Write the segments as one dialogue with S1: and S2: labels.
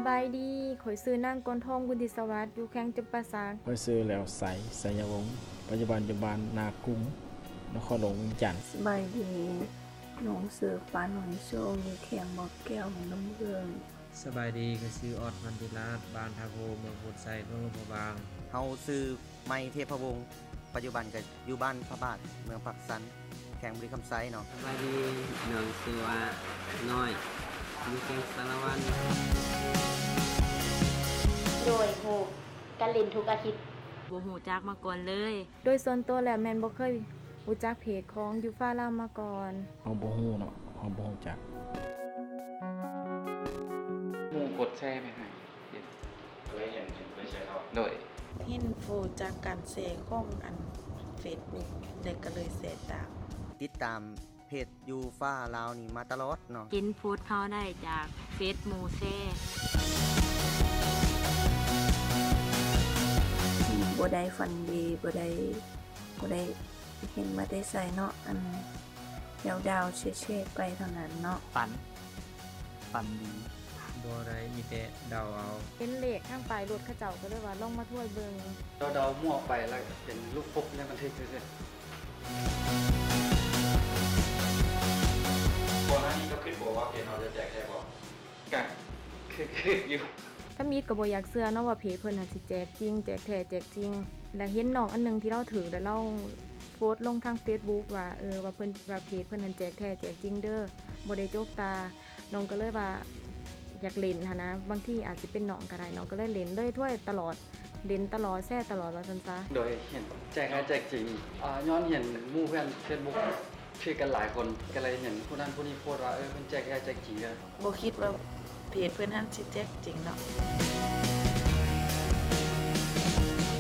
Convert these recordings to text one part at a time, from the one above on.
S1: บายดีข่อยซื้อนางกรทองบุญทิสวัสดิ์อยู่แข้งจำปาสัก
S2: ข่อยซื้อแล้วใสไสยวงศ์ปัจจุบันอยู่บ้านนากุ้งนครหลวงเวียงจันทน์
S3: สบายดีน้องเสือฟ้าหน่อยโชว์อยู่แข่งบอกแก้วของน้ำเบือง
S4: สบายดีก็ซื้อออดมันติลาดบ้านทาโพเมืองโพดไซเมืองพะบาง
S5: เฮาซื้อไม้เทพวงศ์ปัจจุบันก็อยู่บ้านพระบาทเมืองปักสันแข่งบริคำไซเนาะ
S6: สบายดีน้องซื้อว่าน้อยอยู่แกงสารวัน
S7: โดยโหการเล่นทุกอาทิตย์
S8: บ่ฮู้จักมาก่อนเลย
S1: โดยส่วนตัวแล้วแม่นบ่เคยรู้จักเพจของยูฟ่าลาวมาก่อน
S2: เฮาบ่ฮู้เนาะเฮาบ่ฮู้จัก
S9: หมู่กดแชร์ไปให้เลยเห็นไปแชร์เขาโดย
S3: เห็นโฟจากการเสกของอันเฟซบุ๊กได้ก็เลยเสกตาม
S5: ติดตามเพจยูฟ่าลาวนี่มาตลอดเนาะ
S8: เห็นโพสต์เขาได้จากเฟซหมู่แซ่
S3: บ่ได้ฟันดีบ่ได้เห็นมาได้ใส่เนาะอันดาวๆเช่ๆไปเท่านั้นเนาะ
S2: ฝันดี
S4: บ่ได้มีแต่เดาเอา
S1: เป็นเลขข้างปลายรถเขาเจ้าก็เลยว่าลองมาถ้วยเบิ่ง
S9: เดามั่วไปแล้วเป็นลูกปุ๊บในบันทึกซื่อก่อนหน้านี้ก็คิดบอกว่าเพจเราจะแจกแค่บอกกันคืออยู่
S1: ถ้ามีก็บ่อยากเชื่อเนาะว่าเพจเพิ่นน่ะสิแจกจริงแจกแท้แจกจริงแล้วเห็นน้องอันนึงที่เราถือแล้วเราโพสต์ลงทาง Facebook ว่าว่าเพิ่นว่าเพจเพิ่นนั่นแจกแท้แจกจริงเด้อบ่ได้โจกตาน้องก็เลยว่าอยากเล่นหั่นนะบางทีอาจสิเป็นน้องก็ได้น้องก็เลยเล่นเลยถ้วยตลอดเล่นตลอดแซ่ตลอดว่าซั่นซะ
S9: โดยเห็นแจกให้แจกจริงย้อนเห็นหมู่เพื่อน Facebook ชื่อกันหลายคนก็เลยเห็นผู้นั้นผู้นี้โพสต์ว่าเพิ่นแจกให้แจกจริงเด้อ
S3: บ่คิดว่าเพจเพิ่นนั้นสิแจกจริงเนาะ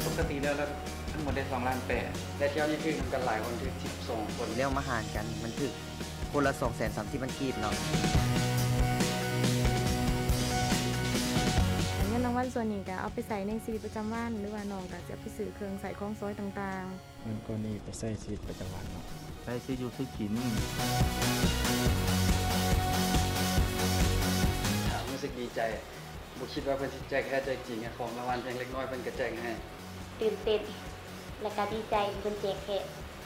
S9: ปกติแล้วทั้งหมดได้2.8 ล้านและเที่ยวนี้คือกันหลายคนคือ12คน
S5: แล้วมาหารกันมันถึกคนละ230,000มันกีบเนาะ
S1: เงินรางวัลส่วนนี้ก็เอาไปใส่ในชีวิตประจำวันหรือว่าน้องก็จะไปซื้อเครื่องใส่ของซอยต่าง
S2: ๆเงินก้อนนี้ไปใช้ชีวิตประจำวันเนาะ
S6: ไปซื้ออยู่ซื้อกิน
S9: รู้สึกดีใจบ่คิดว่าเพิ่นสิแจกแค่แจกจริงของรางวัลเพียงเล็กน้อยเพิ่นก็แจกให้
S7: ตื่นเต้นและก็ดีใจที่เพิ่นแจกแค่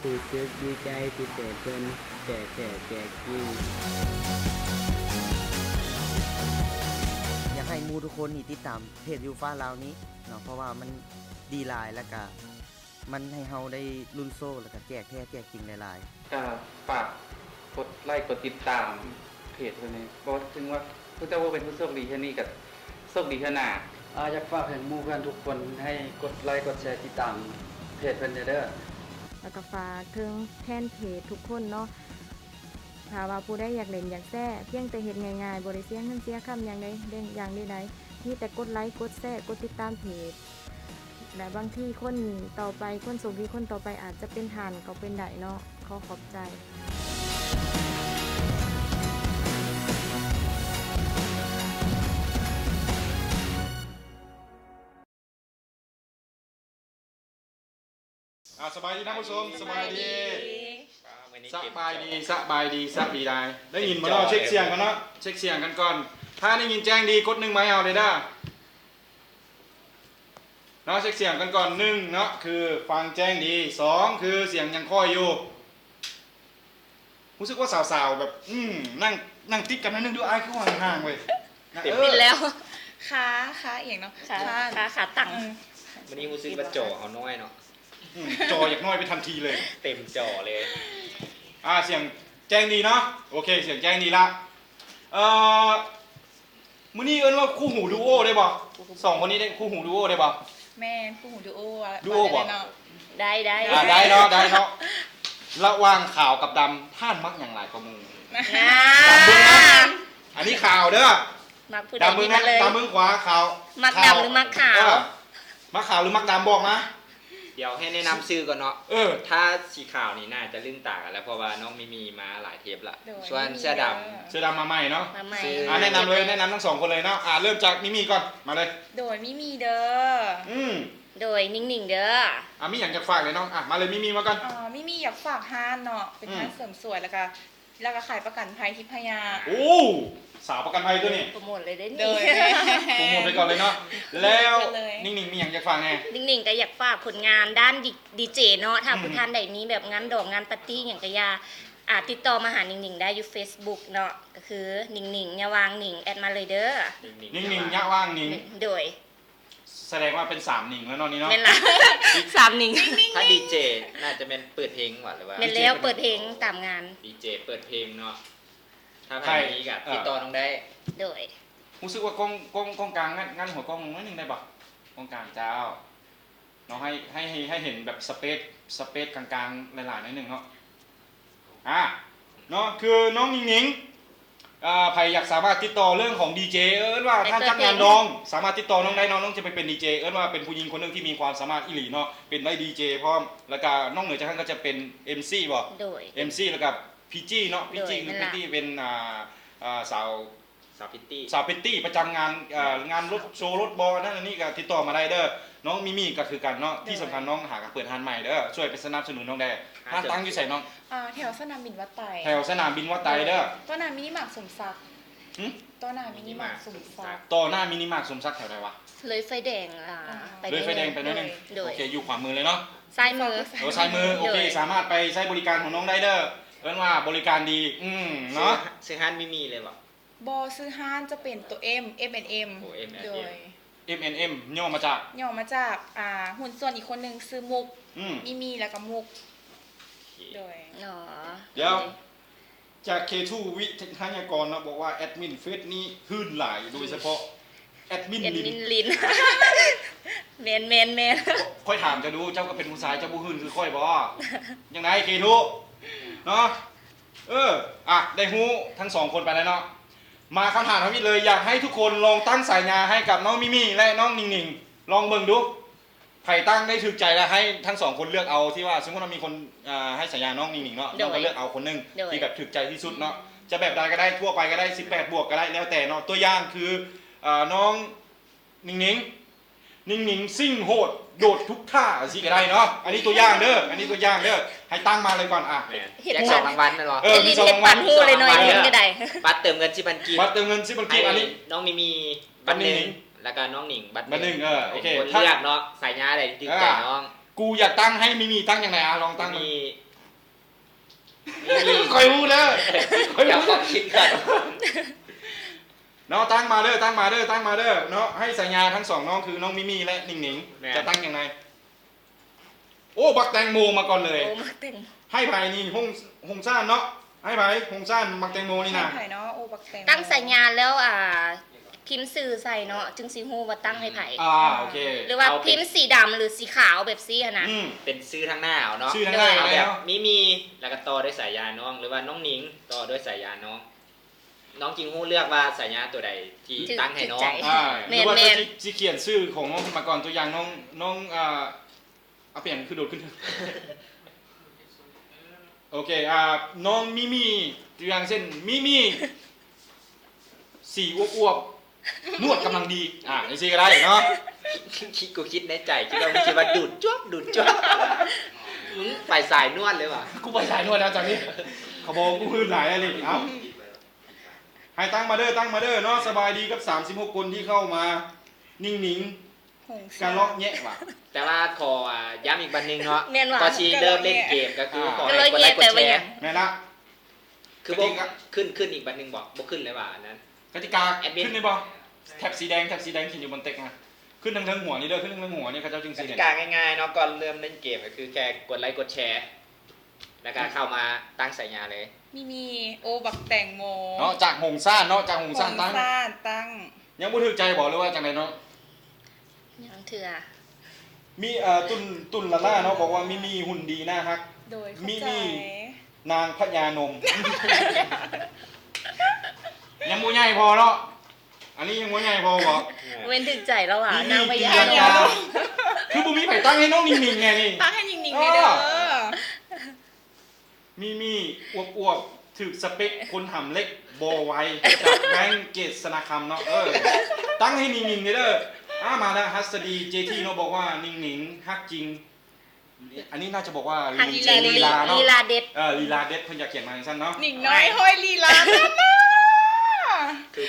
S6: ตื่นเต้นดีใจที่แจกเพิ่นแจกแจกจริง
S5: อยากให้หมู่ทุกคนนี่ติดตามเพจยูฟ่าลาวนี้เนาะเพราะว่ามันดีหลายแล้วก็มันให้เฮาได้ลุ้นโซ่แล้วก็แจกแท้แจกจริงหลาย
S9: ๆก็ฝากกดไลค์กดติดตามเพจเพิ่นนี่บ่ถึงว่าเพิ่นจะว่าเป็นผู้โชคดีแค่นี้ก็โชคดีเท่าหน้าอยากฝากให้หมู่เพื่อนทุกคนให้กดไลค์กดแชร์ติดตามเพจเพิ่นเด้อ
S1: แล้วก็ฝากถึงแฟนเพจทุกคนเนาะถ้าว่าผู้ใดอยากเล่นอยากแซ่เพียงแต่เฮ็ดง่ายๆบ่ได้เสียเงินเสียคำอย่างใดอย่างใดมีแต่กดไลค์กดแชร์กดติดตามเพจและบางทีคนต่อไปคนโชคดีคนต่อไปอาจจะเป็นทานก็เป็นได้เนาะขอขอบใจ
S10: สบายดีนะผู้ชมสบายดีสบายดีสบายดีสบายดีได้ยินมาเนาะเช็คเสียงกันเนาะเช็คเสียงกันก่อนถ้าได้ยินแจ้งดีกด1ไม้เอาเลยนะเนาะเช็คเสียงกันก่อน1เนาะคือฟังแจ้งดี2คือเสียงยังค่อยอยู่รู้สึกว่าสาวๆแบบนั่งติดกันนึงดูอ้ายคือห่างๆเว้ย
S8: ปิดแล้ว
S11: ขาเอียงเนาะขาตั้ง
S4: วันนี้รู้สึกว่าจ่อเอาน้อยเนาะ
S10: จออยากน้อยไปทันทีเลย
S4: เต็มจอเลย
S10: เสียงแจ้งดีเนาะโอเคเสียงแจ้งดีละมื้อนี้เอิ้นว่าคู่หูดูโอได้บ่2คนนี้ได้คู่หูดูโอได้บ่
S11: แม่คู่หูดูโอ
S10: บ่
S8: ได้
S10: ได้เนาะระหว่างขาวกับดำท่านมักอย่างไรกว่ามึงดำมึงนะอันนี้ขาวเด้อดำมึงนะดำมึงขวาขาว
S8: มักดำหรือมักขาว
S10: มักขาวหรือมักดำบอกนะ
S4: เดี๋ยวให้แนะนำชื่อก่อนเนาะถ้าสีขาวนี่น่าจะลื่นตากันแล้วเพราะว่าน้องมีมาหลายเทปละส่วนเสื้อด
S10: ำมาใหม่เนาะแนะนำเลยแนะนำทั้ง2คนเลยเนาะเริ่มจากมิมีก่อนมาเลย
S11: โดยมิมีเด้อ
S8: โดยนิ่งๆเด้อ
S10: มิอยากจะฝากเลยน้องมาเลยมิมีมาก่อน
S11: มิมีอยากฝากห้านเนาะเป็นห้านเสริมสวยแล้วก็ขายประกันภัยทิพยา
S10: โอ้ สาวประกันภัยตัวนี้
S8: โปรโมทเลยได้
S11: โด
S8: นี่
S11: ย
S10: โปรโมทไปก่อนเลยเนาะแล้ว
S11: เลย
S10: นิ่งๆมีอย่างจะฟังไง
S8: นิ่งๆก็อยากฝากผลงานด้านดีเจเนาะถ้าผู้ท่านใดนี้แบบงานดอกงานปาร์ตี้อย่างกะยาติดต่อมาหานิ่งๆได้อยู่ Facebook เนาะก็คือนิ่งๆอย่าวางนิ่งแอดมาเลยเด้อ
S10: นิ่งๆยะว่างนิ่ง
S8: โดย
S10: แสดงว่าเป็น3นิ่งแล้วเนอนนี้เนาะ
S8: แม่นละ 3นิ่ง
S4: ถ้าดีเจน่าจะเป็นเปิดเพลงว่ะหรือว่า
S8: แม่นแล้วเปิดเพลงตามงาน
S4: ดีเจเปิดเพลงเนาะถ้าใครมีกับติดต่อน้องได้
S8: โดย
S10: รู้สึกว่ากล้องกลางงั้นหัวกล้องนิดนึงได้ปะกล้องกลางเจ้าเนาะให้เห็นแบบสเปซกลางๆหลายๆนิดนึงเนาะเนาะคือน้องนิ่งๆใครอยากสามารถติดต่อเรื่องของดีเจว่าท่านจ้างงานน้องสามารถติดต่อน้องได้น้องจะไปเป็นดีเจว่าเป็นผู้หญิงคนหนึงที่มีความสามารถอิหลีเนาะเป็นได้ดีเจพร้อมแล้วก็น้องเหนือจากนั้นก็จะเป็น MC บ่
S8: โดย
S10: MC แล้วก็พีจีเนาะพีจีคือพีจีเป็นสาวพิตตี้ประจำงานงานรถโชว์รถบอลนั่นนี่ก็ติดต่อมาได้เด้อน้องมิมี่ก็คือกันเนาะที่สำคัญน้องหากับเปิดร้านใหม่เด้อช่วยไปสนับสนุนน้องได้ร้านตั้งอยู่ใส่น้อง
S11: แถวสนามบินวัดไต
S10: แถวสนามบินวัดไตเด้อ
S11: ต้นนามินิมาร์ทสมศักดิ์ต้นนามินิมาร์ทสมศักดิ์
S10: ต่อหน้ามินิมาร์ทสมศักดิ์แถวไหนวะ
S8: เลยไฟแดง
S10: เลยไฟแดงไปนิดนึง
S8: โดย
S10: โอเคอยู่ขวามือเลยเนาะ
S8: ซ้ายมือ
S10: ซ้ายมือโอเคสามารถไปใช้บริการของน้องได้เด้อว่าบริการดีเนาะ
S4: ซื้อฮันไม่มีเลยว่ะ
S11: บอซื้อห้านจะเป็นตัว M
S4: โอ้ M
S11: โดย
S10: MNM ย่อมาจาก
S11: ย่อมาจากหุ่นส่วนอีกคนหนึ่งซื้อมุก มีแล้วก็มุกโดย
S10: เดี๋ยวจาก K2 วิทยากรนะบอกว่าแอดมินเฟซนี้หื่นหลายโดยเฉพาะแอดมิน
S8: ลินแมน
S10: ค่อยถามจะดูเจ้าก็เป็นผู้ชายเจ้าผู้หื่นคือค่อยบ่ยังไง K2 เนาะได้ฮู้ทั้ง2คนไปแล้วเนาะมาคำถามทวิตเลยอยากให้ทุกคนลองตั้งสายงาให้กับน้องมิมี่และน้องนิ่งๆลองเบิ่งดูใครตั้งได้ถูกใจแล้วให้ทั้ง2คนเลือกเอาที่ว่าสมมติว่ามีคนให้สายงาน้องนิ่งๆเนาะน้องก็เลือกเอาคนนึงที่แบบถูกใจที่สุดเนาะจะแบบใดก็ได้ทั่วไปก็ได้18บวกก็ได้แล้วแต่เนาะตัวอย่างคือน้องนิ่งซิ่งโหดโดดทุกท่าสิก็ได้เนาะอันนี้ตัวอย่างเด้อให้ตั้งมาเลยก่อน
S4: แจก2รางวัลนะหรอ
S10: มี2รางวัล
S8: ฮู้เลยหน่อยนึงก็ได้
S4: บัตรเติมเงิน10,000กีบอันนี้น้องมีบัตร1แล้วก็น้องหนิงบัตร1โอเคถ้าอยากเนาะสายญาอะไรดึงใจน้อง
S10: กูอยากตั้งให้มีตั้งยังไงลองตั้งมีคอยรู้เด้อ
S4: อยากต้องคิดกัน
S10: เนาะตั้งมาเด้อเนาะให้สัญญาทั้ง2น้องคือน้องมิมี่และนิ่งๆจะตั้งยังไงโอ้บักแตงโมมาก่อนเลยให้ไผ่นี่หงซ่านเนาะให้ไผ่หงซ่านบักแตงโมนี่นะ
S11: ให้ไผ่เนาะโอ้บักแตง
S8: ตั้งสัญญาแล้วพิมพ์สื่อใส่เนาะจึงสิฮู้ว่าตั้งให้ไผ่
S10: โอเค
S8: หรือว่าพิมพ์สีดำหรือสีขาวแบบซี่นะ
S4: เป็นชื่อทางหน้าเนาะ
S10: ชื่อทางหน้า
S4: แบบมีแล้วก็ต่อด้วยสายยาน้องหรือว่าน้องหนิงต่อด้วยสายยาน้องจริงฮู้เลือกว่าสายญาตัวใดที่ตั้งให้น้อง
S10: หรือว่าจะเขียนชื่อของน้องมาก่อนตัวอย่างน้องเอาเปลี่ยนคือโดดขึ้นโอเคน้องมิมี่ตัวอย่างเช่นมิมี่สีอ้วบนวดกำลังดีนี่สิก็ได้เนาะ
S4: คิดในใจคิดว่าดูดจ้วบไปสายนวดเลยว่ะ
S10: กูไปสายนวดแล้วจากนี้เขาบอกกูพื้นหลายอะไรให้ตั้งมาเด้อเนาะสบายดีกับ36คนที่เข้ามานิ่งๆการเลาะแยะว่ะ
S4: แต่ว่าขอย้ำอีกบันนึงเนาะก็ชีเริ่มเล่นเกมก็คือขอให้กดไลค์กดแชร์
S10: แม่นะ
S4: คือบอกขึ้นอีกบันนึงบอกขึ้นเลยว่ะนั้น
S10: กติกาขึ้นเลยบอกแท็บสีแดงเขียนอยู่บนเต็กนะขึ้นทั้งหัวนี่เด้อขึ้นทั้งหัวนี่เขาเจ้าจึงสีแดง
S4: กติกาง่ายๆเนาะก่อนเริ่มเล่นเกมก็คือแค่กดไลค์กดแชร์แล้วก็เข้ามาตั้งสายญาเลย
S11: มีโอบักแตงโม
S10: เนาะจากหงซ่าน
S11: ตั้ง
S10: ยังบ่ถูกใจบอกเลยว่าจังไดเนาะ
S8: ยังเถื่อ
S10: มีตุนละล่าเนาะบอกว่ามีหุ่นดีน่าฮักมีนางพญานมยังบ่ใหญ่พอเนาะอันนี้ยังบ่ใหญ่พอบ่
S8: เว้นถึงใจแล้วนางพญานม
S10: คือบ่มีไผตั้งให้น้องนิ่งๆไงนี่
S11: ตั้งให้นิ่งๆเด้อ
S10: มีอ้วบถึกสเปคคนหำเล็กโบไวจากแบงก์เกตสนาคำเนาะตั้งให้นิ่งๆเด้อมาแล้วฮัสดีเจที่เนาะบอกว่านิ่งๆฮักจริงอันนี้น่าจะบอกว่าลีลาเนาะ
S8: ลีลาเด็ด
S10: ลีลาเด็ดเพิ่นอยากเขียนมาสั้นเนาะ
S11: นิ่งน้อยห้อยลีลา
S4: คือ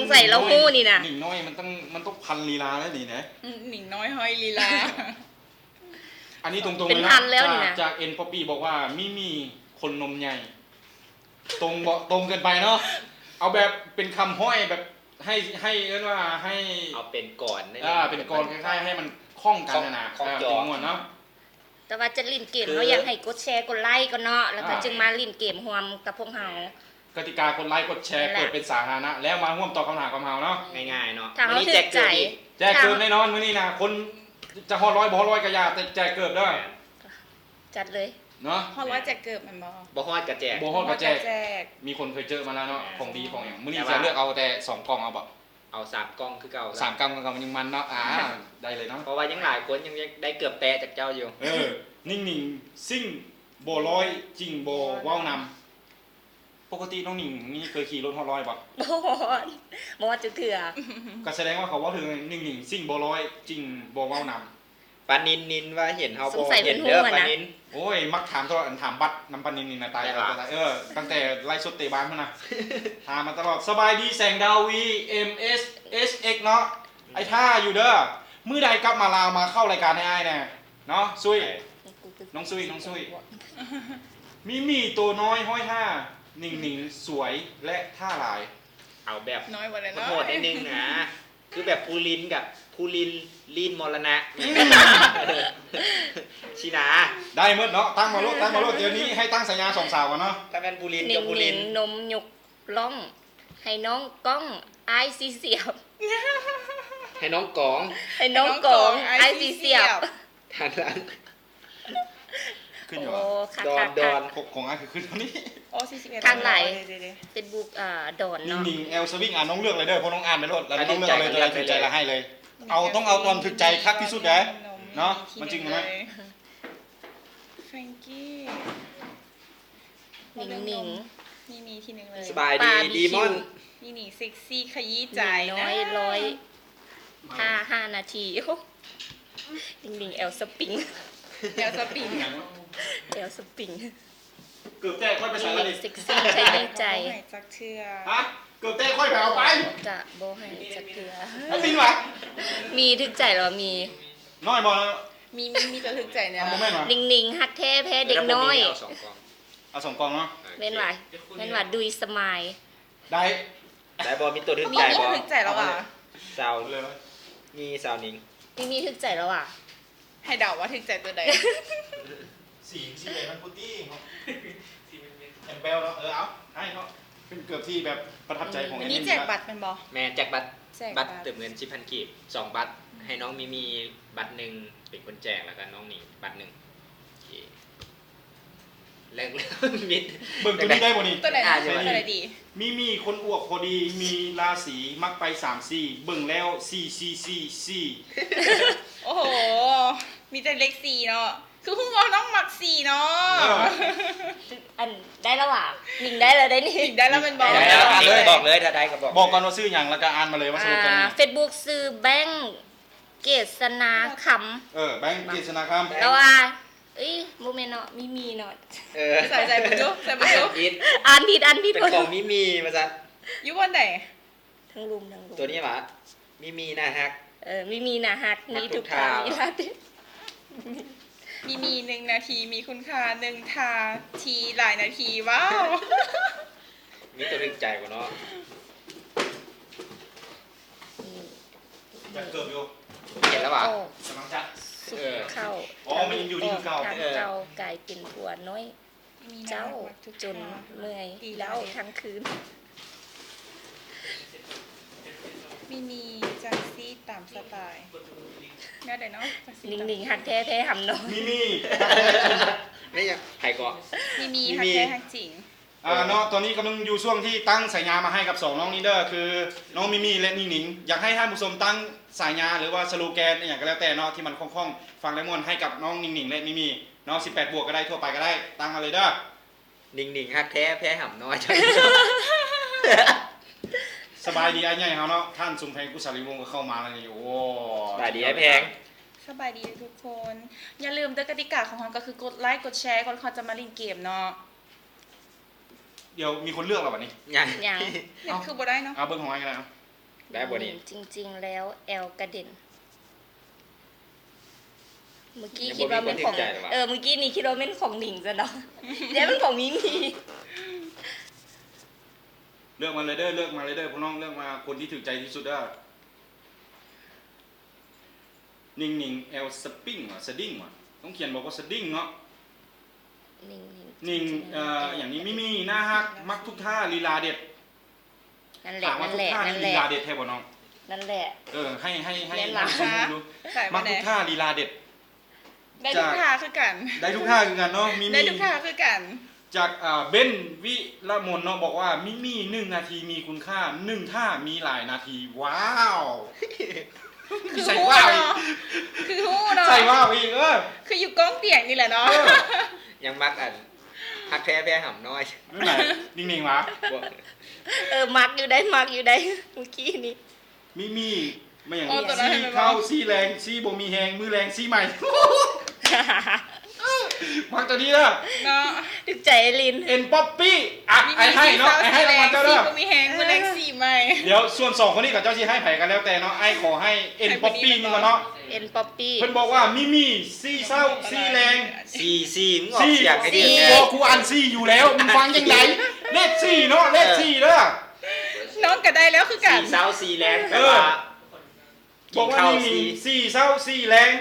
S8: งสัยเราฮู้นี่นะ
S10: หนิงน้อยมันต้องพันลีลาแล้วนี่นะ
S11: หนิงน้อยห้อยลีลา
S10: อันนี้ตรงๆ
S8: เป็
S10: เล
S8: น
S10: ย
S8: พั
S10: นะ
S8: นแล้วนี่นะ
S10: จากเอ็นป๊อปปี้บอกว่ามีคนนมใหญ่ ตรงเกินไปเนาะเอาแบบเป็นคำห้อยแบบให้เรียกว่าให้
S4: เอาเป็นก่อน
S10: เป็นกรคล้ายๆให้มันคล่องกันนะ
S4: คล้องจ
S10: จ
S4: อ
S10: งหมดเนาะ
S8: แต่ว่าจะเล่นเกมเขาอยากให้กดแชร์กดไลค์ก็เนาะแล้วก็จึงมาเล่นเกมรวมกับพวกเฮาก
S10: ติกากดไลค์กดแชร์เปิดเป็นสาธารณะแล้วมาร่วมตอบคำถามกับเราเนาะ
S4: ง่ายๆเนาะ
S8: ทาง
S4: วัน
S8: เรา
S4: นี้
S8: ถึ
S4: แจ
S8: ก
S4: ก
S8: ใจ
S4: เกิดอีก
S10: แจกเกิบแน่นอนมื้อนี้นะคนจะฮอดร้อยบ่ฮอดร้อยก็อย่าแต่แจกเกิบเด้อ
S8: จัดเลย
S10: เนาะ
S11: พอร้อยแจกเกิบแม่นบ่
S4: บ่ฮอดกระแจก
S10: บ่ฮอดก็แจก
S11: แจก
S10: มีคนเคยเจอมาแล้วเนาะของดีของอย่างมื้อนี้
S4: แต่ว่า
S10: จะเลือกเอาแต่2กล่องเอาบ่
S4: เอา3กล้องคือเก่า
S10: 3กล่องกับมันยังมันเนาะได้เลยเนาะ
S4: เพราะว่ายังหลายคนยังได้เกือบแตะจากเจ้าอยู่
S10: นิ่งๆซิ่งบ่ร้อยจริงบ่เว้านำปกติน้องหนิงนี่เคยขี่รถฮอดร้อยบ่
S8: บ่ว่าจะเถื่อ
S10: ก็แสดงว่าเขาว่าถึงนิ่งๆซิ่งบ่ร้อยจริงบ่เว้านำ
S4: ปานินว่าเห็นเฮา
S8: ส
S4: บ่
S8: งสัยเป็
S4: เห็
S8: น
S4: น
S8: ฮู้
S4: เด้อ
S8: อะ
S4: ปา
S8: นะ
S4: นิน
S10: โอ้ยมักถามตลอดถามบัตรนำปานินนี่นะตาย
S4: ได้
S10: แล้ว
S4: ปะ
S10: ตายตั้งแต่ไล่สดเตะบ้านมานะ ถามมาตลอดสบายดีแสงดาวี MS SX เนาะไอ้ท่าอยู่เด้อมื้อใดกลับมาลาวมาเข้ารายการให้อ้ายแน่เนาะซุยน้องซุยมีตัวน้อยห้อยท่านิ่งๆสวยและท่าหลาย
S4: เอาแบบ
S11: น้อยกว่านั้นเนาะ
S4: โหดนิดนึงนะคือแบบภูลินกับภูลินลีนมรณะชินา
S10: ได้หมดเนาะตั้งมาโลดเดี๋ยวนี้ให้ตั้งสัญญา2 สาวก่อนเนาะ
S4: ถ้าเป็นภูลิน
S8: นิ่
S4: กับภูลิ
S8: ง
S4: น
S8: ๆนมหยุกล่องให้น้องก้องไอซีเสียบ
S4: ให้น้องกอง
S8: ให้น้องกองไอซีเสียบ
S4: ทางหลัง
S10: ขึ้นอยู่
S8: โอ้คัก
S4: ดอน
S10: ของอ้ายคือขึ้นเท่านี้
S11: โอ้41
S8: ทางไหน
S11: เดี๋ยว
S8: เป็นบุกดอนเนาะ
S10: นิ่งๆแอลสวิงน้องเลือกเลยเด้อเพราะน้องอ่านไปโลดแล้วน้องเลือกเลยตัวถึงใจละให้เลยต้องเอาตอนถึงใจคักที่สุดเด้อ เนาะมันจริงไหม
S11: แฟรงกี้
S8: นิ่ง
S11: มีที่หนึ่งเลย
S4: สบายดี
S8: บาร์บีคิว
S4: ดีมอน
S11: นี่เซ็กซี่ขยี้
S8: ๆ
S11: ใจ
S8: น้อยร้อย5 นาทีโอ้นิ่งๆแอลสปริง
S11: เดี๋ยวสปิน
S8: แอลสปริง
S10: เกือบแต้ค่อยไปใส่ละดิ
S8: เซ็กซี่ใช้ในใจ
S11: ให้จักเทื่อ
S10: ฮะเกือบแต้ค่อยไปเอาไป
S8: จะบ่ให้จักเทื่อ
S10: เอาบินวะ
S8: มีทึกใจเหรอมี
S10: น้อยบ่
S11: มีกระทึกใจเนี่ย
S10: เอาโมเมนต์วะ
S8: นิ่งๆฮักแท้แพ้เด็กน้อย
S4: เอา2กล่อง
S10: เอา2กล่องเนาะ
S8: เว้นว่าดุยสมาย
S10: ได้
S4: ได้บอมีตัวทึก
S11: มี
S4: ใจ
S11: ก
S4: บอ
S11: ระทึกใจแล้วอ่ะ
S4: สาว
S10: เลย
S4: มีสาวนิง
S8: มีทึกใจแล้วอ่ะ
S11: ให้เดาว่าทึกใจตัวใด
S10: สีเลยมันพุตตี้แอนเบลเนาะเอาให้เขาเป็นเกือบที่แบบประทับใจของ
S11: วันนี้แจกบัตรเป็นบอ
S4: แม่แจกบัตร
S11: แจก
S4: บัตรเติมเงิน10,000กีบ2บัตรให้น้องมีบัตรหนึ่งเป็นคนแจกแล้วก็น้องหนิงบัตรหนึ่งโอเคเลิกแล้วมิด
S10: เบิ่งตัวนี้ได้บ่นี่
S11: ตัวไหน
S4: อ่า
S11: ดีตัวไหนดี
S10: มีคนอวบพอดีมีราศีมักไป3-4เบิ่งแล้ว4
S11: โอ้โห มีแต่เล็กสี่เนาะ คือคุณว่าน้องหมักสี่เนาะ
S8: อันได้แล้วอ่ะนิ่งได้เลยได้นี่
S11: ได้แล้วเป็นบอล
S4: ได้แล้วอ่านเลยบอกเลยถ้าได้ก็บอก
S10: บอกก่อนว่าซื้อหยังแล้วก็อ่านมาเลยว่าสรุปกันนี่
S8: เฟซบุ๊กซื้อแบงค์เกษนาค
S10: แบงค์กฤษณาคำ
S8: ำแล้วว่าเอ้ยโมเมนต์เนาะมีเนาะ
S11: ใส่ใจบุญจุใส่บุญจุ
S4: อิด
S8: อ่านผิด
S4: เป็นของมีมาซะ
S11: อยู่วันไหน
S8: ทั้งรุม
S4: ตัวนี้หว่ามีนะฮัก
S8: มีนะฮักมีทุกทาง
S4: ฮักทุกทาง
S11: มี1 นาทีมีคุณค่า1 ทีหลายนาทีว้าว
S4: มีตัวทึกใจกว่าเนาะ
S10: จะเกือบอยู่
S4: เห็นแล้วป่ะ
S10: กำลังจะ
S8: สุกเข้า
S10: อ๋อมันยังอยู่ที่เก่า
S8: ทางเก่ากลายเป็นผัวน้อย เจ้าจนเมื่อยแล้วทั้งคืน
S11: มีจังซี่ตามสไตล์แน่เดี๋ยวเนาะจังซี่
S8: นิ่งๆหักแท้ๆหำน้อย
S10: มี
S4: ไม่ยังไผ่ก่อน
S11: มีฮักแท้ฮักจริง
S10: เนาะตอนนี้กำลังอยู่ช่วงที่ตั้งสายงานมาให้กับ2น้องนี้เด้อคือน้องมิมี่และนิ่งหนิงอยากให้ท่านผู้ชมตั้งสายงานหรือว่าสโลแกนอย่างก็แล้วแต่เนาะที่มันคล่องๆฟังแล้วม่วนให้กับน้องนิ่งหนิงและมิมี่เนาะ18 บวกก็ได้ทั่วไปก็ได้ตั้งมาเลยเด้อ
S4: นิ่งฮักแท้แพ้ห่ำน้อยจัง
S10: สบายดีไอ้ใหญ่เฮาเนาะท่านสุมแพงกุศลีวงศ์ก็เข้ามาแล้วนี่โอ้
S4: สบายดีไอ้แพง
S11: สบายดีทุกคน อย่าลืมเด้อกติกาของเราก็คือกดไลค์กดแชร์ก่อนเขาจะมาเล่นเกมเนาะ
S10: เดี๋ยวมีคนเลือกแล้ววันนี้
S4: ยัง
S11: เนี่ยคือบ่ได้เนาะ
S10: เอาเบิ้งของไอ้กันเลยเนาะ
S4: ได้บ่นี่
S8: จริงๆแล้วแอลกระเด็นเมื่อกี้
S4: ยังบ่
S8: คิดว่าเป็นของ
S4: มีคนติดใจหรอวะ
S8: เมื่อกี้นี่คิดว่าเป็นของหนิงซะเนาะ เดี๋ยวเป็นของมิมี
S10: เลือกมาเลยเด้อเลือกมาเลยเด้อพวกน้องเลือกมาคนที่ถูกใจที่สุดเด้อนิ่งๆแอลสปริงว่ะสดิ้งว่ะต้องเขียนบอกว่าสดิ้งเนาะ นิ่งอย่างนี้มิมีหน้าฮักมักทุกท่าลีลาเด็ด
S8: นั่นแหละ
S10: ถามว่า
S8: นั่น
S10: ทุ
S8: แห
S10: ก
S8: ละ
S10: ท่า
S8: นั่น
S10: ลี
S8: แหละ
S10: ลาเด็ดแท้บ่น้อง
S8: นั่นแหละ
S10: ให้
S8: แม่นหลา
S10: สมมุติดู
S11: ใส่
S10: มั
S11: มาก ไหน
S10: ทุกท่าลีลาเด็ด
S11: ได้ทุกท่าคือกัน
S10: ได้ทุกท่าคือกันเนาะมิ
S11: ได้
S10: มี
S11: ทุกท่าคือกัน
S10: จากเบนวิละมนเนาะบอกว่ามิมี1 นาทีมีคุณค่า1 ท่ามีหลายนาทีว้าวใส่ว้าวอีก
S11: คือฮู้เนาะ
S10: ใส่ว้าวอีก
S11: คืออยู่กองเตียงนี่แหละเนาะ
S4: ยังมักฮักแท้แพ้หำน้อย
S10: ไม่ไหนนิ่งๆวะ
S8: มักอยู่ได้มักอยู่ได้เมื่อกี้นี้
S10: มีไม่อย่าง
S11: อ๋อตัวนั้น
S10: ซี
S11: เห็นไหม
S10: เข้าซีแรงซีบ่มีแหงมือแรงซีใหม่ มักตัวนี้เด้อ
S11: เนาะ
S8: ถึกใจลิน
S10: เอ็นป๊อปปี้อ่ะไอ้ให้เนาะไอ้ให้รางวัลเจ้าเด้อ
S11: สีมีแฮงมือแรงสีใหม่
S10: เดี๋ยวส่วน2 คนนี้กับเจ้าสิให้ไผกันแล้วแต่เนาะไอ้ขอให้เอ็นป๊อปปี้นี่มาเนาะ
S8: เอ็นป๊อปปี้
S10: เพิ่นบอกว่ามีซีเศร้าซีแรง
S4: ซีมึงออกเสียงให้ดี
S10: ซี
S4: แน่
S10: บ่กูอ่านซีอยู่แล้วมึงฟังจังไดเลข4เนาะเลข4เด้อ
S11: น้องก็ได้แล้วคือกัน
S4: ซีเศร้าซีแรงแต่ว่า
S10: บอกว่านี่ซีเศร้าซีแรง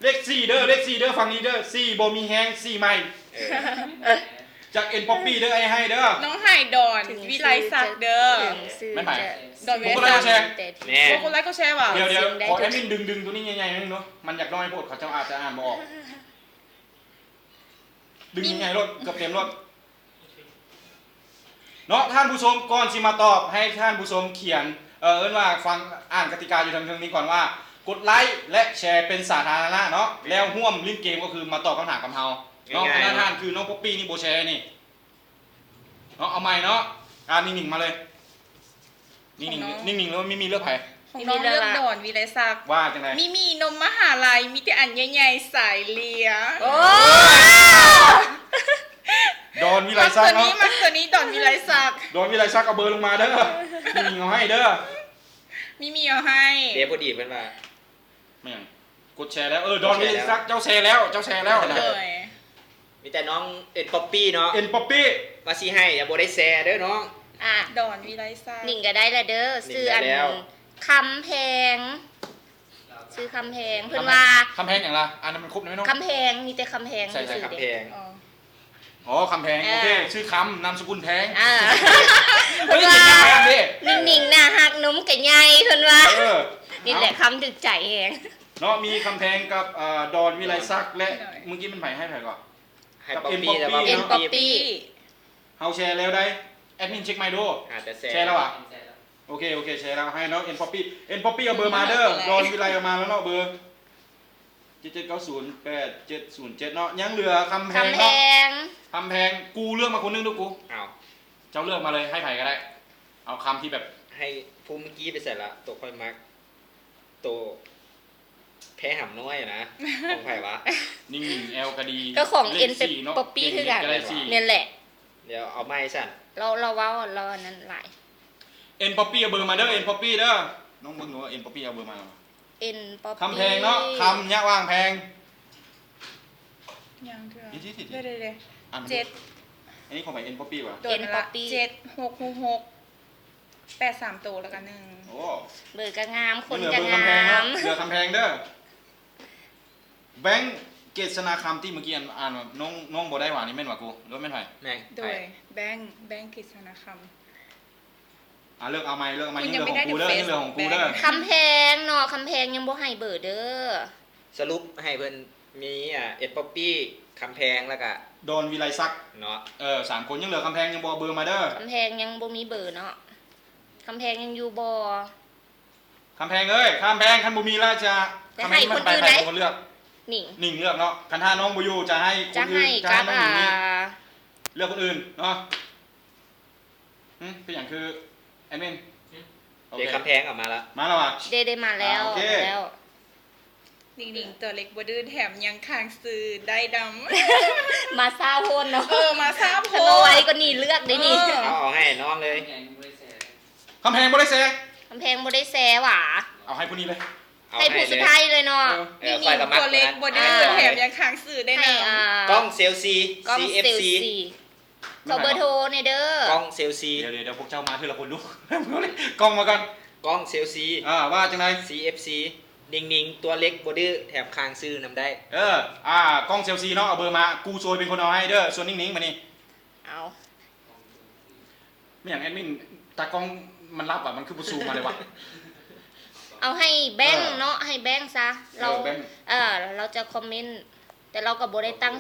S10: เลข4เด้อเลข4เด้อฟังนี้เด้อซีบ่มีแฮงซีใหม่จากเอ็นป๊อปปี้เด้อไอ้ให้เด้อ
S11: น้องไห่ดอนวิไลศักดิ์เด้อ
S10: ไม่ไป
S11: ดอนวิ
S10: ผม
S11: ไล
S10: ก็ได้
S11: ศัก
S10: แช
S11: ดิ์
S10: ร์
S4: แน่
S11: คนแรกก็แชร์ว่ะ
S10: เดี๋ยวขอแอดมินดึงตัวนี้ใหญ่ๆนิดนึงเนาะมันอยากน้อยโพดเขาเจ้าอาจจะอ่านบ่ออกดึงยังไงรถเกือบเต็มรถเนาะท่านผู้ชมก่อนสิมาตอบให้ท่านผู้ชมเขียนว่าฟังอ่านกติกาอยู่ทางนี้ก่อนว่ากดไลค์และแชร์เป็นสาธารณะเนาะแล้วร่วมเล่นเกมก็คือมาตอบคำถามกับเฮาเนาะหน้าท่านคือน้องป๊อปปี้นี่โบแชร์นี่เนาะเอาใหม่เนาะนิ่งๆมาเลยนิ่งๆแล้วไม่มีเลือกไผ
S11: ของน้องเลือกดอนวิไลศักดิ์
S10: ว่าจังได
S11: มีนมมหาลัยมีแต่อันใหญ่ๆสายเลีย
S8: โอ้
S10: ดอนวิไลซักเนาะ
S11: มักตัวนี้ดอนวิไลศักดิ์
S10: ดอนวิไลซักเอาเบอร์ลงมาเด้อนิ่งๆเอาให้เด้อ
S11: มีเอาให้
S4: เดี๋ยวพอดีเพิ่นว่า
S10: ไม่ยังกดแชร์แล้วดอนวิไลซักเจ้าแชร์แล้วนะ
S11: เลย
S4: มีแต่น้องเอ็นป๊อปปี้เนาะ
S10: เอ็นป๊อปปี้
S4: มาสิให้อย่าบ่ได้แชร์เด้อน้อง
S11: ดอนวิไลศักดิ์
S8: หนิงก็ได้ละเด้อ
S4: หนิง
S8: ซื้ออัน
S4: ได้แล้ว
S8: คำแพงซื้อคำแพงเพิ่นว่า
S10: คำแพงอย่างละอันนั้นมันครบไหมน้อง
S8: คำแพงมีแต่คำแพง
S10: ใส่
S8: ซื้อ
S4: คำ
S8: เด้
S4: แพง
S10: อ๋อคำแพงโอเคชื่อคำนามสกุลแพง
S8: เพิ่น
S10: เฮ้ย
S8: ว่า
S10: เก่งมากดิ
S8: หนิงๆน่ะหักนมกะใหญ่เพิ่นว่า นี่แหละ
S10: เอา
S8: คำถึกใจแฮง
S10: เนาะมีคำแพงกับดอนวิไลซักและเมื่อกี้มันไผให้ไผก่อน
S4: ให้
S10: กับ
S4: ป๊อป
S10: เอ็น
S4: ปี้แต่ว่า
S10: ป๊อปปี้
S8: เอ็นป๊อปปี้
S10: เฮาแชร์แล้วได้แอดมินเช็คไมค์ดู
S4: แต่แช
S10: แชร์แล้วอ่ะโอเคแชร์แล้วให้เนาะเอ็นป๊อปปี้เอาเบอร์มาเด้อดอนวิไลเอามาแล้วเนาะเบอร์77908707เนาะยังเหลือคำแพง
S8: คำแพ
S10: เนาะ
S8: ง
S10: คำแพงกูเลือกมาคนนึงดูกู
S4: เอา
S10: เจ้าเลือกมาเลยให้ไผ่ก็ได้ เอาคำที่แบบ
S4: ให้ผู้เมื่อกี้ไปใส่ละตัวค่อยมักตัวแพ้หำน้อยอะนะของไผวะ
S10: นิ่งๆแอลกระดี
S8: ก็ของ
S10: ล
S8: เอ็น
S10: ขสี่าะ
S8: ป๊อปปี้คือกัน
S10: เลขสี่
S8: เนี่ยแหละ
S4: เดี๋ยวเอาไม้สั่น
S8: เราเว้าเราอันนั้นหลาย
S10: เอ็นป๊อปปี้เอาเบอร์มาเด้อเอ็นป๊อปปี้เด้อน้องมึงหนูว่าเอ็นป๊อปปี้เอาเบอร์มา
S8: เอ็นป๊อปปี้
S10: คำแพงเนาะคำเนี่ยว่างแพง
S11: ยังเถอะ
S10: อีที่
S11: เด้
S10: อ่าน
S11: เจ็ด
S10: อันนี้ของไปเอ็นป๊อปปี้ป่ะ
S11: โดนละ7 6 8 3ตัวแล้วกันหนึ่ง
S10: โอ้
S8: เบอร์ก็งามคน
S10: เหลือ
S8: ก็
S10: เบอร์คำแพ
S8: งาง
S10: เนาะ
S8: ม
S10: เหลือคำแพงเด้อแบงค์เกษนาคำที่เมื่อกี้อ่านว่าน้องบ่ได้หวานี่แม่นว่ากูหรือว่าแม่นไผ
S4: แม่ง
S11: โดยแบงค์กฤษณคำ
S10: เลือกเอาไม้ยัง
S11: คุ
S10: เห
S11: ณ
S10: ลื
S11: ยัง
S10: อ
S11: ไม่
S10: ข
S11: ได้
S10: องกูเด้อ
S11: ดู
S10: ยังเหลือของกูเด้อ
S8: คำแพงเนาะคำแพงยังบ่ให้เบอร์เด้อ
S4: สรุปให้เพิ่นมีเอ็นป๊อปปี้คำแพงแล้วก็
S10: ดอนวิไลซัก
S4: เนาะ
S10: 3 คนยังเหลือคำแพงยังบ่เอาเบอร์มาเด้อ
S8: คำแพงยังบ่มีเบอร์เนาะคำแพงยังอยู่บ่
S10: คำแพงเอ้ยคำแพงคันบุมีแล้วจะ
S8: จะ
S10: คำแพ
S8: ให้
S10: งมั
S8: คน
S10: ไป
S8: อื่น
S10: ไป
S8: ไหม
S10: คนเลือก
S8: หนิง
S10: นิ่งเลือกเนาะคันท่าน้องบุยูจะให้ค
S8: จะ
S10: น
S8: ให้
S10: อื่นจะ
S8: กั
S10: ให้
S8: บ
S10: น้องหญิงนี่เลือกคนอื่นเนาะเป็นอย่างคือไอ้เมนโอ
S4: เดี๋ยว
S10: เค
S4: คำแพงออกมาแล้ว
S10: มาแล้วอ่ะ
S8: ได้มาแล้ว
S10: โอเค
S8: มาแล้ว
S11: ดิ่งๆตัวเล็กบ่ดื้อแถมยังคางซื้อได้ด
S8: มาซาโพนเนาะ
S11: ำมาทราบโพ
S8: ถ้าบ่ไว้ก็นี่เลือกได้นี่
S4: เอาให้น้องเลย
S10: คำแพงบ่ได้แซ่
S8: กำแพงบ่ได้แซ่หว่า
S10: เอาให้ผู้นี้เลย
S8: ให้ผู้สุดท้ายเลยเนาะ
S11: นี่มีตัวเล็กบ่ได้แถมยังค้างสื่อได้
S8: ให้
S11: นะ
S4: กล้องเซลซี
S8: กล้องเซล
S4: CFC
S8: ซีขอเบอร์โทรในเด้อก
S4: ล้องเซลซี
S10: เดี๋ยวพวกเจ้ามาทีละคนดู กล้องมาก่อน
S4: กล้องเซลซี
S10: ว่าจังได
S4: CFC นิ่งๆตัวเล็กบ่ดื้อแถมคางซื้อนำได้
S10: กล้องเซลซีเนาะเอาเบอร์มากูซวยเป็นคนเอาให้เด้อส่วนนิ่งๆมานี่
S8: เอา
S10: ไม่อย่างแอดมินตากล้องมันรับมันคือบ่ซูมมาเลยวะ
S8: เอาให้แบงค์เนาะให้แบงค์ซะเราเราจะคอมเมนต์แต่เราก็บ่ได้ตั้ง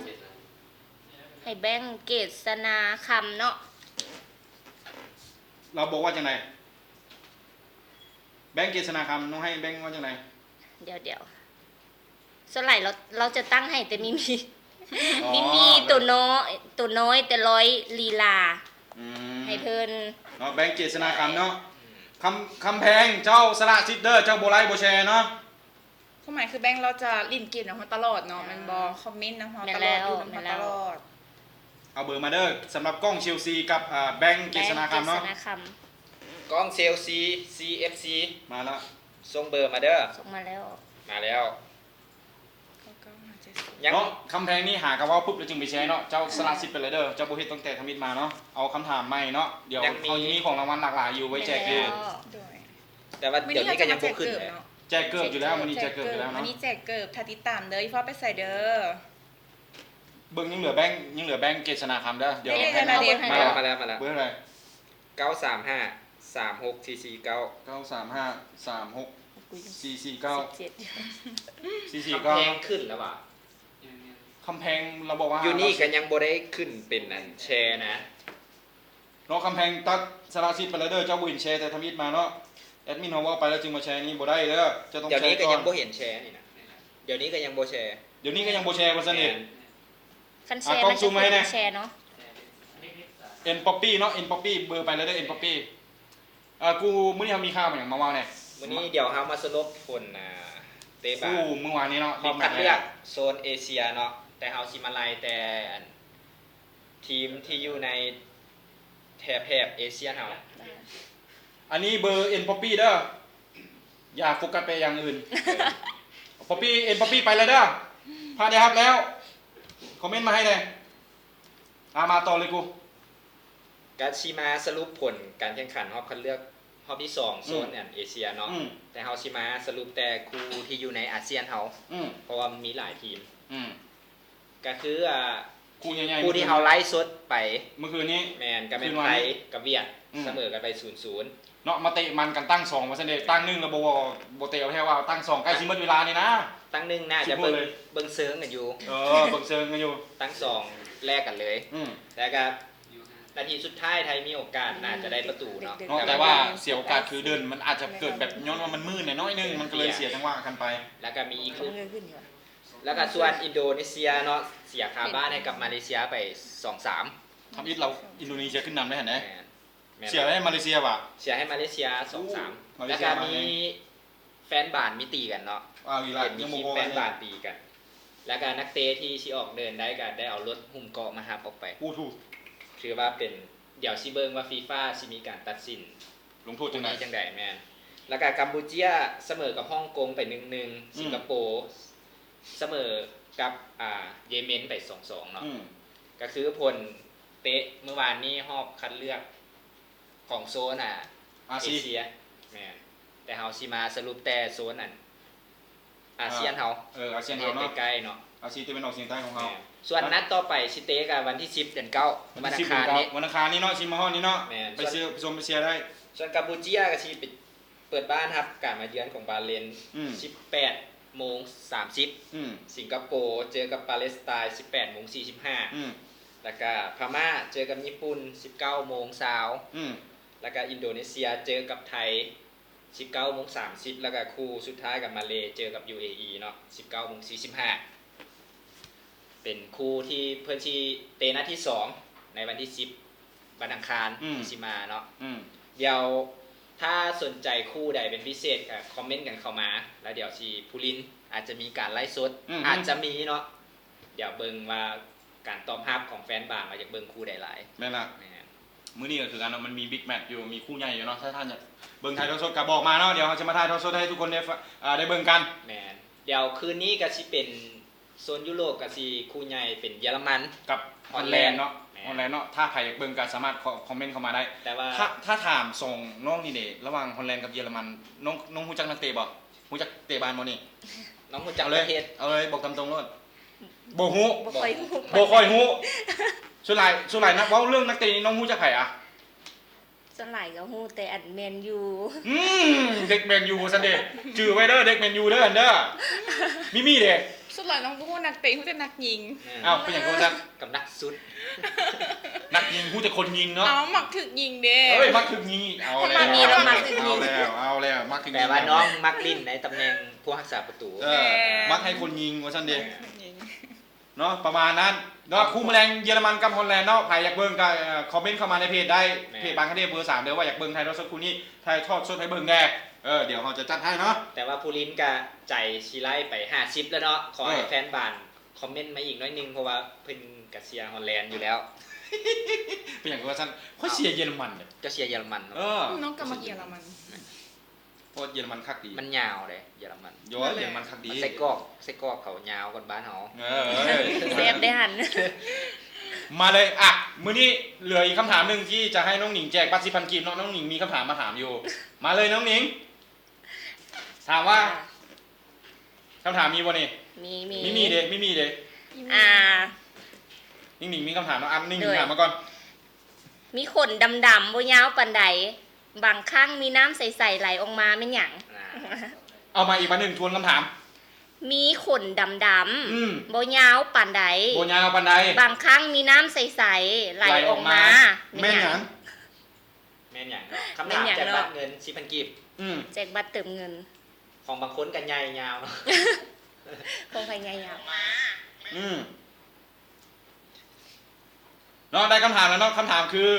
S8: ให้แบงค์เกษนาคำเนาะ
S10: เราบอกว่าจังไดแบงค์เกษนาคำน้องให้แบงค์ว่าจังได
S8: เดี๋ยวส่วนไหลเราจะตั้งให้แต่มีตัวน้อยแต่ร้อยลีลาให้เพิ่น
S10: เนาะแบงค์เกษนาคำเนาะคำแพงเจ้าสละซิดเดอร์เจ้าโบไลโบแชร์เนาะ
S11: ความหมายคือแบงค์เราจะลิ้นเกมนะฮะตลอดเนาะมันบอคอมเมนต์นะฮะตลอดอยู่นะฮะตลอด
S10: เอาเบอร์มาเด้อสำหรับกล้องเชลซีกับแบงค์เกษนาคำเนาะ
S4: กล้องเซลซี CFC
S10: มาแล้ว
S4: ส่งเบอร์มาเด้อ
S8: ส่งมาแล้ว
S4: มาแล้ว
S10: เนาะคำแพงนี่หากระว่าปุ๊บแล้วจึงไปแชร์เนาะเจ้าสละซิดไปเลยเด้อเจ้าโบเฮ็ดตั้งแต่ทำมิดมาเนาะเอาคำถามใหม่เนาะเดี๋ยวเขาจะมีของรางวัลหลากหลายอยู่ไว้แจกอยู่
S4: แต่ว่าเดี๋ยวนี้ก็ยังบ่ขึ้น
S10: แจกเกิบอยู่แล้ววันนี้แจกเกิบอยู่แล้ว
S11: วัน
S10: เนาะ
S11: นี้แจกเกิบถ้าติดตามเด้ออีพ่อไปใส่เด้อ
S10: เบิ่งยังเหลือแบงค์เกษนาคำเด้อเดี๋ยว
S11: ให้มาแล้ว
S4: มาแล้ว
S10: เบอร์อะไร
S4: 935 36 449
S10: 935 36 449
S4: คำแพงขึ้นแล้วว่ะ
S10: คำแพงเราบอกว่า
S4: อยู่นี่ก็ยังบ่ได้ขึ้นเป็นอันแชร์นะ
S10: เนาะคำแพงตัดสละซิดไปเลยเด้อเจ้าบุญแชร์แต่ทำมิดมาเนาะแอดมินเขาว่าไปแล้วจึงมาแชร์นี่บ่ได้เด้อจะต้อง
S4: เดี๋ยว
S10: แช
S4: นี้
S10: ร์
S4: ก็
S10: ก่อ
S4: ยั
S10: น
S4: งบ่เห็นแชร์นี่นะเดี๋ยวนี้ก็ยังบ่แชร์
S10: เดี๋ยวนี้ก็ยังบ่แชร์บ่สนิท
S8: คันแชร์มันจะเป็นแชร์เนาะ
S10: เอ็นป๊อปปี้เนาะเอ็นป๊อปปี้เบอร์ไปแล้วเด้อเอ็นป๊อปปี้กูมื้อนี้เขามีข่าวมาอย่างมาว่าเนี่ย
S4: วันนี้เดี๋ยวเฮามาสรุปผลเตะบา
S10: คู่เมื่อวานนี้เนาะ
S4: รอบคัดเลือกโซนเอเชียเนาะแต่เฮาสิมาไล่แต่ทีมที่อยู่ในแถบเอเชียเฮา
S10: อันนี้เบอร์เอ็นป๊อปปี้เด้ออย่าโฟกัสไปอย่างอื่นป๊อปปี้เอ็นป๊อปปี้ไปเลยเด้อพาได้ครับแล้วคอมเมนต์มาให้เลยมาต่อเลยกู
S4: กาชิมาสรุปผลการแข่งขันรอบคัดเลือกรอบที่2โซนเอเชียเนาะแต่เฮาสิมาสรุปแต่คู่ที่อยู่ในอาเซียนเฮาเพราะว่ามีหลายทีมก็คือ
S10: คู่ใหญ่ๆ
S4: คู่ที่เฮาไล่สดไป
S10: เมื่อคืนนี้
S4: แมนก็เป็นไทยกับเวียดเสมอกันไป 0-0
S10: เนาะมาเตะมันกันตั้ง2ว่าซั่นเด้ตั้ง1แล้วบ่เตะเอาแค่ว่าตั้ง2ใกล้สิหมดเวลานี่นะ
S4: ตั้ง1น่าจะเบิ่งเซิงกันอยู่
S10: เบิ่งเซิงกันอยู่
S4: ตั้ง2แลกกันเลยแต่ก็นาทีสุดท้ายไทยมีโอกาสน่าจะได้ประตูเนาะ
S10: แต่ว่าเสียโอกาสคือเดินมันอาจจะเกิดแบบย้อนว่ามันมืดหน่อยนึงมันก็เลยเสียจังหวะกันไป
S4: แล้วก็มีอีกแล้วก็ส่วนอินโดนีเซียเนาะเสียคาบ้านให้กับมาเลเซียไป 2-3
S10: ทำอิเราอินโดนีเซียขึ้นนำได้เห็นไหมเสียให้มาเลเซียว่ะ
S4: เสียให้มาเลเซีย 2-3 แล้วก็มีแฟนบาร์มีตีกันเนาะมีคลิปแฟนบาร์ตีกันแล้วก็นักเตะที่ชิออกเดินได้ก็ได้เอารถหุ้มเกาะมาหาออกไปถือว่าเป็นเดี๋ยวซิเบิงว่าฟีฟ่าสิมีการตัดสิน
S10: ลงโทษจังได๋
S4: แม่นแล้วก็กัมพูชาเสมอกับฮ่องกงไป 1-1 สิงคโปร์เสมอกับเยเมนไป 2-2 เนาะก็คือผลเตะเมื่อวานนี้รอบคัดเลือกของโซนเอเชียแม่นแต่เฮาสิมาสรุปแต่โซนนั้นอาเซียนเฮา
S10: อาเซียนเฮาเนาะ
S4: ใกล้ๆเนาะ
S10: อาเซียนตะวันออกเฉียงใต้ของเฮา
S4: ส่วนนัดต่อไปสิเตะกันวันที่10เดือน9วันอังคารนี้
S10: วันอังคารนี้เนาะชิมมาฮอดนี้เนาะไปเชียร์ได้
S4: ส่วนกัมพูชาก็สิเปิดบ้านครับการมาเยือนของบาห์เรน 18:30 สิงคโปร์เจอกับปาเลสไตน์ 18:45 แล้วก็พม่าเจอกับญี่ปุ่น 19:20 แล้วก็อินโดนีเซียเจอกับไทย 19:30 แล้วก็คู่สุดท้ายกับมาเลเจอกับ UAE เนาะ 19:45 เป็นคู่ที่เพื่อนที่เตะนัดที่2ในวันที่10วันอังคารสิมาเนาะเดี๋ยวถ้าสนใจคู่ใดเป็นพิเศษก็คอมเมนต์กันเข้ามาแล้วเดี๋ยวสิผู้ลินอาจจะมีการไลฟ์สดอาจจะมีเนาะเดี๋ยวเบิ่งว่าการตอบรับของแฟนบาร์มาจากเบิ่งคู่ใดหลาย
S10: แม่นล่ะ มื้อนี้ก็คือกันเนาะมันมีบิ๊กแมตช์อยู่มีคู่ใหญ่อยู่เนาะถ้าท่านอยากเบิ่งถ่ายทอดสดก็บอกมาเนาะเดี๋ยวเราจะมาถ่ายทอดสดให้ทุกคนได้เบิ่งกัน
S4: แมนเดี๋ยวคืนนี้ก็สิเป็นโซนยุโรปก็สิคู่ใหญ่เป็นเยอรมัน
S10: กับฮอลแลนด์เนาะฮอลแลนด์เนาะถ้าใครอยากเบิ่งก็สามารถคอมเมนต์เข้ามาได้
S4: แต่ว่า
S10: ถ้าถามส่งน้องนี่เด้ระหว่างฮอลแลนด์กับเยอรมันน้องฮู้จักนักเตะบ่ฮู้จักเตะบาลบ่นี่
S4: น้องฮู้จัก
S10: เอา
S4: ป
S10: เลย
S4: ระเทศ
S10: เอาเลยบอกตามตรงเลยบ่ฮู้
S8: บ่ค่อยฮู้
S10: บ่ค่อยฮู้ส่วนหลายนักเว้าเรื่องนักเตะนี่น้องฮู้จักไผอ่ะ
S8: ส่วนหลายก็ฮู้แต่อันแมนยู
S10: เด็กแมนยูซันเดย์จื้อไว้เด้อเด็กแมนยูเด้ออันเด้อมีเด้
S11: สุดหลายน้องผู้นักเตะผู้จะนักยิง
S10: อ้าวเป็นหยังก็ซัก
S4: กับนักสุด
S10: นักยิงฮู้แต่คนยิงเนาะ
S11: เอาหมักถึกยิงเด้
S10: เอ้ยมักถึงยิงอีกเอาแล้ว
S8: มีแล้วมักถึงยิง
S10: เอาแล้วมักถึงยิง
S4: แต่ว่าน้องมักลิ้นในตำแหน่งผู้รักษาประตู
S10: มักให้คนยิงว่าซันเดย์เนาะประมาณนั้นเนาะคู่แมลงเยอรมันกับฮอลแลนด์เนาะใครอยากเบิ่งก็คอมเมนต์เข้ามาในเพจได้เพจบางคดีเบอร์3เด้อว่าอยากเบิ่งไทยทอดสดคู่นี้ไทยทอดสดให้เบิ่งแน่เดี๋ยวเราจะจัดให้เนาะ
S4: แต่ว่าผู้ลิ้นก็ใจชีไล่ไป50แล้วเนาะขอให้แฟนบ้านคอมเมนต์มาอีกน้อยนึงเพราะว่าเพิ่นก็เชียร์ฮอลแลนด์อยู่แล้ว
S10: เป็นอย่างว่าซั่นค่อยเชียร์เยอรมันเนี่ย
S4: ก็เชียร์เยอรมันเนาะ
S11: น้องกำมาเยอรมัน
S10: เพราะเยอรมันคักดี
S4: มันยาวเลยเยอรมัน
S10: ย้เยอรมันคักดี
S4: มันใส่กอกเขายาวกว่าบ้านเฮา
S8: แซ่บได้หัน
S10: มาเลยอ่ะมื้อนี้เหลืออีกคำถามหนึงที่จะให้น้องหนิงแจกบัตร10,000กีบเนาะน้องหนิงมีคำถามมาถามอยู่ มาเลยน้องหนิงถามว่าคำถามมีบ่นี่ มีเด้ไม่มีเด้ หนิงมีคำถามเนาะหนิงถามมาก่อน
S8: มีขนดำๆบ่ยาวปานใดบางครั้งมีน้ำใสๆไหลออกมาแม่นหยัง
S10: เอามาอีกมาหนึ่งทวนคำถาม
S8: มีขนดำๆบ่ยาวปานใด
S10: บ่ยาวปานใด
S8: บางครั้งมีน้ำใสๆไหลออกมา
S10: แม่นหยัง
S4: แม่นหยังเนาะคำถามแจกบัตรเงิน10,000กีบ
S8: แจกบัตรเติมเงิน
S4: ของบางคนกันใหญ่ยาวเนาะ
S8: ของใครใหญ่ยาว
S10: เนาะได้คำถามแล้วเนาะคำถามคือ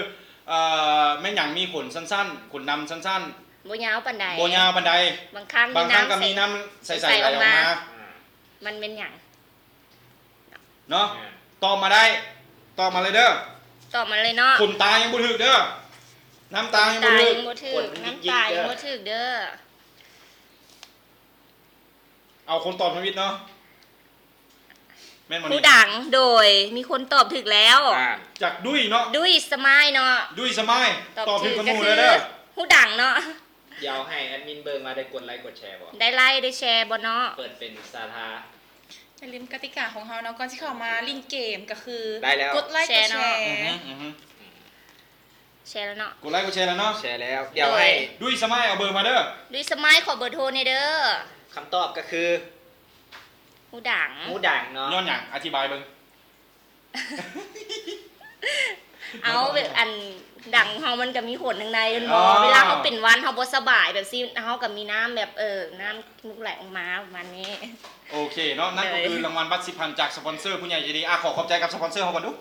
S10: แม่นหยังมีขนสั้นๆขนดำสั้น
S8: บ่ยาวปานใด
S10: ๆบ่ยาวปานใด
S8: บางครั้ง
S10: ก็มีน้ำใสๆไหลออกมา
S8: มันเป็นหยัง
S10: เนาะตอบมาได้ตอบมาเลยเด้อ
S8: ตอบมาเลยเนาะ
S10: ขนตายังบ่ถึกเด้อน้ำตายังบ่ถึก
S8: น้ำตายังบ่ถึกเด้อ
S10: เอาคนตอบทวิตเนาะแม่นบ่นี่
S8: ผู้ดังโดยมีคนตอบถึกแล้ว
S10: จากดุ้ยเนาะ
S8: ดุ้ยสมัยเนาะ
S10: ดุ้ยสมัยตอบถึกคนหมู่
S8: ก็
S10: เลยเด้อ
S8: ผู้ดังเนาะ
S4: เดี๋ยวให้แอดมินเบิร์มาได้กดไลค์กดแชร์บ่
S8: ได้ไลค์ได้แชร์บ่เนาะ
S4: เปิดเป็นสาธารณะ
S11: อย่าลืมกติกาของเราเนาะก่อนที่เข้ามาลินเกมก็คือ
S4: ได้แล้ว
S11: กดไลค์กดแชร์
S8: แชร์แล้วเนาะ
S10: กดไลค์กดแชร์แล้วเนาะ
S4: แชร์แล้วเดี๋ยวให้
S10: ดุ้ยสมัยเอาเบอร์มาเด้อ
S8: ดุ้ยสมัยขอเบอร์โทรในเด้อ
S4: คำตอบก็คือ
S8: ผู้ดัง
S4: หมูดังเนาะ
S10: ย้อนหยังอธิบายเบิ่ง
S8: เอาแบบอันดังเฮามันก็มีขนข้างในเนาะเวลาเฮาเป็นหวันเฮาบ่สบายแบบซี่เฮาก็มีน้ำแบบน้ำมุกไหลออกมาประมาณนี้
S10: โอเคเนาะนั่นก็คือรางวัลบัตร10,000จากสปอนเซอร์ผู้ใหญ่ใจดีขอขอบใจกับสปอนเซอร์เฮาก่อนดู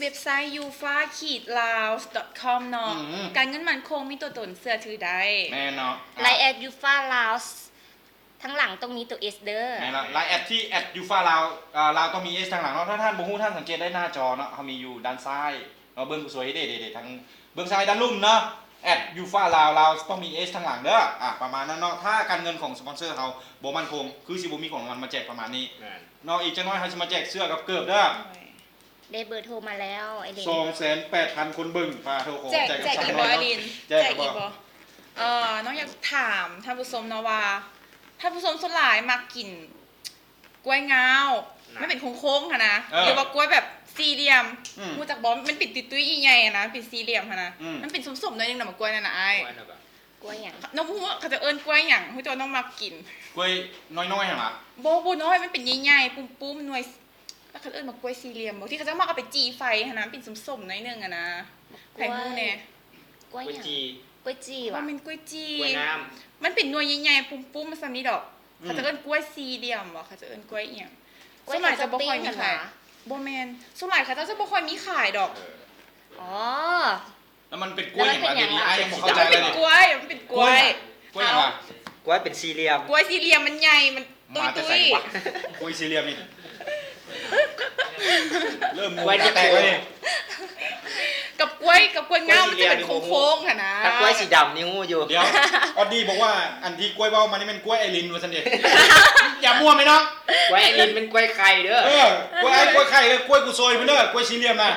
S11: เว็บไซต์ ufa-laos.com เนาะการเงินมั่นคงมีตัวตนเสื้อถือได้
S10: แม่เนาะ
S8: ไลน์แอดยูฟาลาวทั้งหลังต้องมีตัว S เด้อ
S10: แม่เนาะไลน์แอดที่@yufa ลาวลาวต้องมี S ทางหลังเนาะถ้าท่านบ่ฮู้ท่านสังเกตได้หน้าจอเนาะเฮามีอยู่ด้านซ้ายเนาะเบิ่งสวยเด้ๆทั้งเบิ่งซ้ายด้านลุ่มเนาะ@yufa ลาวต้องมี S ทางหลังเด้อประมาณนั้นเนาะถ้าการเงินของสปอนเซอร์เฮาบ่มั่นคงคือสิบ่มีของรางวัลมาแจกประมาณนี้เนาะอีกจักหน่อยเฮาสิมาแจกเสื้อกับเกิบเด้อ
S8: ได้เบอร์โทรมาแล้วไอเดน
S10: 2,800,000 คนเบิ่งปลาโทรขอ
S11: แจก
S10: กับ
S11: อีก
S10: 300
S11: บ่ไอริน
S10: แจกอีกบ่
S11: น้องอยากถามท่านผู้ชมเนาะว่าท่านผู้ชมส่วนหลายมักกินกล้วยงาวไม่เป็นโค้งๆค่ะนะหรือว่ากล้วยแบบสี่เหลี่ยมมูจากบอมมันปิดติดตุ้ยใหญ่ๆนะเป็นสี่เหลี่ยมค่ะนะมันเป็นสมๆหน่อยนึงนะมันกล้วยนั่นน่ะไอ้
S8: กล้วยหยัง
S11: น้องพูดว่าเขาจะเอิ้นกล้วยหยังผู้เจ้าน้องมักกิน
S10: กล้วยน้อยๆหั่นล่ะ
S11: บ่น้อยมันเป็นใหญ่ๆปุ้มๆหน่วยแล้วเขาเอิ้นมากล้วยสี่เหลี่ยมบ่ที่เขาจะมาเอาไปจีไฟค่ะนะเป็นสมๆหน่อยนึงอะนะไผฮู้แน่
S8: กล้วยหยัง
S4: จี
S8: กล้วยจีว่ะ
S11: มันเป็นกล้วยจี
S4: กล้วยน้
S11: มันเป็นหน่วยใหญ่ๆปุ้มๆมันซ้ำนี้ดอกเขาจะเอิ้นกล้วยสี่เหลี่ยมบ่เขาจะเอิ้นกล้วยอีหยังส่วนใหญ่จะบ่ค่อยมีขายบ่แม่นส่วนใหญ่เขาจะบ่ค่อยมีขายดอก
S8: อ๋อ
S10: แล้วมันเป็นกล้วยอย่างไรเดี๋ยวนี้ไอ้ยังบ่เข้าใจ
S11: มัน
S10: เล
S11: เป็
S10: ย
S11: น
S10: เนี่ย
S11: กล้วยมันเป็นกล้วย
S10: กล้วยอย่างไร
S4: กล้วยเป็นสี่เหลี่ยม
S11: กล้วยสี่เหลี่ยมมันใหญ่มันตุ้
S10: มาแต่ใส่
S11: ย
S10: วะกล้วยสี่เหลี่ยมนี่เริ่มงง
S4: กล้วยที่
S10: แตกเลย
S11: ๆ กับกล้วยเงามันจะเป็นโค้งๆค่ะนะ
S4: ถ้ากล้วยสีดำนี่งูอยู่
S10: เดี๋ยวออดดี้บอกว่าอันที่กล้วยเว้ามันนี่เป็นกล้วยไอรินว่าซั่นเด้ อย่ามั่วไหมน้อง
S4: กล้วยไอรินเป็นกล้วยไข่เด้อก
S10: ล้วยไอ้กล้วยไข่กล้วยกูซอยเพิ่นเด้อกล้วยสี่เหลี่ยมน่ะ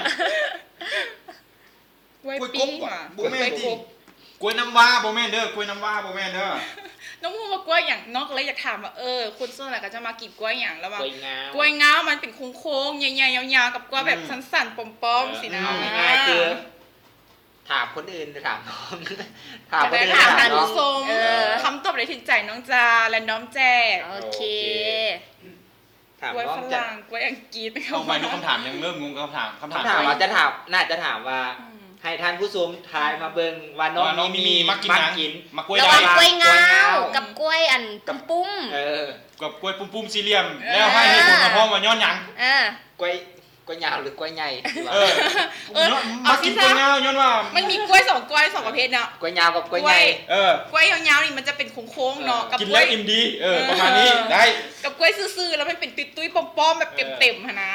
S11: กล้วย
S10: กล้วย
S11: ปิ้ง
S10: กบ
S11: ว่ะ
S10: บ่แม่นติกล้วยน้ำว้าบ่แม่นเด้อกล้วยน้ำว้าบ่แม่นเด้อ
S11: น้องมูว่ากล้วยอย่างนอกเลยอยากถามว่าคุณส่วนไหนก็จะมากินกล้วยอย่างแล้วว่าก
S4: ล้วยงาม
S11: กล้วยเงามันเป็นโค้งๆใหญ่ๆยาวๆกับกล้วยแบบสั้นๆปอมๆสินะ
S4: เอาง่ายๆคือถามคนอื่นถามน้อง ถามคนอื่น
S11: ถาม
S4: ถาม
S11: ท่าน
S4: น้อง
S11: ผู้ชมคำตอบเลยถึงใจน้องจาและน้องแจก
S8: โอเค
S4: ถาม
S11: กล้วย
S4: น้อง
S11: ฝ
S4: จะ
S11: รั่งกล้วยอังกฤษ
S10: เอาไปดูคำถามยังเริ่มงงกับคำถาม
S4: คำถามว่าจะถามน่าจะถามว่า ให้ท่านผู้ชมทายมาเบิ่งว่าน้องมี
S10: มักกินหยัง
S4: กิน
S10: มักกล้วย
S8: ระ
S10: ใด
S8: หว่างกล้วยเงากับกล้วยอันปุ้ม
S10: กับกล้วยปุ้มๆสี่เหลี่ยมแล้วให้เหตุผลมาพร้อมว่าย้อนหยัง
S4: กล้วยยาวหรือกล้วยใหญ่
S10: มักกินกล้วยยาวย้อนว่า
S11: มันมีกล้วยสองประเภทเนาะ
S4: กล้วยยาวกับกล้วยใหญ่
S11: กล้วยยาวๆนี่มันจะเป็นโค้งๆเนาะกับ
S10: กิน
S11: กล้
S10: แล้ว วย อิ่มดีประมาณนี้ได้
S11: กับกล้วยซื่อๆแล้วมันเป็นตุ้ยๆป้อมๆแบบเต็มๆหั่นนะ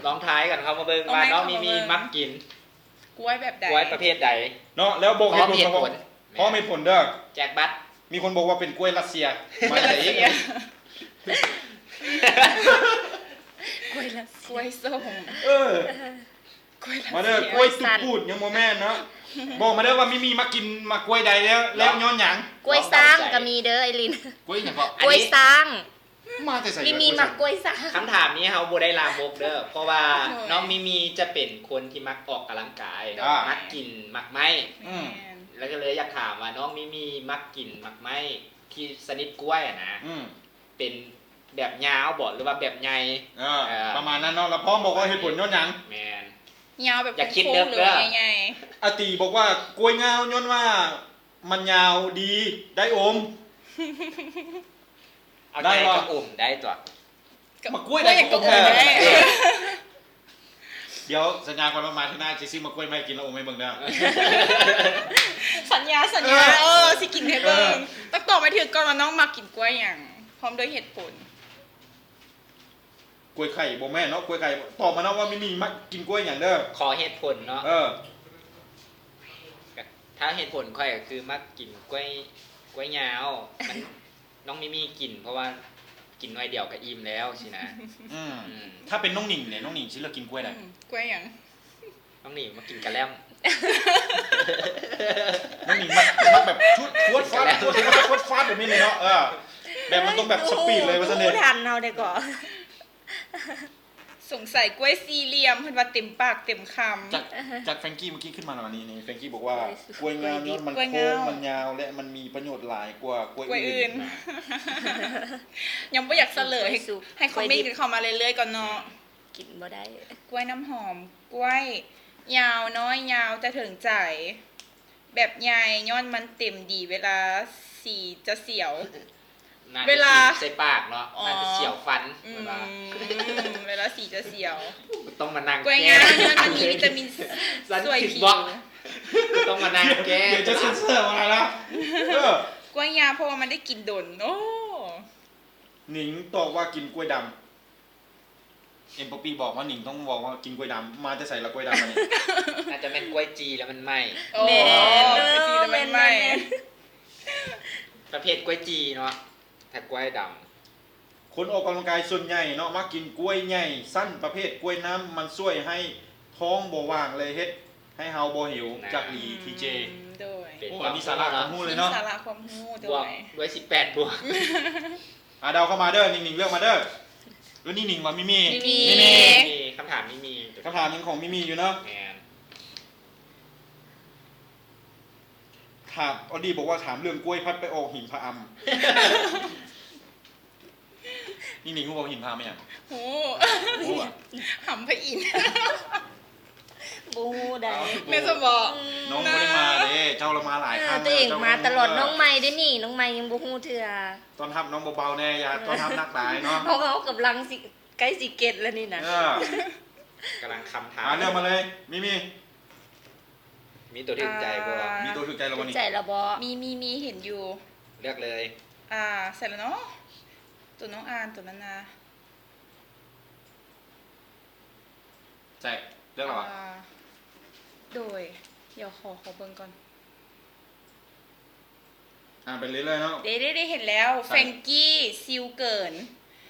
S4: ลองทายกันครับมาเบิ่งว่าน้องมีมักกิน
S11: กล้วยแบบใด
S4: กล้วยประเภทใด
S10: เนาะแล้วบอกเหตุผลเพราะผลเด้อ
S4: แจกบัตร
S10: มีคนบอกว่าเป็นกล้วยรัสเซียมาจากไหน
S11: กล้วยส้ม
S10: มาเด้อกล้วยตุปูดยังโมแม่นเนาะบอกมาเด้อว่ามีมักกินมากล้วยใดแล้วย้อนหยัง
S8: กล้วยสร้างก็มีเด้อไอริน
S10: กล้วยหยังก็
S8: กล้วยสร้าง
S10: มาแต่ใส่
S8: มีมักกล้วยสร้าง
S4: คำถามนี้เฮาบ่ได้ลามกเด้อเพราะว่าน้องมีจะเป็นคนที่มักออกกำลังกายมักกินมักไม้แล้วก็เลยอยากถามว่าน้องมีมักกินมักไม้ที่สนิทกล้วยอ่ะนะเป็นแบบยาวบ่หรือว่าแบบใหญ่
S10: ประมาณนั้นเนาะแล้วพร้อมบอกว่าเหตุผลย้อนหยัง
S4: แม่น
S11: ยาวแบบ
S4: อยากคิด
S11: โค้
S4: เด้
S11: ง
S4: อ
S11: ๆเล
S4: เด้อ
S11: ยใหญ่
S10: อาตีบอกว่ากล้วยงาวย้อนว่ามันยาวดีได้อม
S4: เอาได้ก็อมได้ตัว
S10: มากล้วยได้ก็อมเดี๋ยวสัญญาก่อนว่ามาที่หน้าจะซื้อมากล้วยไม่กินแล้วอมให้เบิ่งได้
S11: สัญญาสิกินให้เบิ่งต้องตอบไปถึงก่อนว่าน้องมากินกล้วยอย่างพร้อมด้วยเหตุผล
S10: กล้วยไข่บ่แม่เนาะกล้วยไข่ตอบมาเนาะว่ามีมักกินกล้วยอย่างเด้อ
S4: ขอเหตุผลเนาะถ้าเหตุผลค่อยก็คือมักกินกล้วยยาวมันน้องมีกินเพราะว่ากินน้อยเดียวก็อิ่มแล้วสินะ
S10: ถ้าเป็นน้องหนิงเนี่ยน้องหนิงสิเลือกกินกล้วยอะไร
S11: กล้วยอย่าง
S4: น้องหนิงมากินกะแลม
S10: น้องหนิงมันแบบชุดฟวดฟาดแบบนี้เลยเนาะแบบมันต้องแบบสปีดเลยว่าซะเนี่ย
S8: ทันเอาได้ก่อน
S11: สงสัยกล้วยสี่เหลี่ยมเพิ่นว่าเต็มปากเต็มคำ
S10: จากแฟรงกี้เมื่อกี้ขึ้นมาแล้วนี่แฟรงกี้บอกว่ากล้วยงาวย้อนมันโค้งมันยาวและมันมีประโยชน์หลายกว่ากล้วยอื่น
S11: ยังไม่อยากเสลยให้คอมเมนต์กันเข้ามาเรื่อยๆก่อนเนาะ
S8: กินบ่ได้
S11: กล้วยน้ำหอมกล้วยยาวน้อยยาวจะถึงใจแบบใหญ่ย้อนมันเต็มดีเวลาสีจะเสียวเวลา
S4: ใส่ปากเนาะน่าจะเสียวฟัน
S11: เวลาสีจะเสียว
S4: ต้องมานั่ง
S11: กล้วยงามันมีวิตามินช่วยผิว
S4: ต้องมานั่งแก้
S10: เดี๋ยวจะเซ็นเซอร์อะไรละ
S11: กล้วยยาเพราะว่ามันได้กินดนโอ้
S10: หนิงตอบว่ากินกล้วยดำเอ็มป๊อปปี้บอกว่าหนิงต้องบอกว่ากินกล้วยดำมาจะใส่ละกล้วยดำมาเนี่ย
S4: อาจจะเป็นกล้วยจีแล้วมันไหม
S11: แม่จีแล้วมันไหม
S4: ประเภทกล้วยจีเนาะถ้ากล้วยดำ
S10: คนออกกำลังกายส่วนใหญ่เนาะมักกินกล้วยใหญ่สั้นประเภทกล้วยน้ำมันช่วยให้ท้องบ่ว่างเลยเฮ็ดให้เฮาบ่หิวจากลีทีเจ
S11: โดย
S10: โอ้อันนี้สาระความรู้เลยเนาะ
S11: สาระความรู้โด
S4: บวก
S11: ย
S4: ด้วย18บวก
S10: เดาเข้ามาเด้อหนิงเลือกมาเด้อแล้วนี่หนิงว่ามิมี
S4: คำถามมี
S10: คำถามยังของมิมีอยู่เนาะถามออดี้บอกว่าถามเรื่องกล้วยพัดไปออกหินพะอำ นี่หนิงรู้ว่าหินพะอำไหมอ่ะ
S11: โอ้หำพะอิน
S8: บูได้
S11: แม่จะบอก
S10: น้องไม่ได้มาเด้เจ้าเรามาหลายครั้ง
S8: ตัวเองมาตลอดน้องใหม่ได้นี่น้องใหม่ยังบูฮู้เถื่อ
S10: ตอนทับน้องเบาๆแน่อย่าตอนทับนักหลายเนาะ
S8: เขากำลังสิใกล้สิเก็ตแล้วนี่นะ
S4: กำลังคำถาม
S10: เลือกมาเลยมี
S4: ตัวถึงใจบ่
S10: มีตัวถึงใจเราวันนี้
S8: ใจเราบ่
S11: มีเห็นอยู่
S4: เลือกเลย
S11: เสร็จแล้วเนาะตัวน้องอานตัวนั้นนะ
S10: ใจเลือกหรอ
S11: โดยเดี๋ยวขอเบิ่งก่อน
S10: ไปเรื่อยๆเนาะ
S11: ได้เห็นแล้วแฟรงกี้ซิลเกิน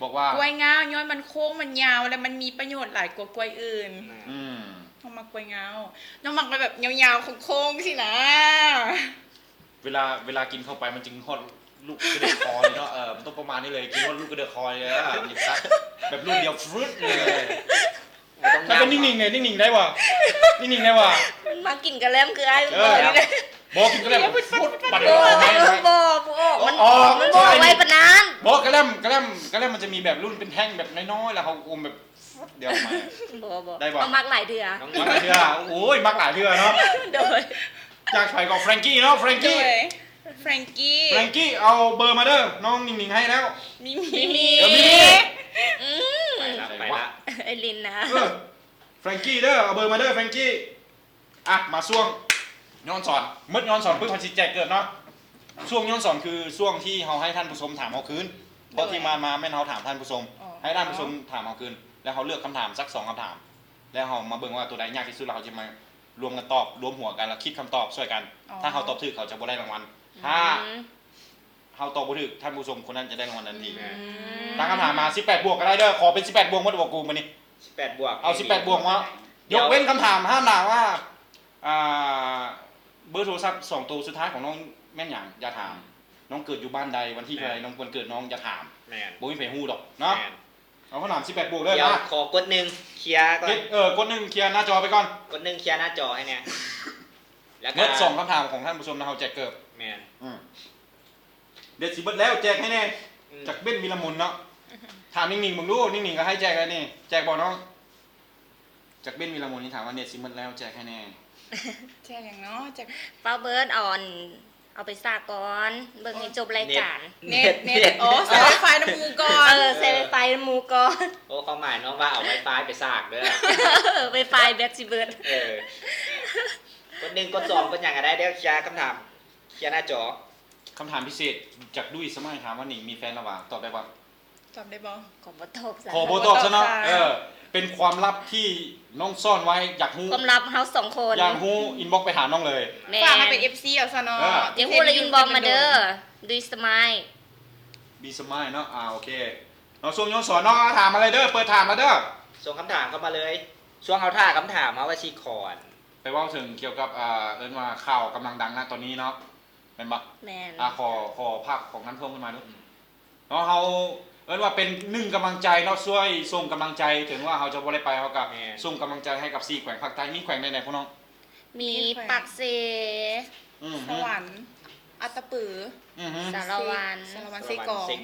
S10: บอกว่าก
S11: ล้วยงาวย้อนมันโค้งมันยาวแล้วมันมีประโยชน์หลายกว่ากล้วยอื่น น้องมักกล้วยงาวน้องมักไปแบบยาวๆโค้งๆสินะ
S10: เวลากินเข้าไปมันจึงฮอดลูกกระเดือกคอเลยเนาะมันต้องประมาณนี้เลยกินฮอดลูกกระเดือกคอเลยนะยิบซักแบบลูกเดียวฟรึ๊ดเลยถ้าเป็นนิ่งๆเนี่ยนิ่งๆได้ว่ะนิ่งๆได้ว่ะ
S8: มากินกระแลมคือไอ้
S10: บอกกินกระแลมฟุดปัด
S8: บ่
S10: ออกไหม
S8: มันบ่ไว้ปานนั้น
S10: บอกกระแลมมันจะมีแบบรุ่นเป็นแท่งแบบน้อยๆแล้วเขาอมแบบเดียวมา
S8: บ่
S10: ได้บ่
S8: เอามักหลายเทื่อ
S10: มักหลายเทื่อโอ้ยมักหลายเทื่อเนาะ
S8: โดย
S10: จากไปกับแฟรงกี้เนาะแฟรงกี้เอาเบอร์มาเด้อน้องนิ่งๆให้แล้ว
S11: มี
S4: ไปละ
S8: ไอ้ลินนะ
S10: แฟรงกี้เด้อเอาเบอร์มาเด้อแฟรงกี้มาช่วงย้อนสอนมืดย้อนสอนเพื่อพันธิแจกเกิดเนาะช่วงย้อนสอนคือช่วงที่เราให้ท่านผู้ชมถามเอาคืนเพราะที่มาแม่นเราถามท่านผู้ชมให้ท่านผู้ชมถามเอาคืนแล้วเขาเลือกคำถามสัก2คำถามแล้วเขามาเบิ่งว่าตัวใดยากที่สุดเราจะมารวมกันตอบรวมหัวกันแล้วคิดคำตอบช่วยกันถ้าเขาตอบถูกเขาจะบ่ได้รางวัลถ้าเขาตอบบ่ถูกท่านผู้ชมคนนั้นจะได้รางวัลทันทีตั้งคำถามมา18บวกก็ได้เด้อขอเป็น18บวกหมดบอกกูมื้อนี้
S4: 18บวก
S10: เอา18บวกมายกเว้นคำถามห้ามถามว่าเบอร์โทรศัพท์2ตัวสุดท้ายของน้องแม่นหยังอย่าถามน้องเกิดอยู่บ้านใดวันที่เท่าไรน้องวันเกิดน้องอย่าถามบ่มีไผฮู้ดอกเนาะเอาคำถาม18บวกเด้อ
S4: เดี๋ยวขอกด1เคลียร์ก่อน
S10: กด1เคลียร์หน้าจอไปก่อน
S4: กด1เคลียร์หน้าจอให้เนี่ย
S10: แล้วก็2คำถามของท่านผู้ชมนะเฮาแจกเกิบ
S4: แม่น
S10: เด็ดสิเบิดแล้วแจกให้แน่จากเบ้นมีละมุนเนาะถามนิ่งๆมึงดูนิ่งๆก็ให้แจกแล้วนี่แจกบ่น้องจากเบ้นมีละมุนนี่ถามว่าเน็ตสิเบิดแล้วแจกให้แน่
S11: แจกอย่างเนาะแจก
S8: เป้าเบิร์ดเอาไปซากก่อนเบิ่งให้จบรายการ
S11: เน็ตใส่ไฟน้ำมูก่อน
S8: ใส่ไฟน้ำมูก่อน
S4: โอ้ความหมายน้องว่าเอาไฟไปซากเด้อ
S8: ไฟแบตสิเบิร์ด
S4: กด1กด2กดหยังก็ได้เดี๋ยวเคลียร์คำถามเคลียร์หน้าจอ
S10: คำถามพิเศษจากดุ้ยสมัยถามว่าหนิงมีแฟนแล้วบ่ตอบได้บ่
S11: ตอบได้บ่
S8: ขอบ่ตอบซะ
S10: ขอบ่ตอบซะเนาะเป็นความลับที่น้องซ่อนไว้อยากฮู้
S8: ความลับเฮา2คน
S10: อยากฮู้อินบ็อกซ์ไปถามน้องเลย
S11: ฝากให้เป็น FC เอาซะเนาะ
S8: อยากฮู้แล้วอินบ็อกซ์มาเด้อดุ้ยสมัย
S10: บีสมัยเนาะโอเคน้องช่วงย้อนสอนน้องถามอะไรเด้อเปิดถามมาเด้อ
S4: ส่งคำถามเข้ามาเลยช่วงเอาท่าคำถามเฮาว่าชีคอน
S10: ไปเว้าถึงเกี่ยวกับเอิ้นว่าข่าวกำลังดังนะตอนนี้เนาะแม่นบ่
S8: แม่น
S10: ขอภาพของน้ำท่วมขึ้นมาด้วยเนาะเฮาเอิ้นว่าเป็น1กำลังใจเนาะช่วยส่งกำลังใจถึงว่าเฮาจะบ่ได้ไปเฮาก็ส่งกำลังใจให้กับ4แขวงภาคใต้มีแขวงใดๆพ่อน้อง
S8: มีปากเซ
S11: สวรรค์อัตตปือ
S8: สารวัน
S11: เซ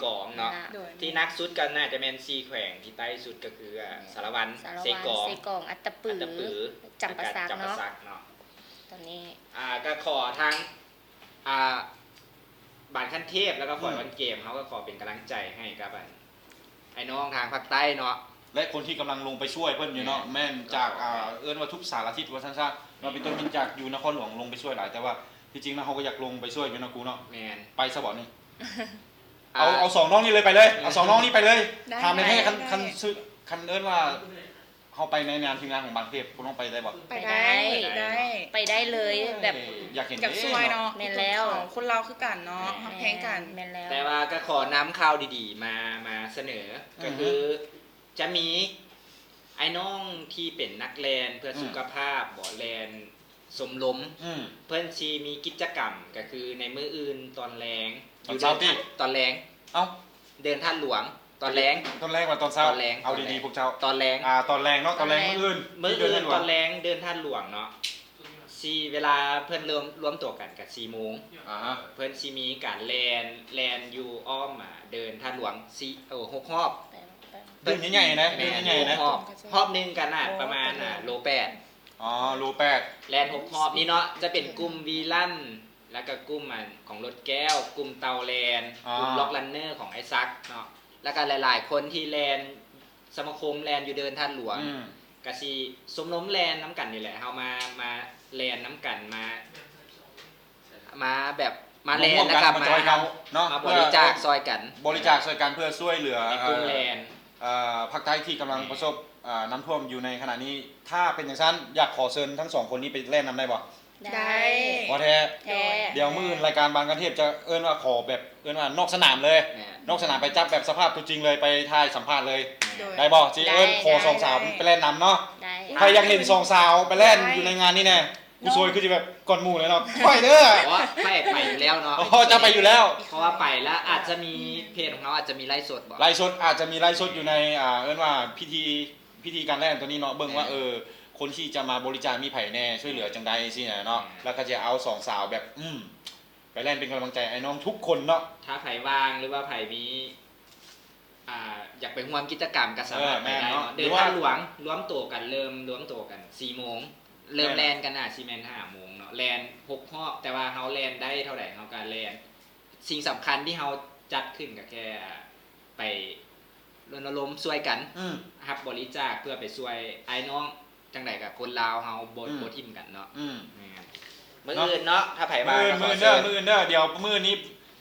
S11: ก
S4: องเนาะที่นักสุดกันน่าจะเป็น4แขวงที่ใต้สุดก็คือสารวันเซกอง
S8: อัตตปือจำปาสักเนาะตอนนี้
S4: ก็ขอทางบ้านขั้นเทพแล้วก็ขอวันเกมเขาก็ขอเป็นกำลังใจให้กับไอ้น้องทางภาคใต้เนาะ
S10: และคนที่กำลังลงไปช่วยเพิ่นอยู่เนาะแม่นจากเอิ้นว่าทุกสารทิศว่าซั่นๆเนาะเป็นต้นจากอยู่นครหลวงลงไปช่วยหลายแต่ว่าที่จริงแล้วเขาก็อยากลงไปช่วยอยู่นะกูเนาะ
S4: แม่น
S10: ไปซะบ่นี่เอา2น้องนี่เลยไปเลยเอา2น้องนี่ไปเลยถามในแค่คันเอิ้นว่าเฮาไปในงานทีมงานของบางเทพคุณต้องไปได้บ่
S11: ไปได้
S8: เลยแบบ
S10: อยากเห็น
S11: สวยเนาะ
S8: แม่นแล้ว
S11: คนเราคือกันเนาะฮักแพงกัน
S8: แม่นแล้ว
S4: แต่ว่าก็ขอนำข่าวดีๆมาเสนอก็คือจะมีไอ้น้องที่เป็นนักแลนเพื่อสุขภาพบ่แลนสมล้มเพิ่นสิมีกิจกรรมก็คือในมื้ออื่นตอนแลง
S10: อยู่ต
S4: อนแลงเดินท่านหลวงตอนแรง
S10: ว่าตอนเช้าเอาดีๆพวกเจ้า
S4: ตอนแรง
S10: ตอนแรงเนาะตอนแรงมื้ออื่น
S4: ตอนแรงเดินท่านหลวงเนาะเวลาเพิ่นรวมตัวกันกับ4 โมงเพิ่นสิมีการแลนอยู่อ้อมเดินท่านหลวง6รอบ
S10: เดินใหญ่ๆนะ
S4: รอบนึงกันประมาณโล8
S10: โล8
S4: แลน6รอบนี้เนาะจะเป็นกลุ่มวีลันแล้วก็กลุ่มของรถแก้วกลุ่มเตาแลนกลุ่มล็อกรันเนอร์ของไอ้ซักเนาะแล้วก็หลายๆคนที่แลนสมาคมแลนอยู่เดินท่านหลวงก็สิสมน้มแลนน้ำกันนี่แหละเฮามาแลนน้ำกันมาแบบมาแลนนะครับมาบริจาคซอยกัน
S10: เพื่อช่วยเหลือ
S4: ในกลุ่มแลน
S10: ภาคใต้ที่กำลังประสบ น้ำท่วมอยู่ในขณะนี้ถ้าเป็นอย่างนั้นอยากขอเชิญทั้งสองคนนี้ไปเล่นน้ำได้บ่
S11: ได้
S10: ว่าแท้ เดี๋ยวมื้อรายการบางกันเทพจะเอิ้นว่าขอแบบเอิ้นว่านอกสนามเลย นอกสนามไปจับแบบสภาพตัวจริงเลยไปถ่ายสัมภาษณ์เลย ได้บ่จีเอิ้นขอสองสาวไปเล่นน้ำเนาะใครอยากเห็นสองสาวไปเล่นอยู่ในงานนี้แน่กูซวยคือจะแบบก่อนหมู่เลยเนาะค่อยเด้อ
S4: เพราะว่าไปอยู่แล้วเนาะ
S10: จะไปอยู่แล้ว
S4: เพราะว่าไปแล้วอาจจะมีเพจของเราอาจจะมีไลฟ์สดบ่
S10: ไลฟ์สดอาจจะมีไลฟ์สดอยู่ในเอิ้นว่าพิธีการแล่นตัวนี้เนาะเบิ่งว่าคนที่จะมาบริจาคมีไผแน่ช่วยเหลือจังใดสินะเนาะแล้วก็จะเอาสองสาวแบบไปเล่นเป็นกำลังใจไอ้น้องทุกคนเนาะ
S4: ถ้าไผว่างหรือว่าไผมีอยากไปร่วมกิจกรรมก็สามารถไปได้เนาะเดินทางหลวงรวมตัวกันรวมตัวกัน4 โมงเริ่มแลนกันสิแม่น5 โมงเนาะแลน6 รอบแต่ว่าเฮาแลนได้เท่าไหร่เฮาก็แลนสิ่งสำคัญที่เฮาจัดขึ้นก็แค่ไปรณรงค์ช่วยกันรับบริจาคเพื่อไปช่วยไอ้น้องจังไดกับคนลาวเฮาบ่ทิ่มกันเนาะมื้ออื่นเนาะถ้าไผว่าง
S10: มื้อเด้อเดี๋ยวมื้อนี้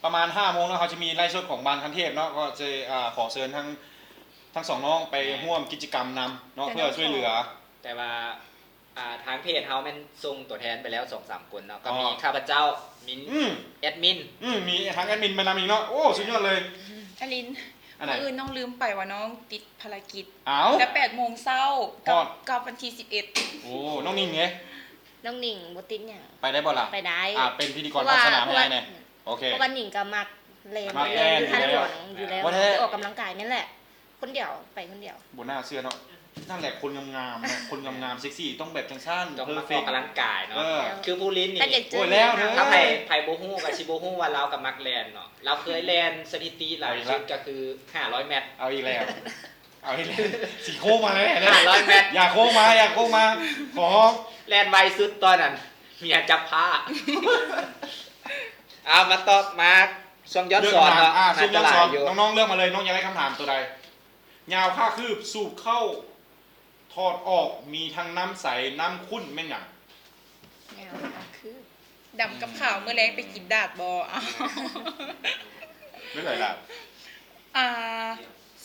S10: ประมาณ5 โมงแล้วเขาจะมีไลฟ์สดของบานคันเทพเนาะก็จะขอเชิญทั้งสองน้องไปร่วมกิจกรรมนำเนาะเพื่อช่วยเหลือ
S4: แต่ว่าทางเพจเฮามันส่งตัวแทนไปแล้ว 2-3 คนเนาะก็มีข้าพเจ้ามินแอดมิน
S10: มีทางแอดมินมานำอีกเนาะโอ้สุดยอดเลย
S11: อลินอื่นน้องลืมไปว่าน้องติดภารกิจ
S10: แล้
S11: ว8 โมงเช้ากับวันที่11
S10: โอ้น้องนิ่งไง
S8: น้องนิ่งบ่ติดหยัง
S10: ไปได้บ่ล่ะ
S8: ไปได้
S10: เป็นพิธีกรภาคสนามได้แน่โอเค
S8: เพราะว่านิ่งก็มักเล่นอยู่ทางหลวงอยู่แล้วออกกำลังกายนั่นแหละคนเดียวไปคนเดียว
S10: บ่น่าเชื่อเนาะนั่นแหละคนงามๆนะคนงามๆเซ็กซี่ต้องแบบจังซั่น
S4: ต้องออกกำลังกายเนาะคือผู้ลิ้นนี่
S10: โอ้ยแล้วเด้อ
S4: ถ้าไผบ่ฮู้ก็สิบ่ฮู้ว่าเรากับมักแลนเนาะเราเคยแลนสถิติหลายชุดก็คือ500 เมตร
S10: เอาอีกแล้วสิโค้งมาเลย
S4: 500 เมตร
S10: อย่าโค้งมาขอ
S4: แลนไวสุดตอนนั้นเมียจับผ้าเอามาตอบมาช่วงย้อนสอนเนาะ
S10: ช่วงย้อนสอนน้องๆเลือกมาเลยน้องอยากได้คำถามตัวใดยาวค่าคืบสูบเข้าถอดออกมีทั้งน้ำใสน้ำขุ่นแม่นหยัง
S11: ยาวค่าคืบดำกับขาวเมื่อแรงไปกินดาดบ่
S10: ไม่เลยล่ะ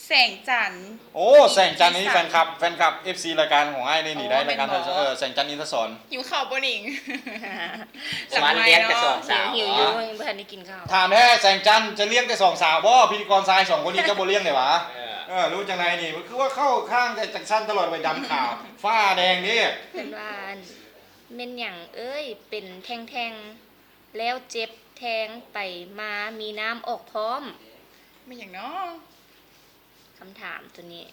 S11: แสงจันทร์
S10: โอ้แสงจันทร์นี่แฟนคลับ FC รายการของไอ้นี่ได้รายการแสงจันทร์อินทศร
S11: หิวข้าวบ่นิ่ง
S4: สวัสดีเลี้ยงแต่2 สาว
S8: หิวอยู่บ่ทันได้กินข้าว
S10: ถามแท้แสงจันทร์จะเลี้ยงแต่2 สาวบ่พิธีกรชาย2 คนนี้จะบ่เลี้ยงได้หวะรู้จังไงนี่คือว่าเข้าข้างแต่จังสั้นตลอดไปดำขาวฟ้าแดงนี่
S8: เป็นว่าเม่นหยังเป็นแทงแล้วเจ็บแทงไปมามีน้ำออกพร้อม
S11: ไม่อย่างน้อ
S8: คำถามตัวนี้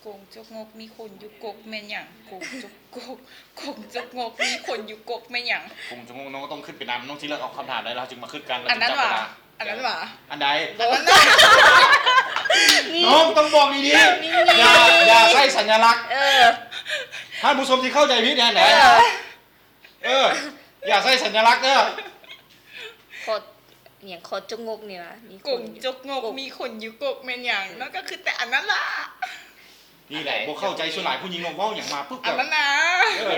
S11: โกงจกงกมีคนอยู่กกแม่นหยังโกงจกงกมีคนอยู่กกแม่นหยัง
S10: โกงจกงกน้องก็ต้องขึ้นไปนำน้องที่เลือกเอาคำถามได้แล้วจึงมาขึ้นกัน
S11: อันนั้นหรออัน
S10: ใดน้องต้องบอกดีๆอย่าใส่สัญลักษณ์ท่านผู้ชมที่เข้าใจผิดแน่อย่าใส่สัญลักษณ์
S8: อย่างคอจกงกนี่ล่ะมี
S11: กงจกงกมีคนอยู่กกแม่นหยังนั่นก็คือแต่อันนั้นล่ะ
S10: นี่แหละบ่เข้าใจส่วนหลายผู้หญิงน้องเว้าหยังมาปุ๊บ
S11: อันนั้นนะ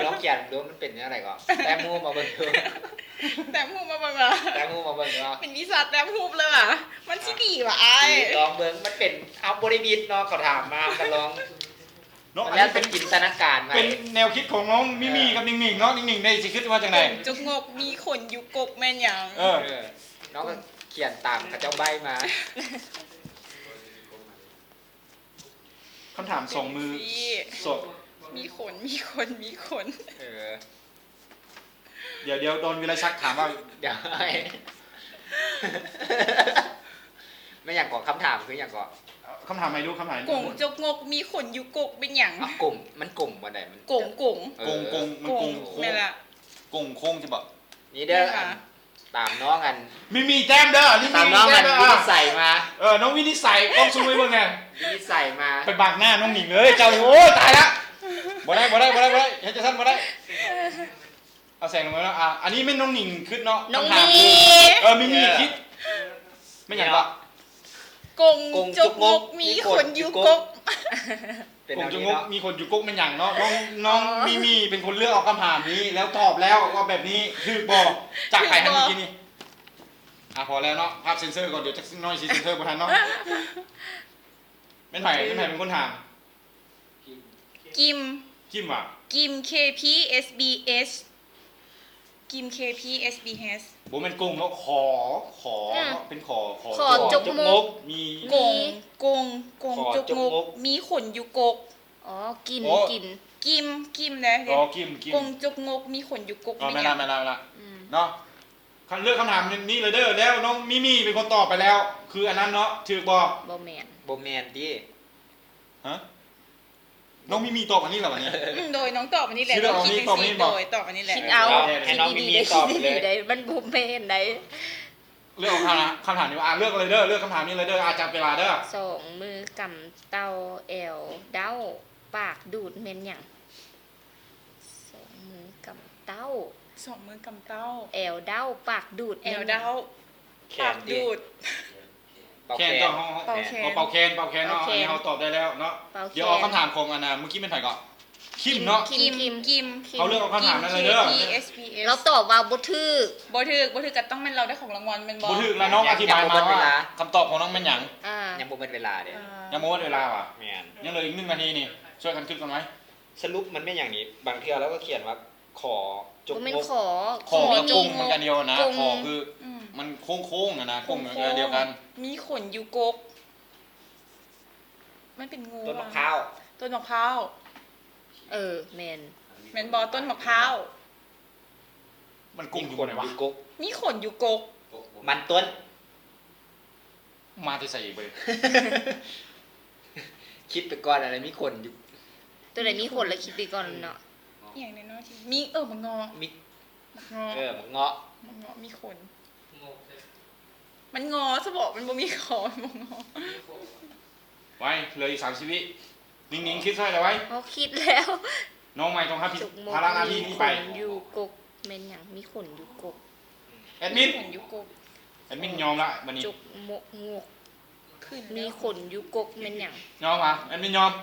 S4: ลองเขียนดูมันเป็นอะไรก่อนแต้มฮู้มาเบิ่งดู
S11: แต้มฮู้มาเบิ่ง
S4: แต้มฮู้มาเบิ่งเนาะ
S11: เป็นวิชาแต้มฮู้เลยว่ะมันสิดีว่ะอ้าย
S4: ลองเบิ่งมันเป็นเอาบริบิดเนาะเขาถามมาก็ลองแล้วเป็นจินตนาการ
S10: เป็นแนวคิดของน้องมิมี่กับนิ่งๆเนาะนิ่งๆได้สิคิดว่าจังได๋
S11: จกงกมีคนอยู่กกแม่นหยัง
S4: น้องก็เขียนตามเขาเจ้าใบมา
S10: คำถาม2 มือสด
S11: มีคน
S10: เดี๋ยวโดนวิไลชักถามว่า
S4: เดี๋ยวไม่อยากบอกคำถามคืออยากบอก
S10: คำถามไม่รู้คำถาม
S11: กงจกงกมีคนอยู่กกเป็นหยัง
S4: กลุ่มมันกลุ่มวันไหนมัน
S11: กง
S10: มันกง
S11: นี่แหละ
S10: กงโค้งจะบอก
S4: นี่เด้อตามน้องกัน
S10: มีแต้มเด้อ
S4: ตามน้องกันวินิจใส่มา
S10: น้องวินิจใส่กล้องซูมไว้เบิ่งไง
S4: วินิจใส่มา
S10: ไปบังหน้าน้องหนิงเลยเจ้าโอ้ยตายละบ่ได้เฮ็ดจะสั้นบ่ได้เอาแสงลงมาแล้วอันนี้ไม่น้องหนิงคิดเนาะ
S8: น้องมี
S10: มีคิดไม่อย่างละ
S11: กงจกงกมีคนอยู่กก
S10: กงจกงกมีคนอยู่กกเป็นอย่างเนาะน้องมีเป็นคนเลือกเอาคำถามนี้แล้วตอบแล้วว่าแบบนี้คือบอกจากใครทันเมื่อกี้นี่พอแล้วเนาะภาพเซ็นเซอร์ก่อนเดี๋ยวจะน้อยซีเซ็นเซอร์บ่ทันเนาะเป็นไผ่เป็นคนถาม
S11: กิม
S10: กิมว่ะ
S11: กิม KPSBS กิม KPSBS
S10: บ่แม่นกงเนาะขอเนาะเป็นขอ
S8: ขอจกมก
S10: มี
S11: กงกงกง
S10: ขอ
S11: จุก
S10: จุก
S11: ง
S10: ง
S11: ก
S10: ก
S11: มีขนอยู่กก
S8: อ๋อกิน
S10: โอ้
S8: กิน
S11: กิมนะ
S10: อ๋อกิม
S11: กงจุกงกมีขนอยู่กก
S10: อ๋อ
S11: ไม่
S10: ไม่
S11: ไง
S10: ละเนาะเลือกคำถามนี้เลยเด้อแล้วน้องมิมี่เป็นคนตอบไปแล้ว คืออันนั้นเนาะถูกบ่
S8: บ่แมน
S4: บ่แม่นติ
S10: ฮะน้องมิมี่ตอบอันนี้เหรอวะเนี่ย
S11: โดยน้องตอบอันนี้แหละ
S10: ชื่อ
S11: น้องคิด
S10: ตอบนี้
S11: จังซี่
S10: บอก
S11: โดยตอบอันนี้แหละ
S8: คิดเอา
S4: ให้น้องมิมี่ตอบเลย
S8: ได้มันบ่แม่นได้
S10: เลือกคำถามนี้ว่าเลือกเลยเด้อเลือกคำถามนี้เลยเด้อจับเวลาเด้อ
S8: สองมือกำเตาแอวเด้าปากดูดแม่นหยังสองมือกำเต้า
S11: สองมือกำเต้า
S8: แอวเด้าปากดูด
S11: แอลเดา
S4: แข
S11: ปาน ก
S4: ดิ
S11: ดูด
S4: เป่า
S10: แคน
S4: แคน
S10: ต่อ
S11: เป่าแคน
S10: เป่าแคนเนาะอันนี้เราตอบได้แล้วเนาะเดี๋ยวเอาคำถามของอันน่ะเมื่อกี้เป็นไผก่อนคิมเนาะ
S8: คิม
S10: เขาเลือกเอาคำถามนั้นเลยเด้อ
S11: KPSBS
S8: เราตอบว่าบ่ถูก
S11: บ่ถูกก็ต้องเป็นเราได้ของรางวัลเป็นบ่
S10: บ่ถึกแล้วน้องอธิบายมาว่าคำตอบของน้องเป็นหยัง
S8: อ่า
S4: ยังบ่เป็นเวลาเด้
S10: ยังโมดเวลาว่ะ
S4: แม่น
S10: ยังเหลยอีก1 นาทีนี่ช่วยกันคิดกันไหม
S4: สรุปมันไม่อย่างนี้ บางเทื่อแล้วก็เขียนว่าขอจก
S8: บ่แม่น
S4: งก
S8: ขอ
S10: ขอกับกงมันกันเดียวนะ
S8: กง
S10: ขอคือมันโค้งๆนะกงมันเดียวกัน
S11: มีขนอยู่กกมันเป็นงู
S4: ต้นมะพร้าว
S11: ต้นมะพร้าว
S8: แม่น
S11: แม่นบ่ต้นมะพร้าว
S10: มันกงอยู่
S4: ค
S10: บ
S4: น
S10: นไหน
S4: อ
S10: วะ
S4: ยู่กก
S11: มีขนอยู่กก
S4: มันต้น
S10: มาจะใส่อีกไป
S4: คิดไปก่อนอะไรมีคนอยู่
S8: ตัวไหนมีขนแล้วคิดไปก่อนเนาะ
S11: อหย่างน้อยๆที่มีมันงอ
S4: มี
S11: มันงอ
S4: มันเงาะ
S11: มันงอมีขนมันงอซะบอกมันบ่มีคอมันงอ
S10: ไว้เหลยอีก30 วินิ่งๆคิดใช่เลยไว้
S8: เขาคิดแล้ว
S10: น้องใหม่ต้องรับผิด
S8: จุกมก
S10: ภาระหน้าที่นี้ไป
S8: มีขนอยู่กกแม่นหยังมีขนอยู่กก
S10: แอดมิน
S11: ขนอยู่กก
S10: แอดมินยอมละบัดนี้
S8: จุกมกงก
S11: ขึ้น
S8: มีขนอยู่กกแม่นหยัง
S10: ยอมป่ะแอดมินยอม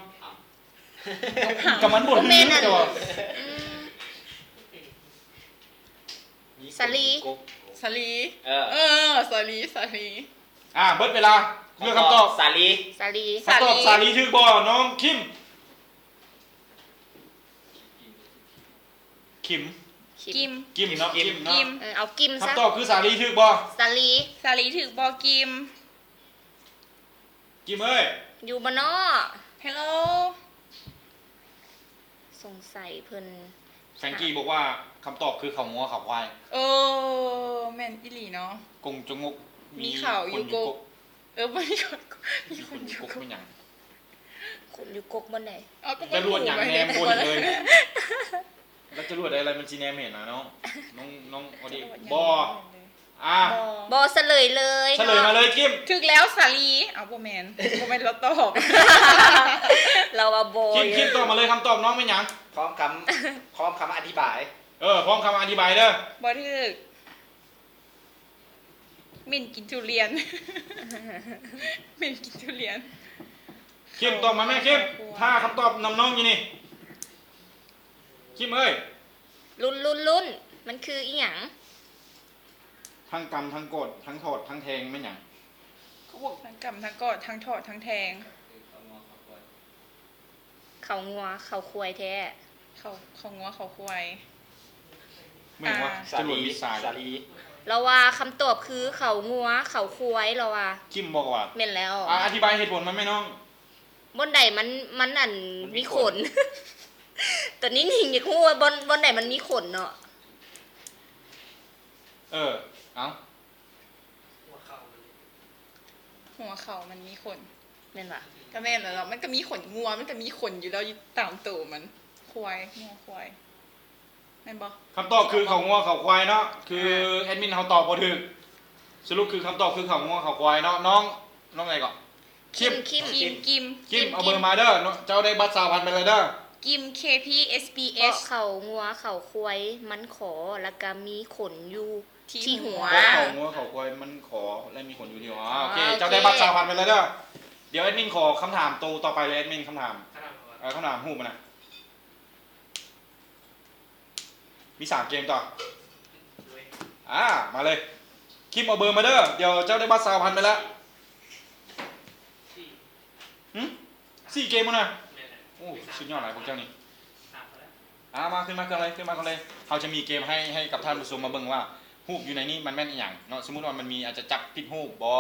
S10: กับมันบ่
S8: แม่นั่น
S10: จ้ะ
S8: สลี
S11: สลี สลี
S10: เบิดเวลาเลือกคำตอบ
S4: สาลี
S8: สาลี
S10: คำตอบสาลีถือบ่น้องคิม กิมเนาะกิมเนาะ
S8: เอากิมซะ
S10: คำตอบคือสาลีถือบ่
S8: สาลี
S11: สลีถึกบอกกิม
S10: กิมเอ้ย
S8: อยู่บ่เนาะ
S11: ฮัลโหล
S8: สงสัยเพิ่น
S10: แฟรงกี้บอกว่าคำตอบคือเขางัวเขาควาย
S11: แม่นอีหลีเนาะ
S10: กงจงก
S11: มีเขาอยู่กกบ่มีคนมีค
S10: คน
S11: น
S10: อ
S11: อยู่ ยู่
S10: ก
S11: ก
S10: ก
S11: ก
S10: เป็นหยัง
S8: ขนอยู่กกบ่ไหน
S10: จะรวดอย่างแนมบนเลย แล้วจะรวดอะไรมันจีแนมเห็นนะน้องเอาดิบอ
S8: บ่เฉลยเลย
S10: เฉลยมาเลยกิม
S11: ถึกแล้วสาลีบ่แม่นเราตอบ
S8: เราว่าบ่
S10: คิมตอบมาเลยคำตอบน้องเป็นหยัง
S4: พร้อมคำอธิบาย
S10: พร้อมคำอธิบายเด้อ
S11: บ่ถึกมินกินทุเรียนมินกินทุเรียน
S10: คิมตอบมาแม่คิมถ้าคำตอบนำน้องอยู่นี่คิมเอ้ย
S8: ลุ้นมันคืออีหยัง
S10: ทั้งกำทั้งกดทั้งถอดทั้งแทงไม่หยัง
S11: เขาบอกทั้งกำทั้งกอดทั้งถอดทั้งแทง
S8: เขางัวเขาควายแท้
S11: เขางัวเขาควาย
S10: ไม่เห็นว่า
S4: สา
S10: จรวด
S4: ลี
S10: วิสาย
S4: สาลี
S8: เราว่าคำตอบคือเขางัวเขาควายเราว่า
S10: คิมบอกว่า
S8: แม่นแล้ว
S10: อธิบายเหตุผลมันไหมน้อง
S8: บนใดมันอันมีขน ตอนนี้หนิงอยากรู้ว่าบนใดมันมีขนเนาะ
S10: เอ้า
S11: หัวเขามันมีขน
S8: แม่นว่ะ
S11: ก็แม่นแล้วมันก็มีขนงัวมันก็มีขนอยู่แล้วตามตัวมันควายงัวควายแม่นบ่
S10: คำตอบคือเขางัวเขาควายเนาะคือแอดมินเขาตอบบ่ถูกสรุปคือคำตอบคือเขางัวเขาควายเนาะน้องอะไรก่อนคิม
S11: กิม
S10: เอาเบอร์มาเด้อเจ้าได้บัตร3,000ไปเลยเด้อ
S11: กิม
S8: เพ
S11: KPSBS
S8: ราะเขางัวเขาควายมันขอแล้วก็มีขนอยู่ที่หัว
S10: เขางัวเขาควายมันขอและมีขนอยู่ที่หัวโอเคเจ้าได้บัตร3,000ไปเลยเด้อเดี๋ยวแอดมินขอคำถามตัวต่อไปเลยแอดมินคำถามคำถามหูมันนะมี3 เกมต่อมาเลยคิมเอาเบอร์มาเด้อเดี๋ยวเจ้าได้บัตร3,000ไปแล้ว4 เกมมั้งนะ โอ้สุดยอดหลายพวกเจ้านี่มาขึ้นมากันเลยเขาจะมีเกมให้กับท่านผู้ชมมาเบิ่งว่าฮูปอยู่ในนี้มันแม่นอีหยังเนาะสมมุติว่ามันมีอาจจะจับผิดฮูปบ่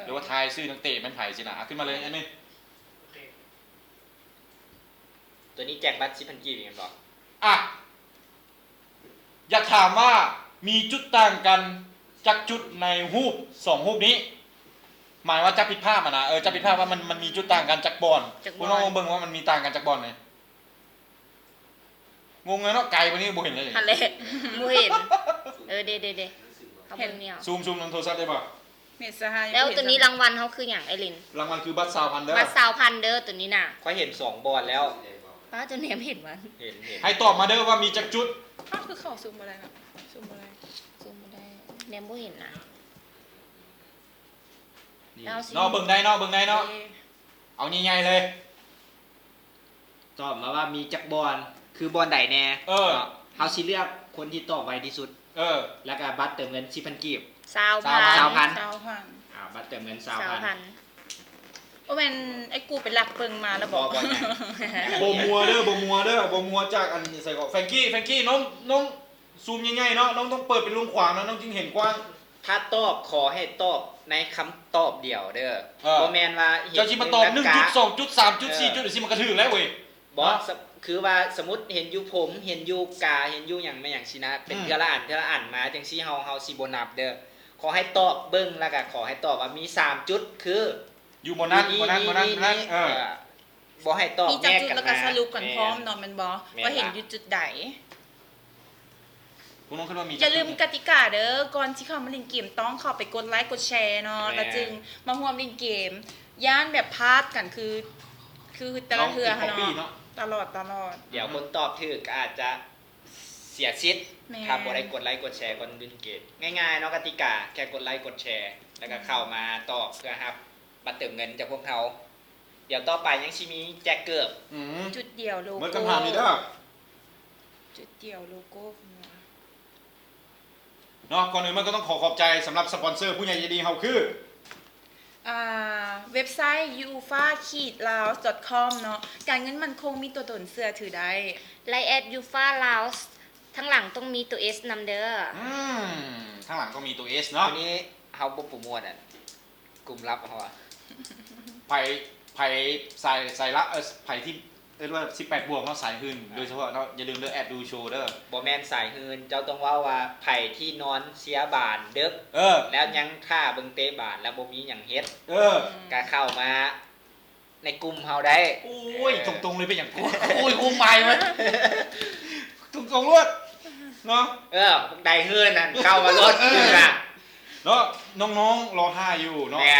S10: หรือว่าทายชื่อนักเตะแม่นไผสินะขึ้นมาเลยอันนี้
S4: ตัวนี้แจกบัตร10,000กีบอย่างบอก
S10: อยากถามว่ามีจุดต่างกันจากจุดในฮูป2ฮูปนี้ หมายว่าจับผิดภาพนะจับผิดภาพว่ามันมีจุดต่างกันจากบอลคุณลองเบิ่งว่ามันมีต่างกันจากบอลไหมงงเลยเนาะไกลกว่านี้บ่เห็นเลย
S8: ฮัลโหลบ่เห็นเดเขาเบิ่งเนี่ย
S10: ซูมในโทรศัพท์ได้ป่ะ
S11: เม็ดสหาย
S8: แล้วตัวนี้รางวัลเขาคืออย่างไอริน
S10: รางวัลคือบัตร2,000เด้อ
S8: บัตร2,000เด้อตัวนี้น่ะ
S4: ค่อยเห็น2บอลแล้ว
S8: ป้าจนแหนมเห็นมัน
S4: เห็น
S10: ให้ตอบมาเด้อว่ามีจักจุด
S11: คือเขาซูมอะไรนะซูมอะไร
S8: ซูมบ่ได้แหนมบ่เห็นนะ
S10: เนาะเบิ่งได้เนาะเอาใหญ่ๆเลย
S4: ตอบมาว่ามีจักบอลคือบอลใดแน่เฮาสิเลือกคนที่ตอบไวที่สุดแล้วก็บัตรเติมเงิน10,000กีบ
S8: 20,000
S4: บัตรเติมเงิน
S11: โอ้แม่นไอ้กูเป็นหลักเปิงมาแล้วบอก
S10: บ่มัวเด้อบ่มัวจากอันนี้ใส่ก่อนแฟรงกี้น้องซูมใหญ่ๆเนาะน้องต้องเปิดเป็นรูปขวางนะน้องจึงเห็นกว้าง
S4: ถ้าตอบขอให้ตอบในคำตอบเดียวเด้อบ่แม่นว่าเห็น
S10: เจ้าสิมาตอบ1.2.3.4.4สิมันกระถึงแล้วเว้ย
S4: บ่คือว่าสมมุติเห็นอยู่ผมเห็นอยู่กาเห็นอยู่หยังไม่หยังสินะเป็นเทื่อละอันมาจังซี่เฮาสิบ่นับเด้อขอให้ตอบเบิ่งแล้วก็ขอให้ตอบว่ามี3จุดคือ
S10: อยู่บนนั้น
S4: บ่ให้ตอบ
S11: มีจักจุดแล้วก็สรุปกันพร้อมเนาะแม่นบ่ว่าเห็นอยู่จุดใด
S10: คุณน้องคิดว่ามี
S11: อย่าลืมกติกาเด้อก่อนที่เข้ามาเล่นเกมต้องเข้าไปกดไลค์กดแชร์เนาะแล้วจึงมาร่วมเล่นเกมย่านแบบพลาดกันคือแต่ละเทื่อเนาะตลอด
S4: เดี๋ยวคนตอบถูกก็อาจจะเสียสิทธิ์ถ้าบ่ได้กดไลค์กดแชร์ก่อนเล่นเกมง่ายๆเนาะกติกาแค่กดไลค์กดแชร์แล้วก็เข้ามาตอบเพื่อครับบัตรเติมเงินจากพวกเขาเดี๋ยวต่อไปยังสิมีแจกเกือบ
S11: จุดเดียวโลโก้
S10: เหมือนคำถามนี้เด้อ
S11: จุดเดียวโลโก้
S10: เนาะก่อนอื่นมันก็ต้องขอบใจสำหรับสปอนเซอร์ผู้ใหญ่ใจดีเฮาคือ
S11: เว็บไซต์ ufa-laos.com เนาะการเงินมันคงมีตัวตนเสื้อถือได้
S8: ไลน์แอด ufa-laos ทั้งหลังต้องมีตัว S นำเด้อ
S10: ทั้งหลังต้องมีตัว S เนาะ
S4: ทีนี้เฮาบ่โปรโมทกลุ่มลับเฮา
S10: ไผใส่ละไผที่เรียกว่า18บวกเนาะสายหื่นโดยเฉพาะเนาะอย่าลืมเด้อแอดดูโชว์เด้อ
S4: บ่แม่นสายหื่นเจ้าต้องว่าไผที่นอนเสียบานดึกแล้วยังค่าเบิ่งเตะบานแล้วบ่มีหยังเฮ็ดก็เข้ามาในกลุ่มเฮาได้
S10: โอ้ยตรงๆเลยเป็นหยังกูโอ้ยกูใหม่มั้ยตรงๆรวดเนาะ
S4: ได้เฮือนนั่นเข้ามารถคือน่ะ
S10: เนาะน้องๆรอท่าอยู่เนาะ
S4: แม่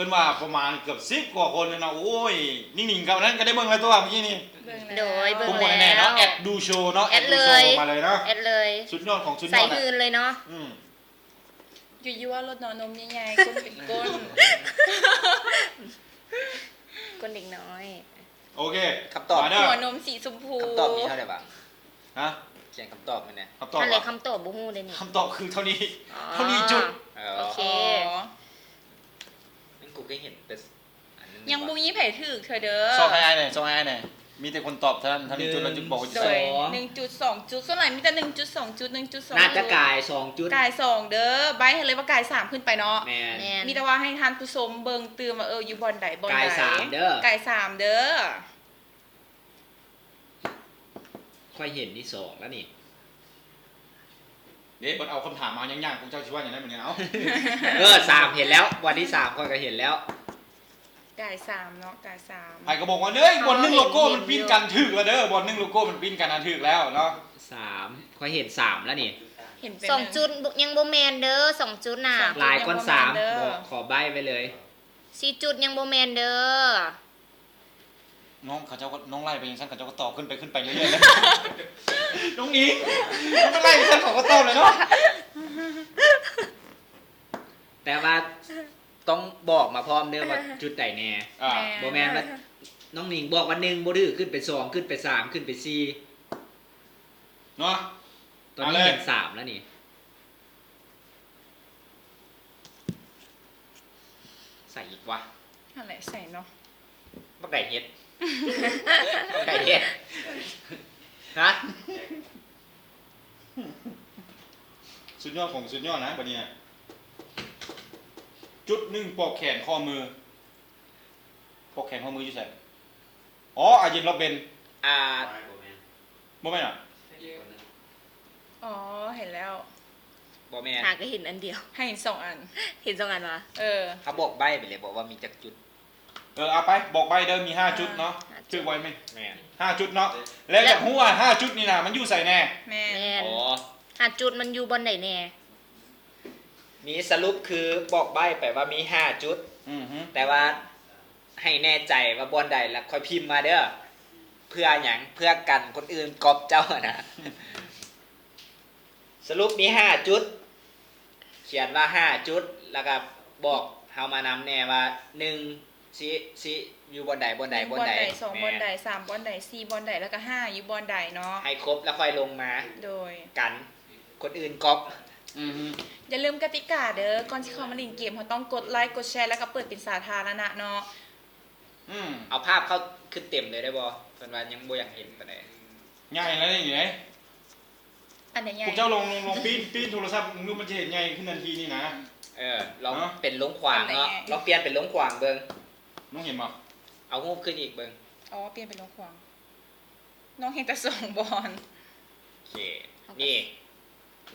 S4: น
S10: ว่าประมาณเกือบ10กว่าคนเลยนะโอ้ยนิ่งๆกับนั้นก็ได้เบิ่งแล้วตัวเมื่อกี้นี่
S8: โดยเบิ่ง
S10: แล้วเนาะแอดดูโชว์เนาะ
S8: แอดเลย
S10: มาเลยนะ
S8: แอดเลย
S10: สุดยอดของสุดยอด
S8: ใส่คืนเลยเนาะ
S11: ยั่วๆรถนมใหญ่ๆก้นเป็นก้น
S8: ก้นเด็กน้อย
S10: โอเค
S4: คำตอบ
S11: หัวนมสีชมพู
S4: คำตอบมีเท่าไหร่บ้าง
S10: ฮะ
S4: เขียนคำตอบมั้ยเนี่ย
S10: คำตอบ
S8: อะไรคำตอบบ่ฮู้เลยนี่
S10: คำตอบคือเท่านี้จุด
S8: โอเค
S4: กูก็เห็นแต่
S11: ยังบ่มีไผถูกเธอเด้อ
S10: ส่งให้หน่อยมีแต่คนตอบท่านจุดแล้วจุดบอกว่าจะ
S11: 1.2 จุดส่วนไหนมีแต่ 1.2 จุด 1.2
S4: น่าจะกาย2จุด
S11: กาย2เด้อใบให้เลยว่ากาย3ขึ้นไปเนาะมีแต่ว่าให้ท่านผู้ชมเบิ่งตื่มว่าอยู่บ่อนใดบ่อนใด
S4: กาย3เด้อก
S11: าย3เด้อ
S4: ค่อยเห็นที่2แล้วนี่
S10: เบิ่นเอาคำถามมาย่างๆพวกเจ้าสิว่าอย่างนั้นเหมือนกัน
S4: 3เห็นแล้ววันที่3ค่อยก็เห็นแล้ว
S11: กาย3เนาะกาย3
S10: ไผก็บอกว่าเด้ยบอล1โลโก้มันปิ้นกันถึกแล้วเด้อบอล1โลโก้มันปิ้นกันถึกแล้วเนาะ
S4: 3ค่อยเห็น3แล้วนี่
S11: เห็น
S8: 2จุดยังบ่แม่นเด้อ2จุดน่ะ
S4: ลายก้อน3บอกขอใบ้ไว้เลย
S8: 4จุดยังบ่แม่นเด้อ
S10: น้องเขาเจ้าก็น้องไล่ไปยังซั่นเขาเจ้าก็ตอบขึ้นไปเรื่อยๆเลยน้องอีมันไล่ซั่นเขาก็ตอบเลยเนาะ
S4: แต่ว่าต้องบอกมาพร้อมเด้อว่าจุดใดแน่บ่แม่นว่าน้องหนิงบอกว่า1บ่ดื้อขึ้นไป2ขึ้นไป3ขึ้นไป4
S10: เนาะ
S4: ตอนนี้เห็น3แล้วนี่ใส่อีกวะ
S11: นั่นแหละใส่เนาะ
S4: บักได้เฮ็ด ไก่เฮ็ดฮะ
S10: สุดยอดของสุดยอดนะบัดนี้จุดหนึ่งปอกแขนข้อมือปอกแขนข้อมืออยู่ใส่อ๋ออาเย็นเราเป็น
S4: อ่า
S10: บ่แม่นอ่ะ
S11: อ๋อเห็นแล้ว
S4: บ่แม่น
S8: หาก็เห็นอันเดียว
S11: ให้เห็น2 อัน
S8: เห็นสองอันวะ
S4: เขาบอกใบ้ไปเลยบอกว่ามีจักจุด
S10: เอาไปบอกใบเดิมมี5จุดเนาะชื่อไว้ไหม
S4: แม่น
S10: 5จุดเนาะแล้วจากหัว5จุดนี่นะมันอยู่ใส่แน่
S11: แม่
S8: แม่น
S4: อ๋อ
S8: หาจุดมันอยู่บนไหนแน่
S4: มีสรุปคือบอกใบ้ไปว่ามี5จุด
S10: อือฮึ
S4: แต่ว่าให้แน่ใจว่าบอนใดแล้วค่อยพิมพ์มาเด้อเพื่อหยังเพื่อกันคนอื่นก๊อปเจ้านะ สรุปมี5จุด เขียนว่า5จุดแล้วก็บอกเฮามานำแน่ว่า1สิอยู่บอนใดบอนใดบอนใด
S11: 2บอนใด3บอนใด4บอนใดแล้วก็5อยู่บอนใดเนาะ
S4: ให้ครบแล้วค่อยลงมา
S11: โดย
S4: กันคนอื่นก๊อป
S10: อือฮึ
S11: อย่าลืมกติกาเด้อก่อนที่เข้ามาเล่นเกมเขาต้องกดไลค์กดแชร์แล้วก็เปิดเป็นสาธารณะเนาะ
S4: เอาภาพเข้าขึ้นเต็มเลยได้บ่เพิ่นว่ายังบ่อยากเห็นปานใด
S10: ง่ายแล้วนี่อยู่ไหน
S11: อันไหนใหญ่
S10: พวกเจ้าลงปีนโทรศัพท์มึงมันจะเห็นไงขึ้นทันทีนี่นะ
S4: ลองเป็นลงขวางเนาะลองเปลี่ยนเป็นลงขวางเบิ่ง
S10: น้องเห็นบ่
S4: เอารูปขึ้นอีกเบิ่ง
S11: อ๋อเปลี่ยนเป็นลงขวางน้องเห็นแต่2บอล
S4: โอเคนี่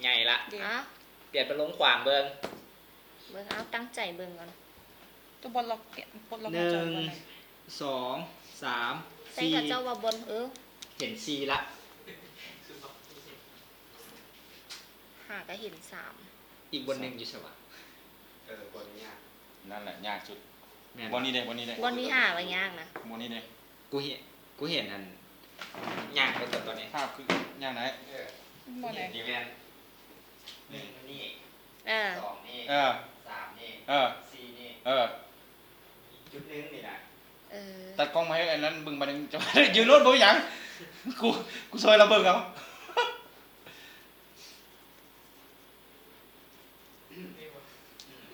S4: ใหญ่ละ
S8: อ่ะ
S4: เปลี่ยนเป็นลงขวางเบิ่ง
S8: เบิ่งเอาตั้งใจเบิ่งก่อน
S11: ตัวบอลล็อกเปลี่ยนบอลล็อก
S4: 1 2 3
S8: ใส่กับเจ้าว่าบน
S4: เห็น4ละ
S8: หาก็เห็น3
S4: อีกบนหนึงอยู่ใช่ป่ะบนนี้
S10: นั่นแหละยากสุดบอลนี้เด้บอลนี้เด้
S8: บนนี้หาไว้ยากนะ
S10: บอลนี้เด้
S4: กูเห็นอันยากไปตอนนี้
S10: ภาพคือยากไหน
S11: บอลไหน
S4: ดีแมนนี่ 2นี่3นี่4นี่จุดนึงนี่นะ
S10: ตัดกล้องมาให้อันนั้นบึงมาหนึ่งจะยืนรถบ่อย่างกูซอยระเบิดเอา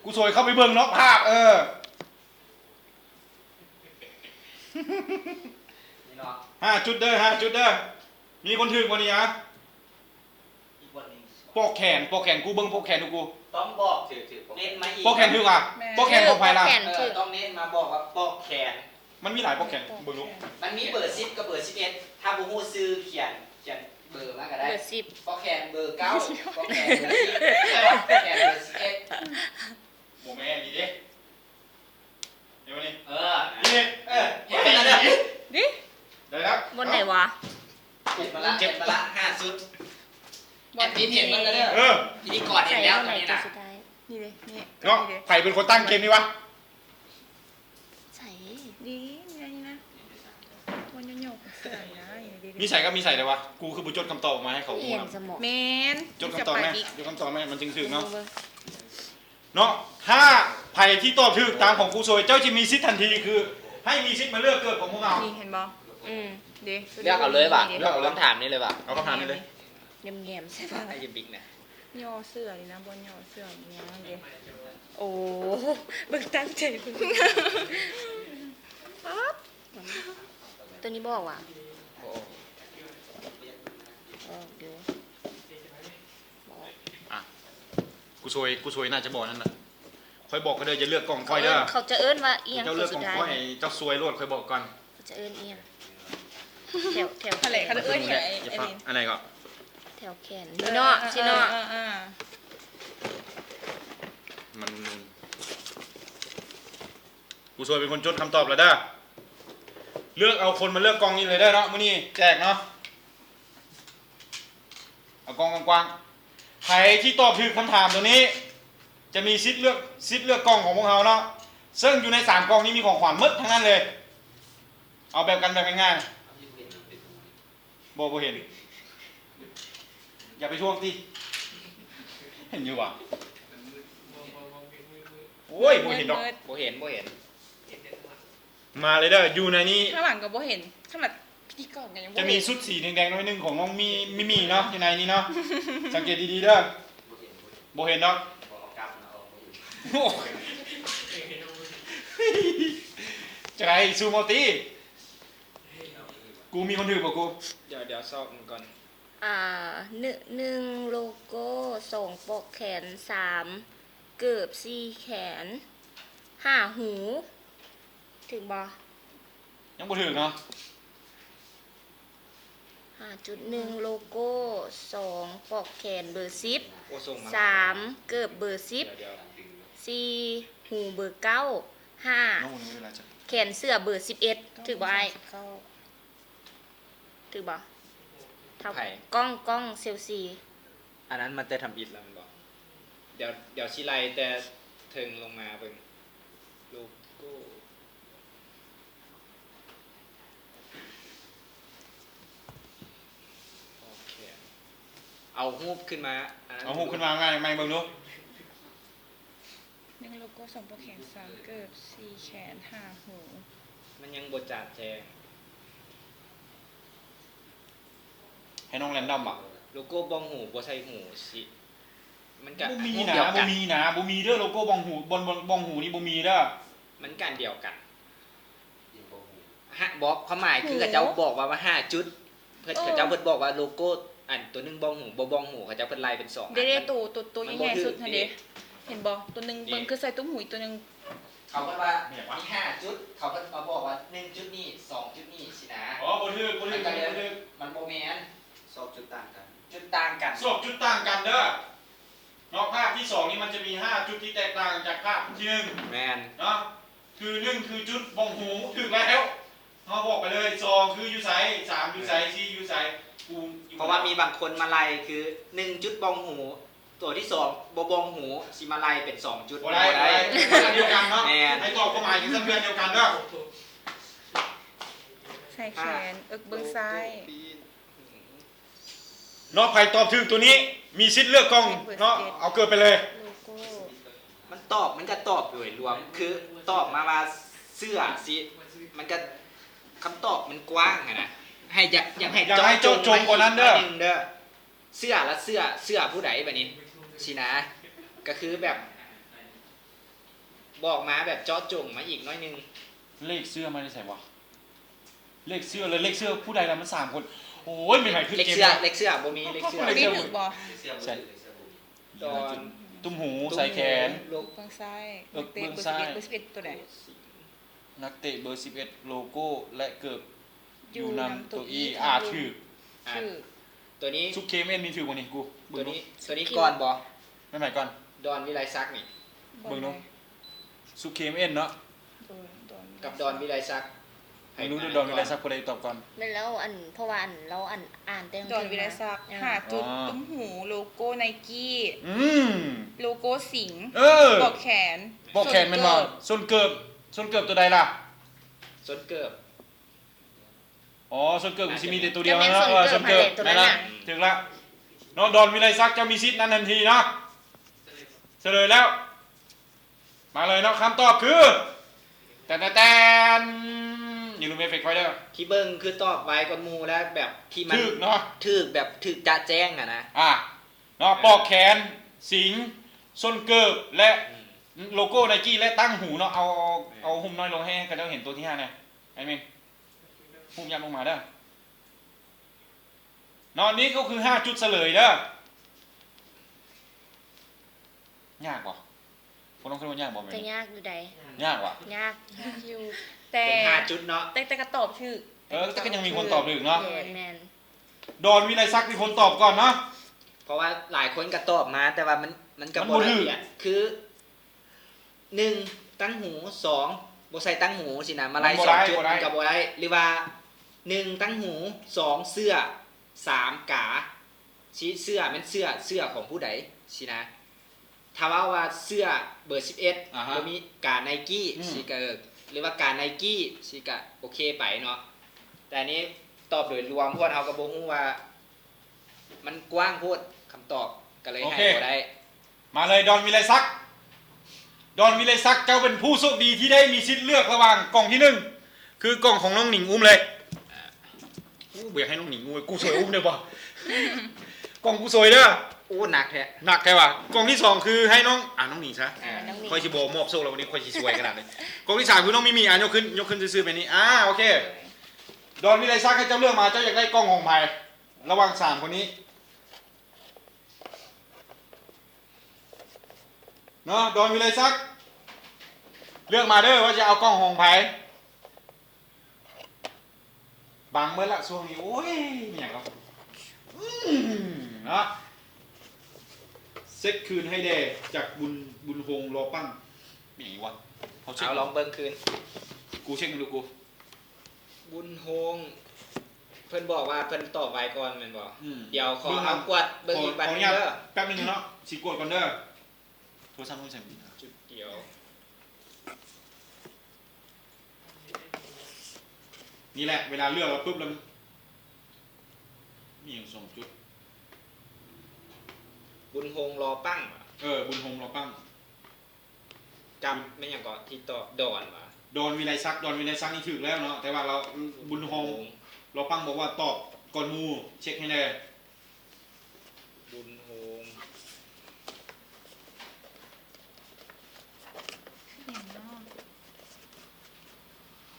S10: กูซอยเข้าไปเบิ่งเนาะภาพ
S4: นี่เนาะ
S10: 5 จุดเด้อ5 จุดเด้อมีคนถึงวันนี้ฮะ
S4: อีกบนนึง
S10: ปอกแขนกูเบิ่งปอกแขนดูกู
S4: ต้องบอกเน้นมาอีก
S10: ปอกแขนถึงอ่ะปอกแขนของใครล่ะ
S4: ต้องเน้นมาบอกว่าปอกแขน
S10: มันมีหลายปอกแขนเบิ่งลูก
S4: มันมีเบอร์10กับเบอร์11ถ้าบ่ฮู้ซื้อเขียนเบอร์มาก็ได้
S8: เบอร์10
S4: ปอกแขนเบอร์9ปอกแขนเบอร์10ปอกแขนเบอร์11
S10: บ่แม่นนี่เด้เดี๋ยวนี้
S4: นี่
S10: เห็นแล้วเด้อ
S11: ดิ
S10: ได้แล้ว
S8: บนไหนวะ
S4: เห็นมาละ5ชุดแอดมินเห็นมันแล้วเด้อทีนี้ก่อนเห็นแล้วตอนนี้นะ
S11: นี่เลยนี่
S10: เนาะใครเป็นคนตั้งเกมนี้วะ
S8: ใส่
S11: ดีนี่นะวันโยกเสือนะ
S10: มีใส่ก็มีใส่เลยวะกูคือบุจดคำตอบมาให้เขา
S8: เห็นสมอง
S11: เมน
S10: จดคำตอบไหมจดคำตอบไหมมันจึงถึงเนาะเนาะถ้าไผ่ที่ตอบถูกตามของกูโซยเจ้าจะมีสิทธิ์ทันทีคือ ให้มีสิทธิ์มาเลือกเกิดของพวกเรา
S11: นี่เห็นบ่ดี
S4: เลือกเอาเลยว่ะเลือกเอาคำถามนี้เลยว่ะ
S10: เอาคำถามนี้เลย
S8: แง้มๆใช่ปะ
S4: ไอ้ยิบิ๊กเนี่ย
S11: ย่อเสือนี่นะบอลย่อเสือนี่นะเด้
S8: โอ้เบิ่งตั้งใจเบิ่งตัวนี้บอกว่ะเดี๋ยว
S10: กูโซยน่าจะบอกนั่นน่ะค่อยบอกก็เด้อจะเลือกกล่องค่อยเด้อ
S8: เขาจะเอิ้นว่าเอียง
S10: เจ้าเลือกกล่องค่อยเจ้าซวยรวดค่อยบอกก่อน
S8: เขาจะเอิ้นเอียงแถว
S11: ทะเลเขาจะเอ้ยแขน
S10: อย่า
S11: ไอ้
S10: ฟัง
S11: นี่
S10: อะไรก็
S8: แถวแขนนี่เนาะสิเนาะ
S10: มันกูโซยเป็นคนจดคำตอบแล้วเด้อเลือกเอาคนมาเลือกกล่องนี้เลยเด้อเนาะมื้อนี้แจกเนาะเอากล่องกว้างๆใครที่ตอบถูกคำถามตัวนี้ จะมีสิทธิ์เลือกกล่องของพวกเราเนาะซึ่งอยู่ใน3กล่องนี้มีของขวัญหมดทั้งนั้นเลยเอาแบบกันแบบง่ายๆบ่เห็นอย่าไปช่วงที่เห็นอยู่วะโอ้ยบ่เห็นดอก
S4: บ่เห็น
S10: มาเลยเด้ออยู่ในนี้
S11: ข้างหลังก็บ่เห็นข้างหลังพิธีกรกันยังบ่
S10: จะมีชุดสีแดงๆน้อยหนึงของน้องมีเนาะอยู่ในนี้เนาะสังเกตดีๆเด้อบ่เห็นดอกโอ้ย จะไรซูโมตี กูมีคนถือบ่กู
S4: เดี๋ยวสอบมันก่อน
S8: หนึ่งโลโก้สองปกแขนสามเกือบสี่แขนห้าหู ถึงบ่
S10: ยังบ่ถือเนาะ
S8: 5.1 โลโก้2ปลอกแขนเบอร์
S4: โอ้ส่งมา
S8: 10 3เกือบเบอร์
S4: เดี๋ยว
S8: 10 4หูเบอร์ 9
S10: น้อง
S8: 5
S10: มันเวลาจะ
S8: แขนเสื้อเบอร์ 11 ถึงบ่ไอ้ถึงบ่เท่า
S4: ไผ่
S8: กล้องเซลซี
S4: อันนั้นมันจะทำอิดแล้วมันบอกเดี๋ยวชิไลแต่เทิงลงมาเบิ่งโลโก้โอเคเอารูปขึ้นมาอันนั้น
S10: เอาหูขึ้นมาง่ายไหมเบิ่งดู
S11: 1โลโก้2ปลอกแขน3เกิบ4แขน5หู
S4: มันยังบดจัดแจง
S10: ให้น้องแรนดอมอ่ะ
S4: โลโก้บองหูบ่ใส่หูสิมันกัน
S10: บ่มี
S4: รูป
S10: นะ
S4: เดียว
S10: บ่
S4: กัน
S10: มีนะบ่มีเด้อโลโก้บองหูบนบองหูนี่บ่มีเด้อ
S4: มันกันเดียวกันฮะบอกความหมายคือเขาเจ้าบอกว่า5 จุดเพิ่นเขาเจ้าเพิ่นบอกว่าโลโก้อันตัวหนึงบองหูบ่บองหูเขาเจ้าเพิ่นไล่เป็น2
S11: เด้ๆตัว
S4: มัน
S11: ใหญ่
S4: บ่
S11: ๆสุด
S4: ถือ
S11: หั่นเด้เห็นบ่ตัวหนึง
S4: นี่
S11: เบิ่งคือใส่ตุ้มหูอีกตัวหนึง
S4: เขาเพิ่นว่ามี5 จุดเขาเพิ่นมาบอกว่า1 จุดนี่2 จุดนี่สินะ
S10: อ๋อบ่ถือบ่ถือบ่ถือ
S4: มันบ่แม่น
S6: 2 จุดต่างกัน
S4: จุดต่างกัน
S10: สอบจุดต่างกันเด้อนอกภาพที่2นี่มันจะมี5จุดที่แตกต่างจากภาพที่1
S4: แม่น
S10: เนาะคือ1คือจุดบองหูถึกแล้วเฮาบอกไปเลย2คืออยู่ไส3อยู่ไส4อยู่ไสกูอยู่
S4: เพราะว่ามีบางคนมาไล่คือ1 จุดบองหู ตัวที่2บ่บองหูสิมาไล่เป็น2 จุด
S10: บ่ได้บ่ได้อันเดียวกันเนาะ
S4: แม่น
S10: ให้ตอบความหมายคือเพื่อนเดียวกันเด้อ
S11: ใส่แขนเบิ่งซ้าย
S10: เนาะใครตอบถูกตัวนี้มีสิทธิ์เลือกกล้องเนาะเอาเกิดไปเลย
S8: โลโก้
S4: มันก็ตอบโดยรวมคือตอบมาว่าเสื้อสิมันก็คำตอบมันกว้างอะนะให้อยากให้
S10: อยากให้เจาะจงกว่านั้นเด้อ
S4: หนึ่งเด้อเสื้อละเสื้อผู้ใดแบบนี้สินะก็คือแบบ บอกมาแบบเจาะจงมาอีกน้อยนึง
S10: เลขเสื้อมาได้ใส่วะเลขเสื้อเลยเลขเสื้อผู้ใดล่ะมัน3คนโอ้ยไม่ไหวคือ
S4: เล็ก
S10: เกม
S4: เสื้อบ่มีเล็กเสื้อ
S11: นี่ถึกบ่
S10: ใส่
S4: ตอน
S10: ตุ้มหูใส่แขน
S4: ลูก
S11: เบิ่งซ้าย
S10: เบิ่ง
S11: เตะเบอร์
S10: ซ้าย
S11: 11เบอร์11ตัวใด
S10: นักเตะเบอร์11โลโก้และเกิบอยู่นำตัว E ถือ
S11: ชื่อ
S4: ตัวนี้
S10: ซุปเคมเอ็นนี่ถือบ่นี่กู
S4: ตั
S10: เบิ่
S4: ว
S10: งดู
S4: นี้ก่อนบ่
S10: ไม่ใหม่ก่อน
S4: ดอนวิไลซักดิ์นี่
S10: เบิ่งดูซุปเคมเอ็นเนาะ
S4: กับดอนวิไลซักดิ์
S10: ให้รู้ดูดอนมีอะไรสักคนใดตอบก่อน
S8: แม่นแล้วเพราะว่าเราอ่านแต่
S11: ดอนวิไลศักดิ์5จุดตุ้มหูโลโก้ไนกี้ โลโก้สิงห์ ปลอกแขน
S10: ปลอกแขนแม่นบ่ส้นเกิบตัวใดล่ะ
S4: ส้นเกิบ
S10: อ๋อส้นเกิบมันสิมีแต่ตัวเดียวนะส้นเกิบนั่นล่ะถึงละน้องดอนวิไลศักดิ์จะมีสิทธิ์นั้นทันทีเนาะเฉลยแล้ว มาเลยเนาะคำตอบคือแต่อย่าลืมเอฟเฟกต์ไว้เด้อ
S4: ที่เบิ้งคือตอบไว้ก่อนหมู่แล้วแบบที่มัน
S10: ถึกเนาะ
S4: ถึกแบบถึกจะแจ้งอะนะ
S10: เนาะปลอกแขนสิงส้นเกิบและโลโก้ไนกี้และตั้งหูเนาะเอาหุ่มน้อยลงให้กันเจ้าเห็นตัวที่5เนี่ยไอ้เมนหุ่มยับลงมาเด้อเนาะนี้ก็คือ5จุดเฉลยเด้อยากป่ะคนต้องคิดว่ายากป่ะแม่
S8: จะยากอยู่ใด
S10: ยากว่ะ
S8: ยากอยู่
S11: แต่
S4: เป็น5จุดเนาะ
S11: แต่ก็ตอบถูก
S10: แต่ก็ยังมีคนตอบถูกเนาะ
S8: แม่น
S10: ดอนวิไลศักดิ์เป็นคนตอบก่อนเนาะ
S4: เพราะว่าหลายคนก็ตอบมาแต่ว่ามันก็
S10: มัน
S4: บ่
S10: บ่
S4: ละ
S10: ถูก
S4: เอียดคือ1ตั้งหู2บ่ใส่ตั้งหูสินะมาไล่2จุดมันก็บ่ได้หรือว่า1ตั้งหู2เสื้อ3กาชี้เสื้อมันเสื้อของผู้ใดสินะถ้าว่าเสื้อเบอร์11บ่มีกาไนกี้สิก็หรือว่ากาไนกี้สิก็โอเคไปเนาะแต่อันนี้ตอบโดยรวมพวกเราก็บ่ฮู้ว่า มันกว้างโพดคำตอบก็เลยให้บ่ได้
S10: มาเลยดอนวิไลศักดิ์เจ้าเป็นผู้โชคดีที่ได้มีสิทธิ์เลือกระหว่างกล่องที่1คือกล่องของน้องหนิงอุ้มเลยกูอยากให้น้องหนิงอุ้มกูสวยอุ้มได้ป่ะกล่องกูสวยเด้อ
S4: โอ้หนักแท้
S10: หนักแท้ว่ะกล่องที่2คือให้น้องน้องหนิงซะ
S8: น้องนี่
S10: ค่อยสิโบมอบโชคแล้ววันนี้ค่อยสิสวยขนาดนี้กล่องที่3คือน้องมิมียกขึ้นซื่อๆไปนี้โอเค ดอนวิไลซักให้เจ้าเลือกมาเจ้าอยากได้กล้องของใครระหว่าง3คนนี้เนาะดอนวิไลซักเลือกมาเด้อว่าจะเอากล้องของใครบางเมื่อละช่วงนี้โอ้ยอย่างก็นะเซ็ตคืนให้เดจากบุญโฮงรอปั้งมีวะ
S4: เอาลองเบิ่งคืน
S10: กูเช็คมาดูกู
S4: บุญโฮงเพิ่นบอกว่าเพิ่นตอบไว้ก่อนแม่นบ่เดี๋ยวขอเอากวดเบิ่งอีกบัดนึงเด้อ
S10: แป๊บนึงเนาะสิกดก่อนเด้อโทรศัพท์ต้องใช้บิน
S4: จุดเดียว
S10: นี่แหละเวลาเลือกแล้วปุ๊บแล้วมีอย่าง2 จุด
S4: บุญโฮงรอปั้ง
S10: บุญโฮงรอปั้ง
S4: จำไม่อย่างก่อนที่ตอบดอนว่ะ
S10: ดอนวิไลซักนี่ถูกแล้วเนาะแต่ว่าเราบุญโฮงรอปั้งบอกว่าตอบก่อนมูเช็คให้แน่
S4: บุญโฮง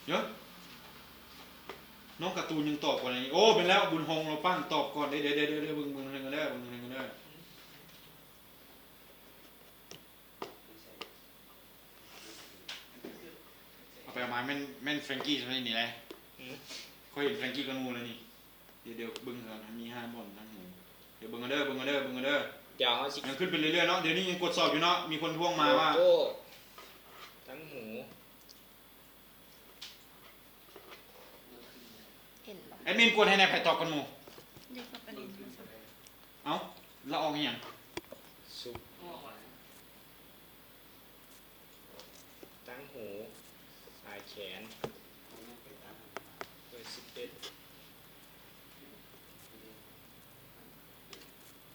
S10: เยอะน้องการ์ตูนยังตอบก่อนอันนี้โอ้เป็นแล้วบุญโฮงเราปั้งตอบก่อนเดี๋ยวบึงกันได้เอาไปเอามาแม่นแฟรงกี้ใช่ไหมนี่แหละเขาเห็นแฟรงกี้กันงูเลยนี่เดี๋ยวบึงกันมี5 บ่อนทั้งหูเดี๋ยวบึงกันเด้อเดี๋ยว
S4: เขาสิ
S10: ยังขึ้นไปเรื่อยๆเนาะเดี๋ยวนี้ยังกดสอบอยู่เนาะมีคนท่วงมาว่า
S4: ทั้งหู
S10: แอดมินกดให้ในไผ่ตอบกันหมู่เอ้าแล้วออกอย่าง
S4: ซุปตั้งหูสายแขนเบอร์11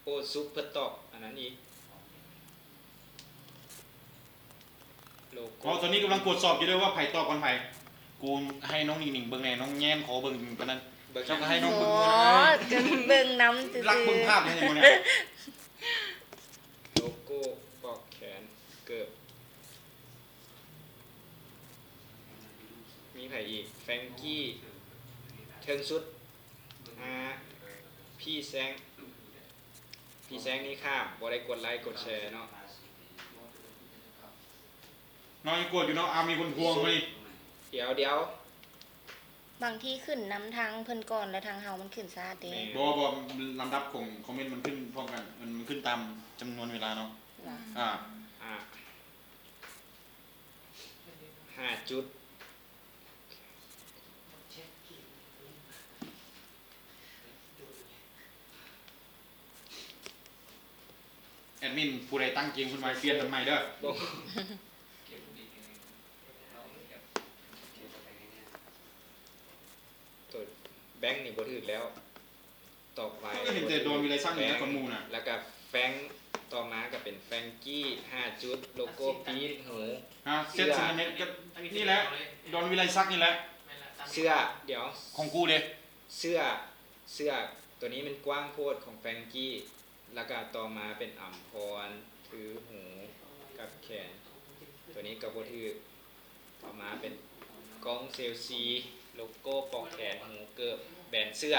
S4: โอ้ซุปเพื่อตอบอันนั้นอีกโลโก้
S10: ตอนนี้กำลังกดสอบอยู่ด้วยว่าไผ่ตอบกันไผ่กูให้น้องหนิงเบิ่งไงน้องแง้มขอเบิ่งกันนั้นเจ้าก็ให้น้องเบิ่ง
S8: กันเบิ่งน้ำซื่อ
S10: รักเบิ่งภาพยังไงเนี่ย
S4: โลโก้ปอกแขนเกิบมีไผ่อีกแฟรงกี้เทิงสุดพี่แซงนี่ข้ามบ่ได้กดไลค์กดแชร์เนาะ
S10: น้องยังกดอยู่เนาะมีคนทวงมาดิ
S4: เดี๋ยว
S8: บางที่ขึ้นน้ำทางเพิ่นก่อนแล้วทางเฮามันขึ้นซาเด้
S10: บ่ลำดับของคอมเมนต์มันขึ้นพร้อมกันมันขึ้นตามจำนวนเวลาเนาะ
S4: 5 จุด
S10: แอดมินผู้ใดตั้งเกมขึ้นมาเปลี่ยนทำไมเด้อ
S4: แบงค์นี่บ่ถูกแล้วตอบไว้
S10: ก็เห็นแต่โดนวิไลซักนี่คนมูน่ะ
S4: แล้วก็แฟงต่อมาก็เป็นแฟรงกี้5 จุดโลโก้ปี๊ดหู
S10: เซตซิเน็ตก็นี่แหละโดนวิไลซักนี่แหละ
S4: เสื้อเดี๋ยว
S10: ของกูเลย
S4: เสื้อตัวนี้มันกว้างโพดของแฟรงกี้แล้วก็ต่อมาเป็นอัมพรถือหูกับแขนตัวนี้ก็บ่ถูกต่อมาเป็นกล้องเซลซีโลโก้ปอกแขนหูเกิบแบนเสื้อ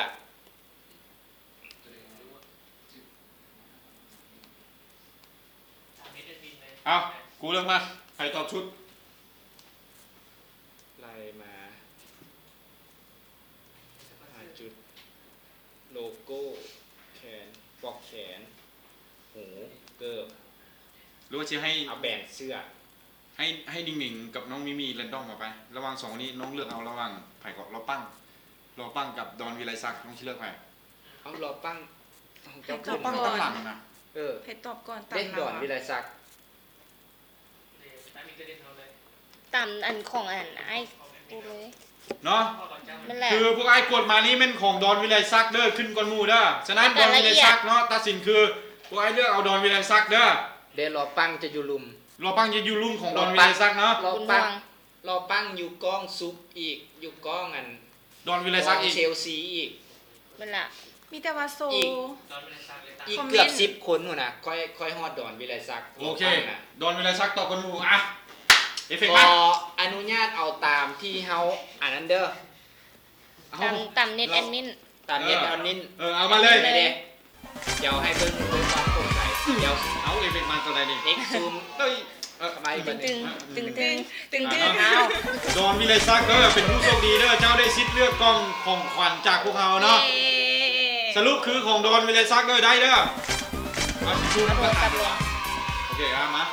S10: เอากูเริ่มมาใครตอบชุด
S4: ไล่มา5 จุดโลโก้แขนปอกแขนหูเกิบ
S10: หรือว่าจะให้
S4: เอาแบนเสื้อ
S10: ให้ดิ่งๆกับน้องมิมี่เรนดอมมาไประหว่าง2นี้น้องเลือกเอาระหว่างไผ่กับรอปั้งกับดอนวิไลซักน้องเลือกไผ่
S4: เอารอปั้ง
S10: รอปั้งตั้งหลังนะ
S11: เพชรตอบก่อน
S4: เล่นดอนวิไลซัก
S8: ตามอันของอันไอ้กูเลย
S10: เนาะคือพวกไอ้กดมานี้เป็นของดอนวิไลซักเด้อขึ้นก่อนหมู่เด้อฉะนั้นดอนวิไลซักเนาะตัดสินคือพวกไอ้เลือกเอาดอนวิไลซักเด้อ
S4: เดนรอปั้งจะอยู่ลุม
S10: ของดอนวิไลซักเนาะ
S4: รอปั้งอยู่กล้องซุปอีกอยู่กล้องอัน
S10: ดอนวิไลซักอีก
S4: เชลซีอีก
S8: มันละ
S11: มีแต่ว่าโซ
S4: อีกเกือบ10 คนนู่นน่ะค่อยฮอดดอนวิไลซัก
S10: โอเคดอนวิไลซักตอบกันหมู่อ่ะ
S4: ขออนุญาตเอาตามที่เฮาอันนั้นเด้อ
S8: ตามเน็ตแอดมิน
S4: ตามเน็ตแอดมิน
S10: เอามาเลย
S4: เดี๋ยวให้เบิ่งด้วยความโปร่งใสเดี๋ยว
S10: เอาเอฟเฟกต์มาตัวใดนี่
S4: เน็กซูม
S10: เฮ้ย
S4: ทำไมบัดนี้
S11: ตึง
S10: ดอนวิเลซักเด้อเป็นผู้โชคดีเด้อเจ้าได้สิทธิ์เลือกกล่องของขวัญจากพวกเราเนาะสรุปคือของดอนวิเลซักเด้อได้เด้อเอาชิชูน้ำตาลโอเคมา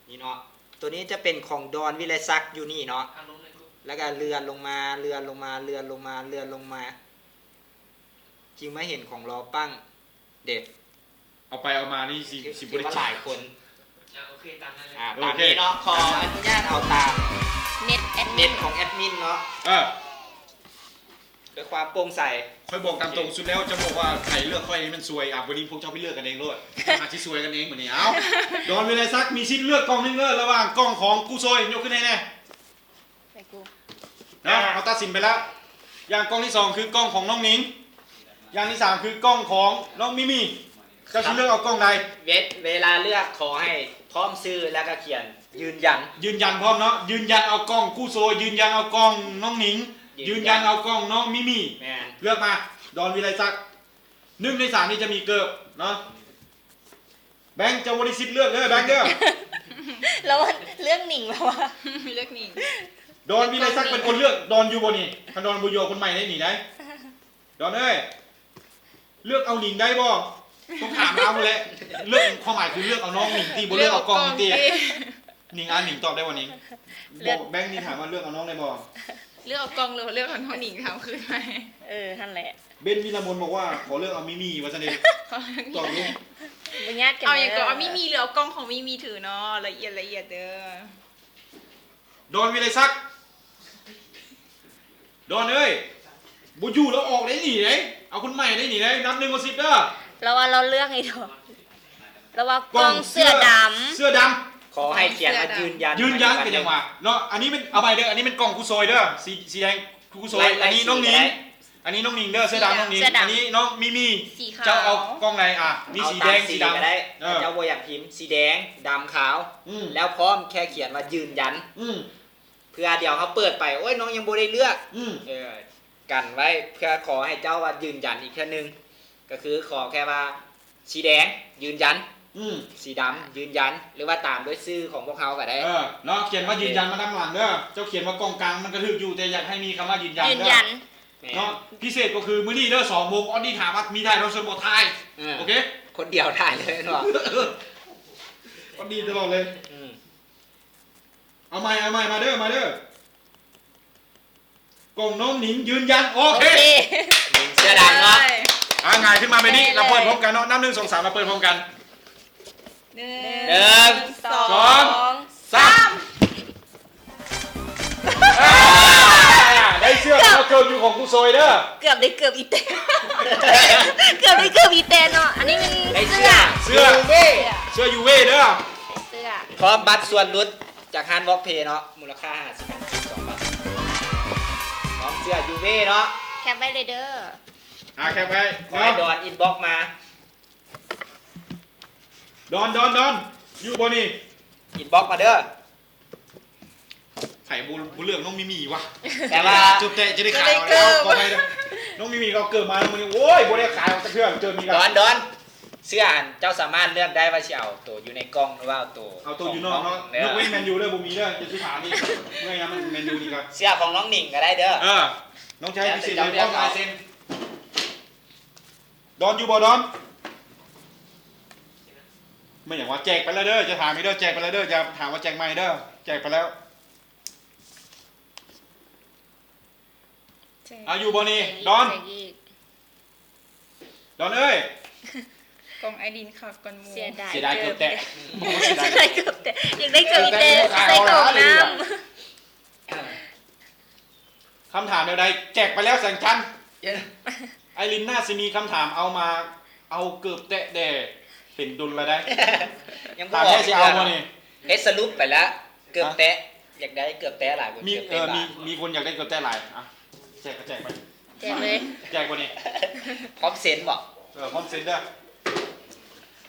S4: นี่เนาะตัวนี้จะเป็นของดอนวิเลซักอยู่นี่เนาะแล้วก็เลื่อนลงมาเลื่อนลงมาเลื่อนลงมาเลื่อนลงมาจริงไม่เห็นของรอปั้งเด็ด
S10: เอาไปเอามานี่สิบริ
S4: ว่า
S10: จา
S4: ห
S10: ค
S4: ลายคน
S6: โอเคตามนั้นเลย
S4: ตามนี้เนาะขออนุญาตเอาตาม
S8: เน็ตแอดมิ
S4: เน็
S8: น
S4: ตของแอดมินเนาะด้วยความโปร่งใส
S10: ค่อยบอกตามตรงสุดแล้วจะบอกว่าใครเลือกค่อยมันซวยวันนี้พวกเจ้าไปเลือกกันเองด้วยอาชีพซวยกันเองเหมือนนี้เอาดอนวิเลซักมีสิทธิ์เลือกกล่องนึงเลยระหว่างกล่องของกูซวยยกขึ้นแน่ๆ
S8: ไปกู
S10: นะเราตัดสินไปแล้วอย่างกล้องที่2คือกล้องของน้องนิ้งอย่างที่3คือกล้องของน้องมิมี่เจ้าชิ้นเลือกเอากล้องใด
S4: เวลาเลือกขอให้พร้อมซื้อแล้วก็เขียนยืนยัน
S10: พร้อมเนาะยืนยันเอากล้องกู้โซยืนยันเอากล้องน้องนิ้งยืนยันเอากล้องน้องมิมี่เลือกมาดอนวิไลซัก1 ใน 3นี่จะมีเกิบเนาะแบงค์จะบริสิทธิ์เลือกเลยแบงค์เด้อ
S8: แล้วเรื่องหนิงแล้ววะ
S11: เลือกหนิง
S10: ดอนวิไลซักเป็นคนเลือกดอนยูโบนี่ถ้าดอนบูโยคนใหม่ได้หนีได้ดอนเอ้ยเลือกเอาหนิงได้บ่ต้องถามเอาเลยเลือกความหมายคือเลือกเอาน้องหนิงตีบ่เลือกเอากองตีหนิงหนิงตอบได้บ่หนิงบอกแบงค์นี่ถามว่าเลือกเอาน้องได้บ่
S11: เลือกเอากองหรือเลือกเอาน้องหนิงถามคือไหม
S8: นั่นแหละ
S10: เบนวิลามนบอกว่าขอเลือกเอามิมี่ว่าซะนี่ตอบลูก
S11: เอาอย่างก็เอามิมี่หรือเอากองของมิมี่ถือเนาะละเอียดเด้อ
S10: ดอนวิไลซักดอนเอ้ยบูยูแล้วออกได้หนีได้เอาคนใหม่ได้หนีได้นับ1 10เด้อ
S8: เราว่าเราเลือกไอ้ดอกเราว่ากล้องเสื้อดำ
S4: ขอให้เขียนมายืน
S10: ยันเป็นยังไงเนาะอันนี้เป็นเอาไปเด้ออันนี้เป็นกล้องกูโซยเด้อสีแดงกูโซยอันนี้น้องนิ้งอันนี้น้องนิ้งเด้อเสื้อดำน้องนิ้งอันนี้น้องมิมี่เจ้าเอากล้องไหนมีสีแดงสีดำ
S4: ได้เจ้าโบอยากพิมพ์สีแดงดำขาวแล้วพร้อมแค่เขียนว่ายืนยันเพื่อเดี๋ยวเขาเปิดไปโอ้ยน้องยังโบได้เลือกกันไว้เพื่อขอให้เจ้าว่ายืนยันอีกแค่นึงก็คือขอแค่ว่าสีแดงยืนยันสีดำยืนยันหรือว่าตามด้วยชื่อของพวกเขาก็ได้
S10: เนาะเขียนว่ายืนยันมาด้านหลังเด้อเจ้าเขียนว่ากองกลางมันกระทึกอยู่แต่อยากให้มีคำว่ายืนยันเด้อเนาะพิเศษก็คือมื้อนี้เด้อ2 โมงออดี้ถามว่ามีถ่ายเราชนบ่ถ่ายโอเค
S4: คนเดียวถ่ายเลยเนาะ
S10: ออดี้ตลอดเลยเอาใหม่มาเด้อกล่องน้องหนิงยืนยันโอเค
S4: เสื้อดำเนาะ
S10: ง่ายขึ้นมาแบบนี้เราเปิดพร้อมกันเนาะนับ1 2 3เราเปิดพร้อมกัน
S4: 1 2 3
S10: ได้เสื้อเกิร์ลอยู่ของกูโซยเด้อ
S8: เกือบอีเตนเกือบอีเตนเนาะอันนี้มันเสื้
S10: อยูเว่เด้อ
S4: พร้อมบัตรส่วนลดจากฮานด์บ็อกเพย์เนาะมูลค่า52 บาทพร้อมเสื้อยูเว่เนาะ
S8: แคปไว้เลยเด้อ
S10: แคปไว้
S4: ขอให้ดอนอินบ็อกมา
S10: ดอนอยู่บนนี่
S4: อินบ็อกมาเด้อ
S10: ไข่บุเรื่องน้องมิมี่วะ
S4: แต่ว่า
S10: จุดเตะจะได้ขายแล้วก็ไปน้องมิมี่เราเกิดมาแล้วมึงโอ้ยบุได้ขายเพื่อนเจอมีกัน
S4: ดอนเสื้อเจ้าสามารถเลือกได้ว่าจะเอาตัวอยู่ในกล้องหรือว่าเอาตัว
S10: อยู่นอกเนาะยกเว้นแมนยูเด้อบุมีเด้อจะซื้อขานี่เมื่อไงมันแมนยูดีกัน
S4: เสื้อของน้องหนิงก็ได้เด้อ
S10: น้องชายพิเศษเลยพร้อมลายเซ็นดอนอยู่บ่ดอนไม่อย่างว่าแจกไปแล้วเด้อจะถามไม่เด้อแจกไปแล้วเด้อจะถามว่าแจกไหมเด้อแจกไปแล้วอยู่บ่นี่ดอนเอ้ย
S11: กองไอดินขับกันมู
S8: เสียด
S10: ายเกือบแตะ
S8: อยากได้เกือบอีเตใส่กล่องน้
S10: ำคำถามเดี๋ยวใดแจกไปแล้วแสงชันไอรินน่าจะมีคำถามเอาเกือบแตะแด่เป็นดุลละได้
S4: ยังบอก
S10: แค่จะเอาบ่นี่
S4: สรุปไปแล้วเกือบแตะอยากได้เกือบแตะหลายคน
S10: มีคนอยากได้เกือบแตะหลายแจกก็แจกไป
S8: แจกเลย
S10: แจกวันนี้
S4: พร้อมเซ็นบอก
S10: พร้อมเซ็นเด้อ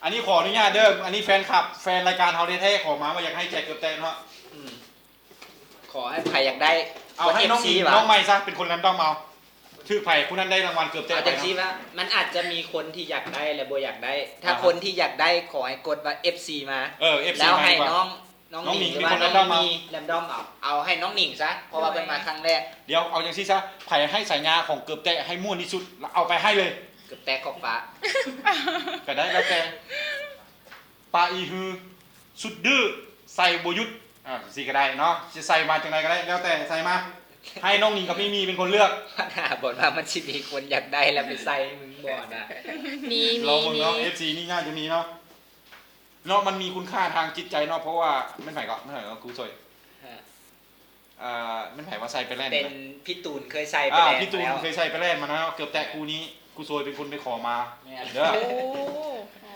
S10: อันนี้ขออนุญาตเด้ออันนี้แฟนคลับแฟนรายการเฮาแท้ๆขอมาว่าอยากให้แจกเกือบแตกเนาะ
S4: ขอให้ใครอยากได้
S10: เอาให้น้อง
S4: FC
S10: อิง
S4: วะ
S10: น้องใหม่ซะเป็นคนแรนดอมเอาชื่อไผ่ผู้นั้นได้รางวัลเกือบแตก
S4: เอา
S10: ไป
S4: จังซี่ว่ามันอาจจะมีคนที่อยากได้และบ่อยากได้ ถ้าคนที่อยากได้ขอให้กดว่า FC มา
S10: FC
S4: แล้วให้
S10: มาดีกว่า
S4: น้อง
S10: น้อง
S4: หนิง
S10: หนิง
S4: หรือว่า
S10: เป็นคน
S4: น้อง
S10: random
S4: มีแรนดอมเอาให้น้องหนิงซะเพราะว่าเพิ่นมาครั้งแรก
S10: เดี๋ยวเอาอย่างซี่ซะไผ่ให้สายงาของเกือบแตกให้ม่วนที่สุดแล้วเอาไปให้เลย
S4: เกือบแตกของฟ้า
S10: ก็ได้แล้วแต่ปลาอีฮือสุดดื้อใส่บ่หยุดสิก็ได้เนาะสิใส่มาจังไดก็ได้แล้วแต่ใส่มาให้น้องหนิงกับมีเป็นคนเลือก
S4: ปัญหาบ่ว่ามันสิมีคนอยากได้แล้วไปใส่มึงบ่น่ะ
S8: มี
S10: ลองมึงเนาะ FC นี่น่าจะมีเนาะเนาะมันมีคุณค่าทางจิตใจเนาะเพราะว่าไม่ไผ่ก็กูสวยไม่ไผ่ว่าใส่ไปแล่น
S4: เป็นพี่ตูนเคยใส่ไปแล้ว
S10: พี่ตูนเคยใส่ไปแล่นมานะเกือบแตะกูนี้กูซวยเป็นคนไปขอมา
S4: แม่น
S10: เด้อ
S11: โอ้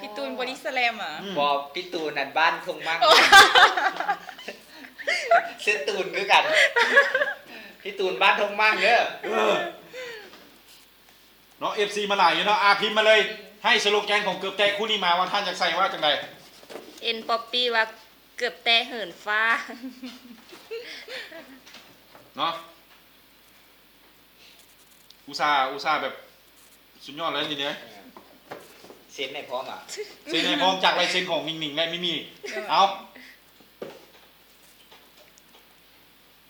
S11: พี่ตูนบอดี้สแลมอ่ะ
S4: บ่พี่ตูนนั่นบ้านทงมั่งเส้นตูนคือกันพี่ตูนบ้านทงมั่งเด้อ
S10: เนาะ FC มาหลายอยู่เนาะพิมพ์มาเลยให้สโลแกนของเกือบแตะคู่นี้มาว่าท่านอยากใส่ว่าจังได
S8: เอ็นป๊อปปี้ว่าเกือบแต่เหินฟ้า
S10: เนาะอุตส่าห์แบบสุดยอดเลยทีเนี้ย
S4: เซ็นให้พร้อมอ่ะ
S10: เซ็นให้พร้อมจากลายเซ็นของนิ่งๆและไม่มีเอา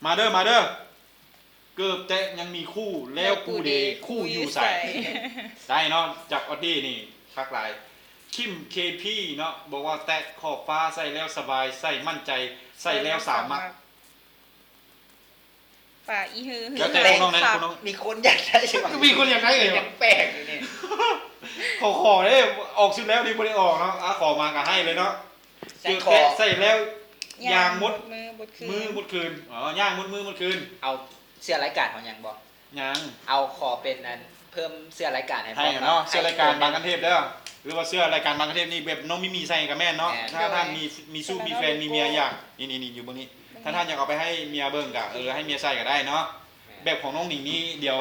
S10: มาเด้อเกือบแตะยังมีคู่แล้วกูเดคู่อยู่ใส่ได้เนาะจากออดดี้นี่คักหลายคิมเคพีเนาะบอกว่าแตะขอบฟ้าใส่แล้วสบายใส่มั่นใจใส่แล้วสามารถ
S11: ป่าอีฮือ
S10: แล้วแต่น้องนะน้อง
S4: มีคนอยากได้ใช่ไหม
S10: มีคนอยากได้เลย
S4: ยังแปลกอยู่นี่
S10: ขอได้ออกชุดแล้วดีบ่ได้ออกเนาะขอมาก็ให้เลยเนาะ
S4: ใส่
S10: คือ
S4: คอ
S10: แตะใส่แล้วยางมด
S11: มือบดคืน
S10: มือมดคืนย่างมดมือมดคืน
S4: เอาเสื้อรายการของยังบอก
S10: ยัง
S4: เอาขอเป็นนั้นเพิ่มเสื้อรายการให้
S10: ให้เนาะเสื้อรายการบางกันเทพเด้อหรือว่าเสื้อรายการบางกันเทพนี่แบบน้องมิมีใส่กับแม่นเนาะถ้าท่านมีสู้มีแฟนมีเมียอยากนี่อยู่บนนี้ถ้าท่านอยากเอาไปให้เมียเบิ่งก็ให้เมียใส่ก็ได้เนาะแบบของน้องหนิงนี่เดี๋ยว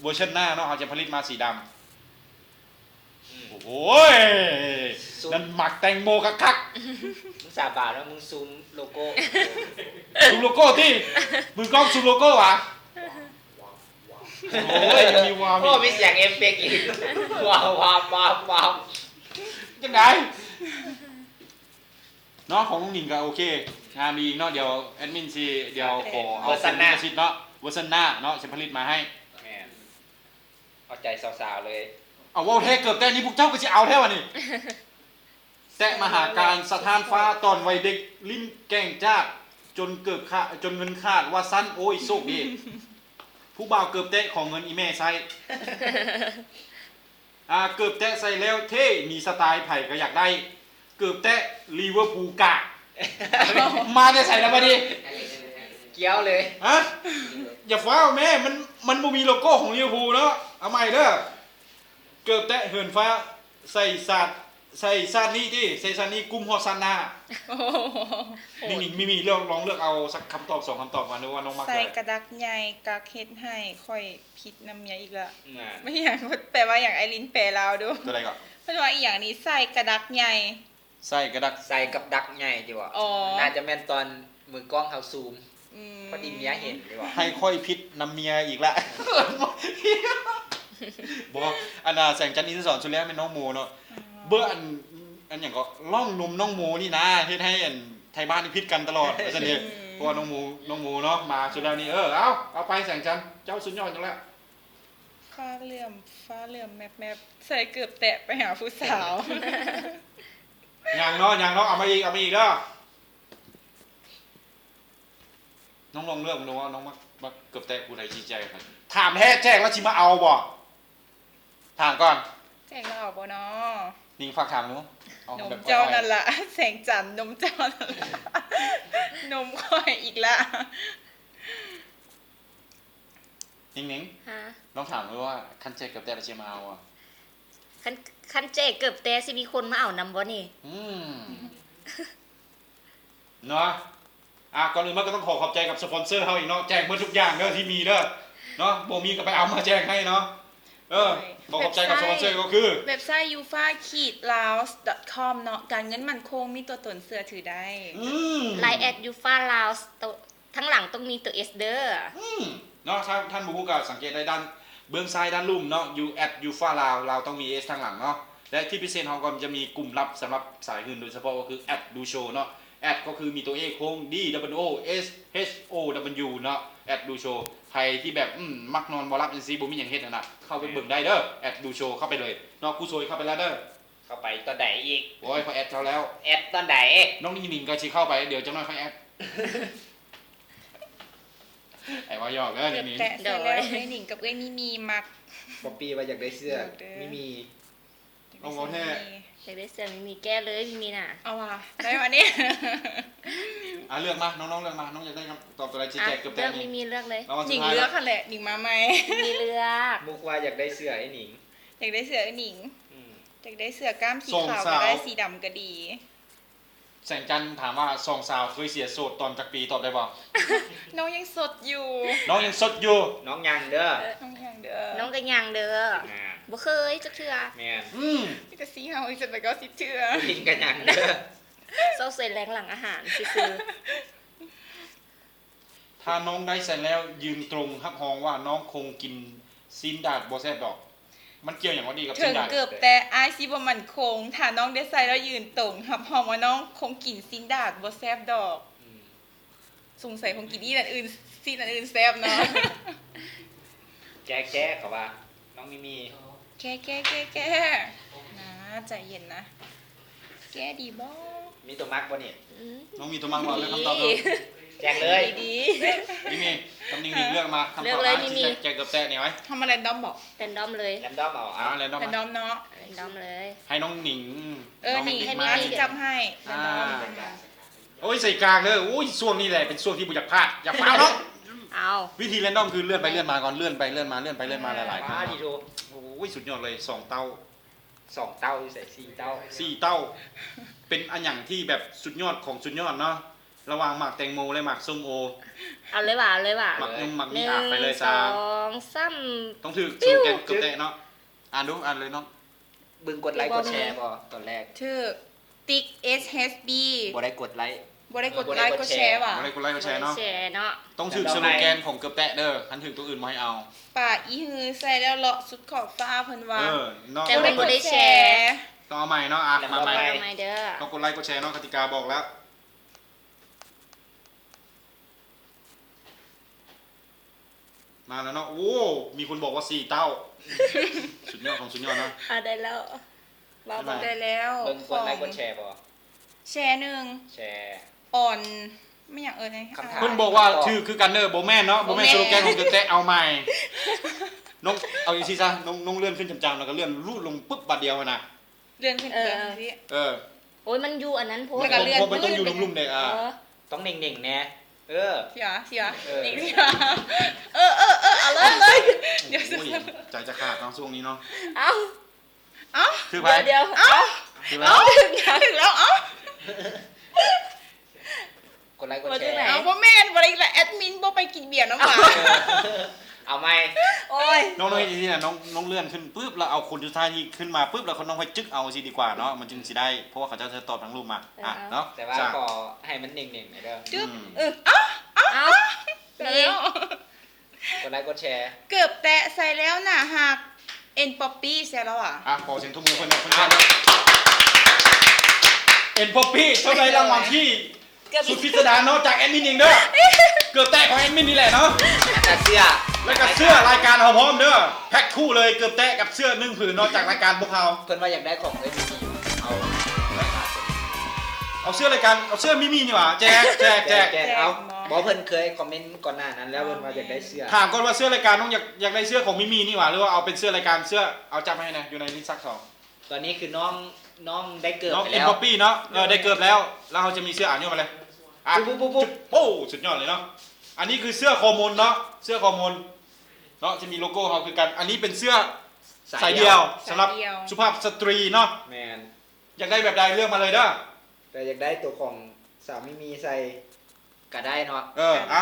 S10: เวอร์ชันหน้าเนาะเขาจะผลิตมาสีดำโอ้ยนั่นหมักแตงโมคัก
S4: มึงสาบานว่ามึงซูมโลโก้
S10: ซูมโลโก้ที่มือกล้องซูมโลโก้วะโอ้ยมีวาว
S4: โอ้มีเสียงเอฟเฟกต์อีกว้าว
S10: จังไงเนาะของน้องหนิงก็โอเคงานดีเนาะเดี๋ยวแอดมินซีเดี๋ยวขอเอาเป็นลิขสิทธิ์เนาะเวอร์ชันหน้าเนาะจะผลิตมาให้
S4: แม่เอาใจสาวๆเลย
S10: เอาว่าแท้เกือบแต่นี้พวกเจ้าก็จะเอาแท้วะนี่แตะมหาการสถานฟ้าตอนวัยเด็กลิ้นแก่งจ้าจนเกิดขาดจนเงินขาดว่าสั้นโอ้ยโชคดีผู้บ่าวเกือบแตะของเงินอีแม่ใส่เกือบแตะใส่แล้วเท่มีสไตล์ไผ่ก็อยากได้เกือบแตะลิเวอร์พูลกะมาจะใส่แล้วมาดิ
S4: เกี้ยวเลย
S10: อย่าฟ้าวแม่มันบ่มีโลโก้ของลิเวอร์พูลเนาะเอาใหม่เด้อเกือบแตะเหินฟ้าใส่ซาดนี่ที่ใส่ซาดนี่กุมฮอดซานนานิ่งๆมีเรื่องลองเลือกเอาสักคำตอบ2คำตอบมาดูว่าน้องมัก
S11: ใส่
S10: ได้
S11: กระดักใหญ่กักเฮ็ดให้ค่อยผิดน้ำเมียอีกละ
S4: น่ะ
S11: ไม่อย่างแปลว่าอย่างไอรินแปลลาวดู
S10: ตัวอะไรก่อน
S11: เพิ่นว่าอีหยังนี้ใส่กระดักใหญ่
S10: ใส่กระดัก
S4: ใส่กับดักใหญ่ดีกว่า
S11: อ๋อ
S4: น่าจะแม่นตอนมือกล้องเฮาซูมพอดีเมียเห็นดีกว่า
S10: ให้ค่อยพิษนำเมียอีกละบอกอันน่ะแสงจันทร์อินทร์สอนชุดแล้วเป็นน้องโมเนาะเบื่ออันอย่างก็ล่องนมน้องโมนี่นะเฮ็ดให้อันไทยบ้านนี่พิษกันตลอดว่าซั่นเด้เพราะว่าน้องโมเนาะมาชุดแล้วนี่เอาไปแสงจันทร์เจ้าสุดยอดจังแล้ว
S11: ฟ้าเหลื่อมแมบใส่เกือบแตะไปหาผู้สาว
S10: อย่างเนาะเอามาอีกเด้อน้องลองเลือกดูว่าน้องมาเกือบแตะผู้ใดชี้แจงกันถามแท้แจ้งแล้วสิมาเอาบ่ถามก่อน
S11: แจ้งเราออกบ่เนาะ
S10: นิ่งฝากถามดู
S11: นมเจ้านั่นล่ะแสงจันทร์นมเจ้านั่นล่ะนมค่อยอีกละ
S10: นิ่งๆลองถามดูว่าคันเจ๊เกือบแตะแล้วสิมาเอาอ่ะ
S8: คันเจ๊เกือบแต่สิมีคนมาเอานำบ่นี่
S10: เนาะก่อนอื่นมันก็ต้องขอบใจกับสปอนเซอร์เฮาอีกเนาะแจกหมดทุกอย่างเด้อที่มีเด้อเนาะบ่มีก็ไปเอามาแจกให้เนาะ บอกขอบใจกับสปอนเซอร์ก็คือ
S11: เว็บไซต์ yufa-laos.com เนาะการเงินมั่นคงมีตัวตนเสื้อถือได้
S8: Line @yufa-laos ทั้งหลังต้องมีตัว S เด้อ
S10: เนาะถ้าท่านผู้ก็สังเกตได้ด้านเบื้องซ้ายด้านลุ่มเนาะ @yufa-lao เราต้องมี S ทางหลังเนาะและที่พิเศษของเราจะมีกลุ่มลับสำหรับสายเงินโดยเฉพาะก็คือ @dushow เนาะ ก็คือมีตัว A โค้ง DWOSHOW เนาะ @dushow ใครที่แบบมักนอนบ่รับจังซี่บ่มีหยังเฮ็ดนะเข้าไปเบิ่งได้เด้อ @dushow เข้าไปเลยเนาะกูซวยเข้าไปแล้วเด้อ
S4: เข้าไปตอนใดอีก
S10: โอ้ยพอแอดเขาแล้ว
S4: แอดตอนใด
S10: น้องนิ่งๆก็สิเข้าไปเดี๋ยวจังน้อยค่อยแอดไอ้ว่าหยอกเด้อนี่
S11: แต่เดี๋ยวไอ้หนิงกับไอ้มีมัก
S4: ป๊อปปี้ว่าอยากได้เสื้อมี
S10: เอาบ่แท้
S8: อยากได้เสื้อมีแก้เลยมีน่ะ
S11: เอาว่ะได้วันนี้
S10: เลือกมาน้องๆเลือกมาน้องอยากได้คำตอบตัวอะไรชี้แจงเกือบแต่
S8: นี่มีเลือกเลย
S11: หนิงเลือกค่ะแหละหนิงมาไหม
S8: มีเลือก
S4: มุกว่าอยากได้เสื้อไอ้หนิง
S11: อยากได้เสื้อไอ้หนิงอยากได้เสื้อกล้ามสีขาวก็ได้สีดำก็ดี
S10: แสงจันทร์ถามว่าสองสาวเคยเสียโสดตอนจักปีตอบได้บ่
S11: น้องยังสดอยู่
S10: น้องยังสดอยู่
S4: น้องยังเด้อ
S11: น้องยังเด้อ
S8: น้องก็ยังเด้อบ่เคยจักเทื่อ
S4: แม่น
S11: นี่ก็สีเฮาอีกจังได๋ก็สิเทื่อ
S4: กินกันยังเด้อ
S8: เซาใส่แรงหลังอาหารซื่อ
S10: ถ้าน้องได้เสร็จแล้วยืนตรงฮักฮองว่าน้องคงกินซีนดาดบ่แซ่บดอกมันเกี่ยวอย่างว่าดีกับ
S11: ซีนดาดเกือบแต่อ้ายสิบ่มั่นคงถ้าน้องได้ใส่แล้วยืนตรงฮับฮองว่าน้องคงกินซีนดาดบ่แซ่บดอกสงสัยคงกินอีอันอื่นซีนอันอื่นแซ่บเนาะ
S4: แก้เขาว่าน้องมี
S11: แก้นะใจเย็นนะแก้ดีบ่
S4: มีตัวมักบ่นี่
S10: น้องมีตัวมักบ่เลือกคำตอบ
S4: แจกเลย
S8: ดี
S10: มีตำนิ่งๆเลือกมาคำตอบที่แจกกับแต่นี่ไว้
S11: ทำมาแรนดอมบอก
S8: แรนดอมเลย
S4: แรนดอมเอา
S10: แรนดอม
S11: เนาะ
S8: แรนดอมเลย
S10: ให้น้องหนิง
S11: หนิงให้มีจำให้
S10: โอ้ยใส่กลางเลยโอ้ยช่วงนี้แหละเป็นช่วงที่บุญอยากพลาดอย่าฟ้าวเนาะ
S8: เอา
S10: วิธีแรนดอมคือเลื่อนไปเลื่อนมาก่อนเลื่อนไปเลื่อนมาเลื่อนไปเลื่อนมาหลายๆครั้งโอ้ยสุดยอดเลย2เต้า
S4: ใส่4เต้า
S10: 4เต้าเป็นอันอย่างที่แบบสุดยอดของสุดยอดเนาะระหว่างหมากแตงโมและหมากส้มโอ
S8: เอาเลยว่ะ
S10: หมากนุ่มหมากนี่ไปเลย
S8: 3 2
S10: ต้องถือสโลแกนเกือบแตะเนาะอ่านเลยเนาะ
S4: บึงกดไลค์กดแชร์บ่ตอนแรก
S11: ชื่อติ๊ก SHB
S4: บ่ได้กดไลค์
S11: กดแชร์ว่ะ
S10: บ่ได้กดไลค์กดแชร์เนาะต้องถือสโลแกนของเกือบแตะเด้อคันถือตัวอื่นบ่ให้เอา
S11: ป่าอีฮือใส่แล้วเลาะสุดขอบฟ้าเพิ่นว่า
S8: แต่บ่ได้แชร์
S10: ต้องเอาใหม่เนาะมาใหม่
S8: เด้อ
S10: ต้องกดไลค์กดแชร์เนาะกติกาบอกแล้วมาแล้วเนาะโอ้มีคนบอกว่า4เต้าสุดยอดของสุดยอดนะ
S8: ได้แล้ว
S11: บอกได้แล้ว
S4: เบิ่งกดไลค์กดแชร์บ่
S11: แชร์1
S4: แชร์
S11: อ่อนไม่อยากไง
S10: เพิ่นบอกว่าคือกันเด้อบ่แม่นเนาะบ่แม่นสโลแกนของแต่เอาใหม่น้องเอาอีกทีซะน้องเลื่อนขึ้นจำๆแล้วก็เลื่อนรูดลงปึ๊บบัดเดียวน่ะ
S11: เลื่อนขึ้นพี่
S8: โอ้ยมันอยู่อันนั้นโพ
S10: สมันต้องอยู่ลุ่มๆเด้
S4: ต้องนิ่งๆแน่
S11: เสียนิ่งเอาเลย
S10: เดี๋ยวใจจะขาดเนาะช่วงนี้เนาะ
S11: เอา
S10: คือไป
S8: เดี๋ยว
S11: ถึงแล้ว
S4: กดไลค์กดแชร์
S11: เอาบ่แม่นบ่ได้ละแอดมินบ่ไปกินเบียร์น้ำหวาน
S4: เอาไหม
S8: โอ้ย
S10: น้องๆอย่างนี้นะน้องเลื่อนขึ้นปุ๊บแล้วเอาคนสุดท้ายนี่ขึ้นมาปุ๊บแล้วเขาน้องไปจึ๊กเอาสิดีกว่าเนาะมันจึงสิได้เพราะว่าเขาจะตอบทั้งรูปมาเนาะ
S4: แต่ว่าขอให้มันนิ่งๆหน่อยเด้อ
S11: จึ๊บเอา
S4: นี่กดไลค์กดแชร์
S11: เกือบแตะใส่แล้วน่ะหักเอ็นป๊อปปี้ใส่แล้ว
S10: ขอเสียงทุกมือเพิ่นเอ็นป๊อปปี้เท่าไรรางวัลที่สุดพิสดารเนาะจากแอดมินเองเด้อเกือบแตะของแอดมินนี่แหละเนาะ
S4: กับเสื้อ
S10: แล้วกับเสื้อรายการเอาพร้อมเด้อแพ็คคู่เลยเกือบแตะกับเสื้อ1ผืนนอกจากรายการพวกเรา
S4: เพิ่นว่าอยากได้ของเอ็นมี
S10: เอาเสื้อรายการเอาเสื้อมิมี่นี่หว่าแจก
S4: เอาบอกเพิ่นเคยคอมเมนต์ก่อนหน้านั้นแล้วเพิ่นว่าอยากได้เสื้อ
S10: ถามก่อนว่าเสื้อรายการน้องอยากได้เสื้อของมิมี่นี่หว่าหรือว่าเอาเป็นเสื้อรายการเสื้อเอาจับให้นะอยู่ในลิสต์ซัก2
S4: ตอนนี้คือน้องได้เกิด
S10: น้องเอ็นป๊อปปี้เนาะได้เกิดแล้วเราจะมีเสื้ออ่านย่อมาเลยปุ๊บโอ้สุดยอดเลยเนาะอันนี้คือเสื้อคอมอนเนาะเสื้อคอมอนเนาะจะมีโลโก้เขาคือกันอันนี้เป็นเสื้อสายเดียวสำหรับสุภาพสตรีเนาะ
S4: แมน
S10: อยากได้แบบใดเลือกมาเลยเด้อ
S4: แต่อยากได้ตัวของสามีใส่ก็ได้เนาะ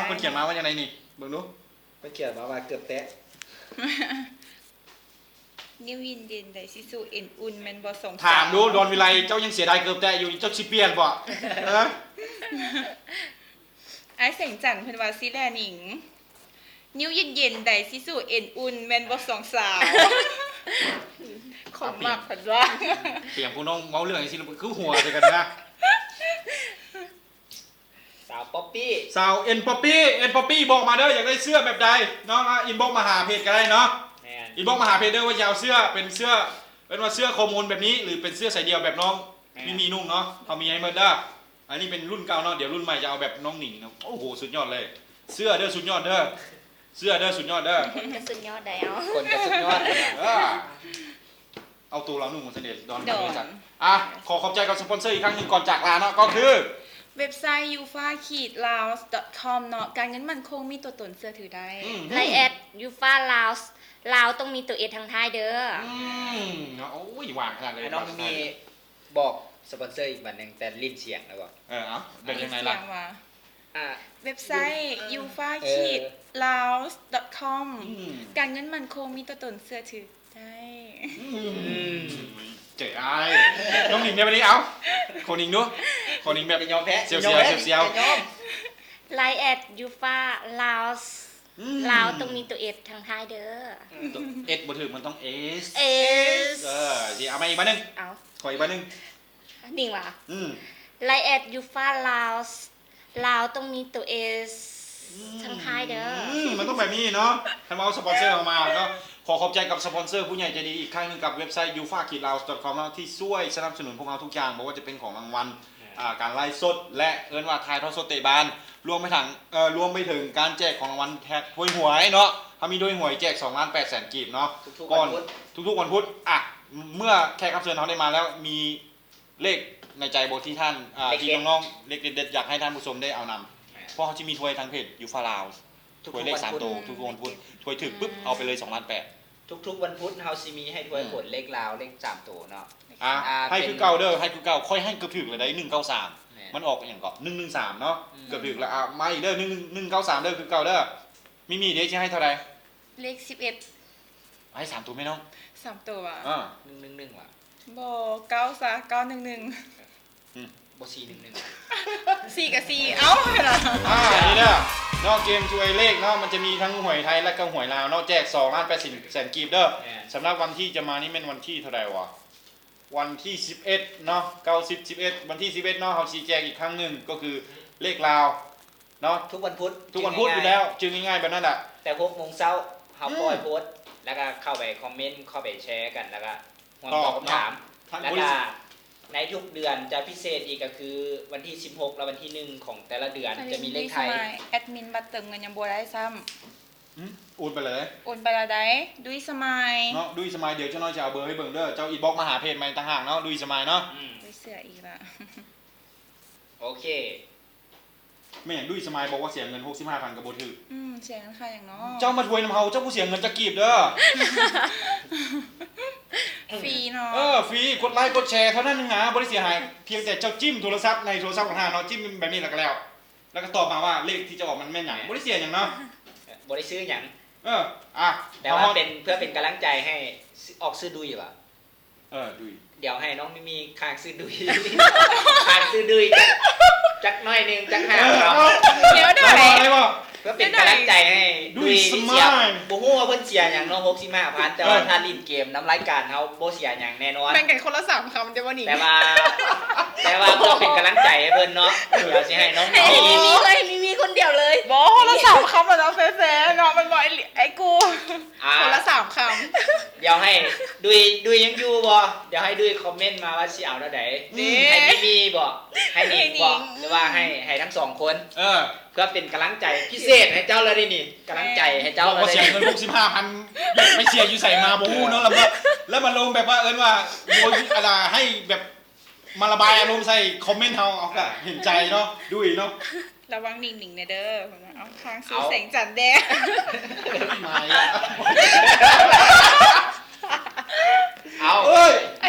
S10: คนเขียนมาว่าอย่างไรนี่เบิ่งดู
S4: เพิ่นเขียนมาว่าเกือบแตะ
S11: นิ้วยินเย็นได้สิสู่เอ็นอุ่นแม่นบ่สง
S10: ถามดูดอนวิไลเจ้ายังเสียดายเกือบแต่อยู่เจ้าสิเปลี่ยนบ่เออ
S11: ไอ้แสงจันทร์เพิ่นว่าสิแลหนิง นิ้วเย็นๆได้สิสู่เอ็นอุ่นแม่นบ่สองสาวของมักเพิ่นว่า
S10: เปลี่ยนผู้น้องเว้าเรื่องจังซี่คือหัวใส่กันนะ
S4: สาวป๊อปปี้
S10: สาวเอ็นป๊อปปี้บอกมาเด้ออยากได้เสื้อแบบใดเนาะอินบ็อกมาหาเพจก็ได้เนาะ
S4: แม่น
S10: อินบ็อกมาหาเพจเด้อว่าจะเอาเสื้อเป็นเสื้อเป็นว่าเสื้อคอมูลแบบนี้หรือเป็นเสื้อใส่เดี่ยวแบบน้องมีนุ่งเนาะเขามีให้เมิดเด้ออันนี้เป็นรุ่นเก่าเนาะเดี๋ยวรุ่นใหม่จะเอาแบบน้องหนิงเนาะโอ้โหสุดยอดเลยเสื้อเด้อสุดยอดเด้อเสื้อเด้อสุดยอดเด้อ
S8: ก็สุดยอดแล้ว
S4: คนก็สุดยอดเลย
S10: เออเอาตัวเราหนุ่มมาเสด็จดอนบริษัทอ่ะขอขอบใจกับสปอนเซอร์อีกครั้งหนึ่งก่อนจากลาเนาะก็คือ
S11: เว็บไซต์ yufa-laos.com เนาะการเงินมั่นคงมีตัวตนเสื้อถือได้
S8: ไลน์แอดยูฟาลาวลาวต้องมีตัวเอทางท้ายเด้อ
S10: โอ้ยวางขนาดเลย
S4: น้องมีบอกสปอนเซอร์อีกบันหนึ่งแต่ลิ้นเสียงแล้วบอก
S10: เอาเป็นยังไงล่ะ
S11: เว็บไซต์ yufa-laos.com การเงินมั่นคงมีตัวตนเสื้อถือได้
S10: เจ๋อายน้องหนิงในวันนี้เอาโคนิงดูโคนิงแบบ
S4: ยอมแพ้
S10: เซียว
S8: ไลน์แอดยูฟาลาวลาวต้องมีตัวเอททางท้ายเด้อ
S10: เอ็ดบ่ถึงมันต้องเอส
S8: เอส
S10: สิเอามาอีกบ้านนึง
S8: เอา
S10: ขออีกบ้านนึง
S8: นิ่งว่ะไลน์แอดยูฟาลาวลาวต้องมีตัวเอสทางท้ายเด้อ
S10: มันต้องแบบนี้เนาะถ้ามาเอาสปอนเซอร์ออกมาก็ขอขอบใจกับสปอนเซอร์ผู้ใหญ่ใจดีอีกครั้งนึงกับเว็บไซต์ yufa-laos.com ที่ช่วยสนับสนุนพวกเราทุกอย่างบอกว่าจะเป็นของรางวัลการไลฟ์สดและเอิ้นว่าทายทอดสดเตะบานรวมไปถึงการแจกของรางวัลแท็กถ้วยหวยเนาะถ้ามีด้วยหวยแจก2,800,000 กีบเนาะก่อนทุกวันพุธเมื่อแขกรับเชิญเขาได้มาแล้วมีเลขในใจโบที่ท่านที่น้องๆเลขเด็ดๆอยากให้ท่านผู้ชมได้เอานำเพราะเขาจะมีถ้วยทางเพจ yufa-laos ถ้วยเลข3ตัวทุกวันพุธถ้วยถึงปุ๊บเอาไปเลย2,800,000
S4: ทุกวันพุธเฮาซิมีให้ถ้วยผลเลขลาวเลข3ตัวเนาะ
S10: ให้คือเก่าเด้อให้คือเก่าค่อยให้เกือบถึงเลยได้193มันออกอย่างก็113เนาะเกือบถึงแล้วมาอีกเด้อ193เด้อคือเก่าเด้อมีเดี๋ยวจะให้เท่าไหร่
S11: เลข11
S10: ให้3ตัวไหมน้อง
S11: 3ตัวอ่ะ
S4: 111ว่ะ
S11: บ่9ซะ911
S4: บ่411
S11: 4กับ4เอ้า
S10: นี่เด้อนอกเกมช่วยเลขเนาะมันจะมีทั้งหวยไทยและก็หวยลาวเนาะแจก2,800,000 กีบเด้อสำหรับวันที่จะมานี่เป็นวันที่เท่าไหร่วะวันที่11เนาะ90 11วันที่11เนาะเฮาสิแจกอีกครั้งนึงก็คือเลขลาวเนาะ
S4: ทุกวันพุธ
S10: อยู่แล้วจึงง่ายๆแบบนั้นน่ะ
S4: แต่ 6:00 นเฮาปล่อยโพสต์แล้วก็เข้าไปคอมเมนต์เข้าไปแชร์กันแล้วก็ตอบคำถามแล้วก็ในทุกเดือนจะพิเศษอีกก็คือวันที่16และวันที่1ของแต่ละเดือนจะมีเลขไทย
S11: แอดมินบัตรเติมเงินยังบ่ได้ซ้ำ
S10: โอนไปเลย
S11: โอนไปละได้ดุยสมัย
S10: เนาะดุยสมัยเดี๋ยวเจ้าน้อยจะเอาเบอร์ให้เบิ่งเด้อเจ้าอินบ็อกซ์มาหาเพจใหม่ต่างหากเนาะดุยสมัยเนาะ
S11: ดุยเสืออีกละ
S4: โอเค
S10: ไม่อย่างดุยสมัยบอกว่าเสียเงิน 65,000 ก็บ่ถูก
S11: เสียเงินค่าอย่างเนาะ
S10: เจ้ามาถวยนำเฮาเจ้าผู้เสียเงินจะกีบเด้อ
S11: ฟรีเนาะ
S10: ฟรีกดไลค์กดแชร์เท่านั้นนึงนะบ่ได้เสียหายเพียงแต่เจ้าจิ้มโทรศัพท์ในโทรศัพท์ของทางเนาะจิ้มแบบนี้แล้วก็ตอบมาว่าเลขที่จะออกมันแม่นหยังบ่ได้เสียหยังเนาะ
S4: บ่ได้ซื้อหยัง
S10: แต่
S4: ว่าเป็นเพื่อเป็นกำลังใจให้ออกซื้อดุยป่ะ
S10: ดุย
S4: เดี๋ยวให้น้องไม่มีค่าซื้อดุยค่าซื้อดุยจักน้อยนึงจัก5ครับ
S11: เดี๋ยวได้
S4: เพื่อเป็นกำลังใจให้ดุยเสียบ่ฮู้ว่าเพิ่นเสียหยังเนาะ 65,000 แต่ว่าถ้าลิ้นเกมน้ำรายการเฮาบ่เสียหยังแน่นอน
S11: แบ่งกันคนละ3คำเดี๋ยววันนี้
S4: แต่ว่าเพื่อเป็นกำลังใจให้เพิ่นเนาะเดี๋ยวสิให้น้อง
S8: มีคนเดียวเลย
S11: บ่คนละ3คำแล้วแฟ้ๆเนาะมันบ่ไอ้กูคนละ3ค
S4: ำเดี๋ยวให้ดุยยังอยู่บ่เดี๋ยวให้ดุยคอมเมนต์มาว่าสิเอาเท่าใดให้มีบ่ให้นี่บ่หรือว่าให้ทั้ง2คนเพื่อเป็นกำลังใจพิเศษให้เจ้าเลยนี่กำลังใจให้เจ้า
S10: เลยเสียเงิน 65,000 ไม่เสียอยู่ใส่มาบ่ฮู้เนาะแล้วมาลงแบบว่าว่าโวยอะไรให้แบบมาระบายอารมณ์ใส่คอมเมนต์เฮาเอาก็เห็นใจเนาะดุยเนาะ
S11: ระวังนิ่งๆเนี่ยเด้อเอาค้างซื้อแสงจันทร์แดงเ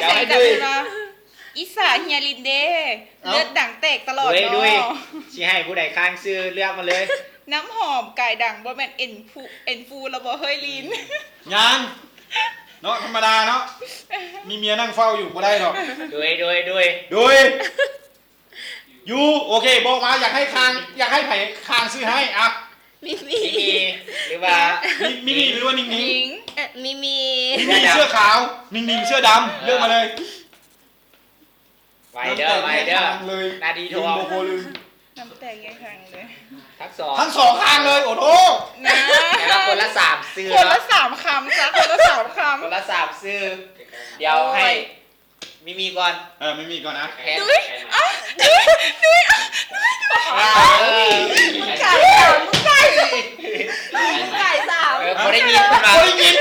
S11: ดี๋ยวให้ดุยอีสาเฮียลินเด้เลือดดั่งแตกตลอดเนาะ
S4: สิให้ผู้ใดค้างซื้อเลือกมาเลย
S11: น้ำหอมไก่ดั่งบ่แม่นเอ็นฟูแล้วบ่เฮ้ยลิน
S10: ยัง เนาะธรรมดาเนาะมีเมียนั่งเฝ้าอยู่บ่ได้หรอก
S4: โดย
S10: อยู่โอเคบอกมาอยากให้ไผ่คางซื้อให้อ่ะ
S8: มี
S4: หรือว่า
S10: มีหรือว่านิ่ง
S8: มี
S10: เสื้อขาวนิ่งเสื้อดำเลือกมาเลย
S4: ไวเด้อ
S10: เลย
S4: นาดีทอง
S10: โคลืม
S11: น้ำแตกยังครั้งเลย
S10: ทั้งสองข้างเลยโอ้โห
S11: นะ
S4: คนละ3ซื้อ
S11: คนละ3คำจ้ะคนละ3คำ
S4: คนละ3ซื้อเดี๋ยวให้มีก่อน
S10: มีก่อนนะ
S11: ดุยไก่สามบ่
S4: ได้ยิน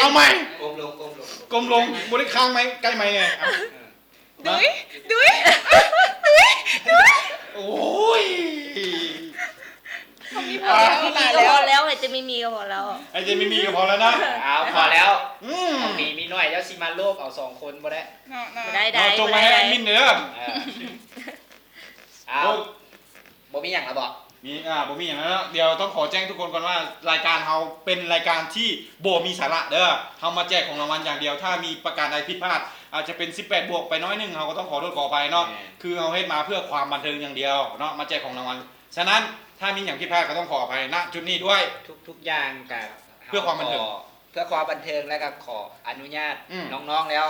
S10: เอาใหม่กลมลงบ่ได้ค้างไหมใกล้ไหมเนี่ย
S11: ดุย
S10: โอ้ย
S8: พอแล้วไอ้จะไม่มีก็พอแล้ว
S10: นะ
S4: พอแล้วมีน้อยแล้วสิมาโลกเอา2คนบ่ได้
S8: ได้
S10: จงมาให้มินเด้อ
S4: บ่มีหยังละบ่
S10: บ่มีอย่างนั้นแล้วเดี๋ยวต้องขอแจ้งทุกคนก่อนว่ารายการเราเป็นรายการที่บ่มีสาระเด้อเฮามาแจกของรางวัลอย่างเดียวถ้ามีประการใดผิดพลาดอาจจะเป็น18บวกไปน้อยนึงเฮาก็ต้องขอโทษขออภัยเนาะคือเฮาเฮ็ดมาเพื่อความบันเทิงอย่างเดียวเนาะมาแจกของรางวัลฉะนั้นถ้ามีอย่างผิดพลาดก็ต้องขออภัยณจุดนี้ด้วย
S4: ทุกอย่างกับ
S10: เพื่อความบันเทิง
S4: และก็ขออนุญาตน้องๆแล้ว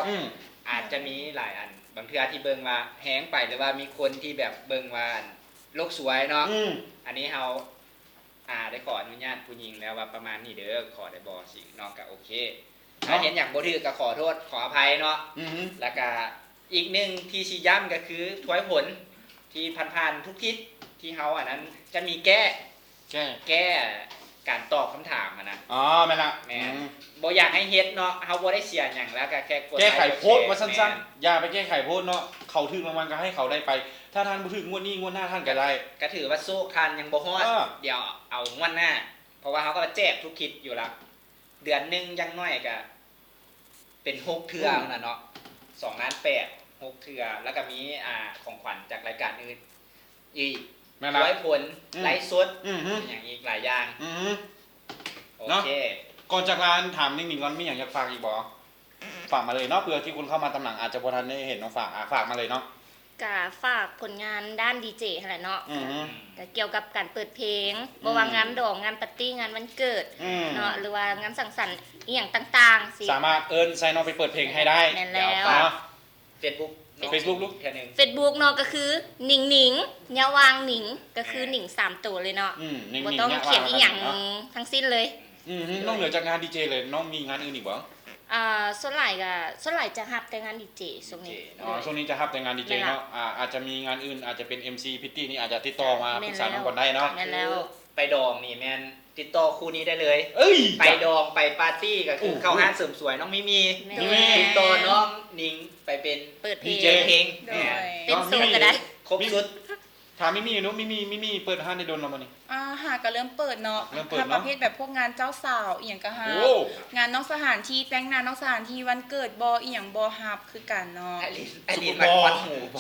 S4: อาจจะมีหลายอันบางเทื่อที่เบิ่งว่าแฮงไปหรือว่ามีคนที่แบบเบิ่งว่าโลกสวยเนาะอันนี้เฮาได้ขออนุญาตผู้หญิงแล้วว่าประมาณนี้เด้อขอได้บ่สิน้องก็โอเคถ้าเห็นอย่างบ่ถูกก็ขอโทษขออภัยเนาะแล้วก็อีกหนึ่งที่ชี้ย้ำก็คือถ้วยผลที่ผ่านๆทุกทิศที่เฮาอันนั้นจะมีแก้การตอบคำถามนะ
S10: แม่นละ
S4: บ่อยากให้เฮ็ดเนาะเฮาบ่ได้เสียหยังแล้วก็แค่กด
S10: แก้ไขโพสต์ว่าสั้นๆอย่าไปแก้ไขโพสต์เนาะเขาถึงรางวัลก็ให้เขาได้ไปถ้าท่านบ่ถึงงวดนี้งวดหน้าท่านก็ได้
S4: ก็ถือว่าโซ่คันยังบ่ฮอดเดี๋ยวเอางวดหน้าเพราะว่าเฮาก็แจกทุกคลิปอยู่ละเดือนนึงยังน้อยก็เป็น6เทื่อนั่นเนาะ2ล้าน8 6เทื่อแล้วก็มีของขวัญจากรายการอื่นอีกร้อยผลไลฟ์สดอย่างอีกหลายอย่างโอเค
S10: ก่อนจากร้านถามนิ่งๆก่อนมีอย่างอยากฝากอีกบ่ฝากมาเลยเนาะเพื่อที่คุณเข้ามาตำหนังอาจจะบ่ทันได้เห็นน้องฝากมาเลยเนาะ
S8: ก็ฝากผลงานด้านดีเจหั่นแหละเนาะก็เกี่ยวกับการเปิดเพลงบ่ว่างานดอกงานปาร์ตี้งานวันเกิดเนาะหรือว่างานสังสรรค์อีหยังต่างๆสิ
S10: สามารถใส่น้องไปเปิดเพลงให้ได้
S8: เดี๋ยว
S4: ฝาก Facebook
S10: ลูก
S8: Facebook เนาะก็คือหนิงยาวางหนิงก็คือหนิง3ตัวเลยเนาะบ่ต้องเขียนอีหยังทั้งสิ้นเลย
S10: น้องเหนือจากงานดีเจเลยน้องมีงานอื่นอีกบ่
S8: ส่วนใหญ่จะรับแต่งานดีเจช่วงนี้
S10: ช่วงนี้จะรับแต่งานดีเจเนาะอาจจะมีงานอื่นอาจจะเป็น MC พิตตี้นี่อาจจะติดต่อมาปรึกษาน้องก่อนได้เนาะ
S8: แม่นแล้ว
S4: ไปดองนี่แม่นติดต่อคู่นี้ได้เลยไปดองไปปาร์ตี้ก็คือเข้าห้างเสริมสวยน้องมีติดต่อน้องนิงไปเป็น
S8: เปิดเพ
S4: ลง
S8: เป็นโซก็ได้
S4: ครบสุด
S10: ถามมีเนาะมีเปิดห้างในดนแล้วบ่นี่
S11: ก็เริ่มเปิดเนาะถ้าประเภทแบบพวกงานเจ้าสาวอีหยังก็ฮับงานนอกสถานที่แต่งงานนอกสถานที่วันเกิดบ่อีหยังบ่ฮับคือกันเนาะ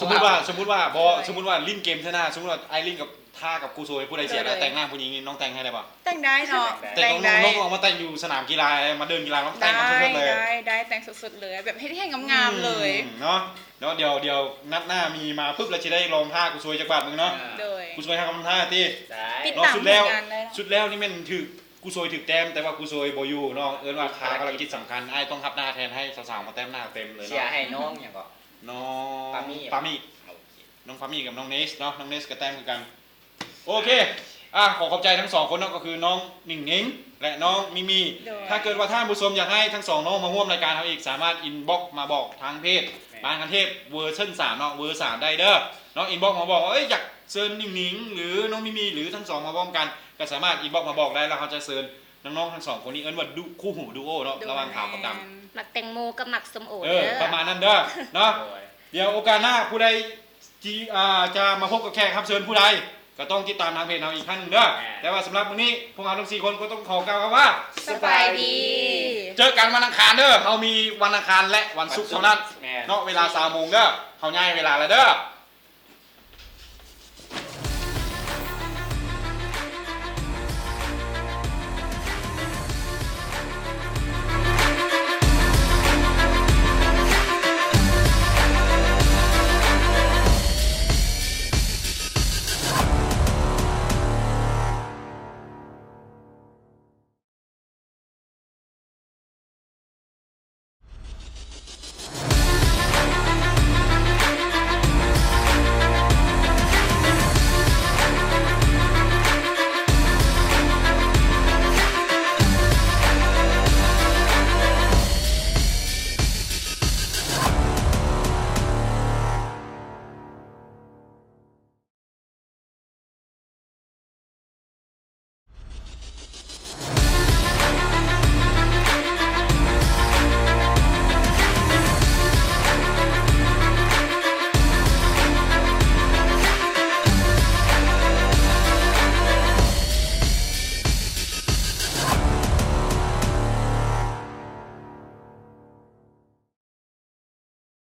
S10: สมมุติว่าลิ้นเกมชนะสมมุติว่าไอลิ้นกับท่ากับครูโซยผู้ใดเสียแล้วแต่งหน้าผู้หญิงน้องแต่งให้ได้ป่ะ
S11: แต่งได้เนาะ
S10: แต่น้องออกมาแต่งอยู่สนามกีฬามาเดินกีฬาต้องแต่งกันสุดๆเลย
S11: ได้แต่งสุดๆเลยแบบให้งามๆเลย
S10: เนาะเดี๋ยวนัดหน้ามีมาปุ๊บเราจะได้ลองท่าครูโซยจักบาทนึงเนาะครูโซยท่ากำท่าติเนาะสุดแล้วนี่มันถือกูโซยถึกแต้มแต่ว่ากูโซยบ่อยู่เนาะว่าคากำลังคิดสำคัญไอ้ต้องทับหน้าแทนให้สาวๆมาแต้มหน้าเต็มเลยเนาะ
S4: เสียให้น้องอย่างก็
S10: น้องฟามี่น้องฟามี่กับน้องเนสเนาะน้องเนสก็แต้มเหมือนกันโอเคขอขอบใจทั้ง2คนเนาะก็คือน้องหนิงนิงและน้องมิถ้าเกิดว่าท่านผู้ชมอยากให้ทั้ง2น้องมาร่วมรายการเราอีกสามารถอินบ็อกซ์มาบอกทางเพจบ้านคันเทพเวอร์ชัน3เนาะเวอร์3ได้เด้อน้องอินบ็อกซ์มาบอกอยากเชิญหนิงนิงหรือน้องมิหรือทั้ง2มาพร้อมกันก็สามารถอินบ็อกซ์มาบอกได้แล้วเขาจะเชิญน้องๆทั้ง2คนนี้ว่าคู่หูดูโอเนาะระหว่างขาวกับดำ
S8: หมักแตงโมกับหมักส้มโอ
S10: ประมาณนั้นเด้อเนาะเดี๋ยวโอกาสหน้าผู้ใดจะมาพบกับแขกรับเชิญผู้ใดก็ต้องติดตามทางเพจเราอีกท่านนึงเด้อแต่ว่าสำหรับวันนี้พวกเราทั้ง4คนก็ต้องขอกล่าวคำว่า
S8: สบายดี
S10: เจอกันวันอังคารเด้อเขามีวันอังคารและวันศุกร์เท่านั้นเนาะเวลา 20:00 นเด้อเขาย้ายเวลาแล้วเด้อ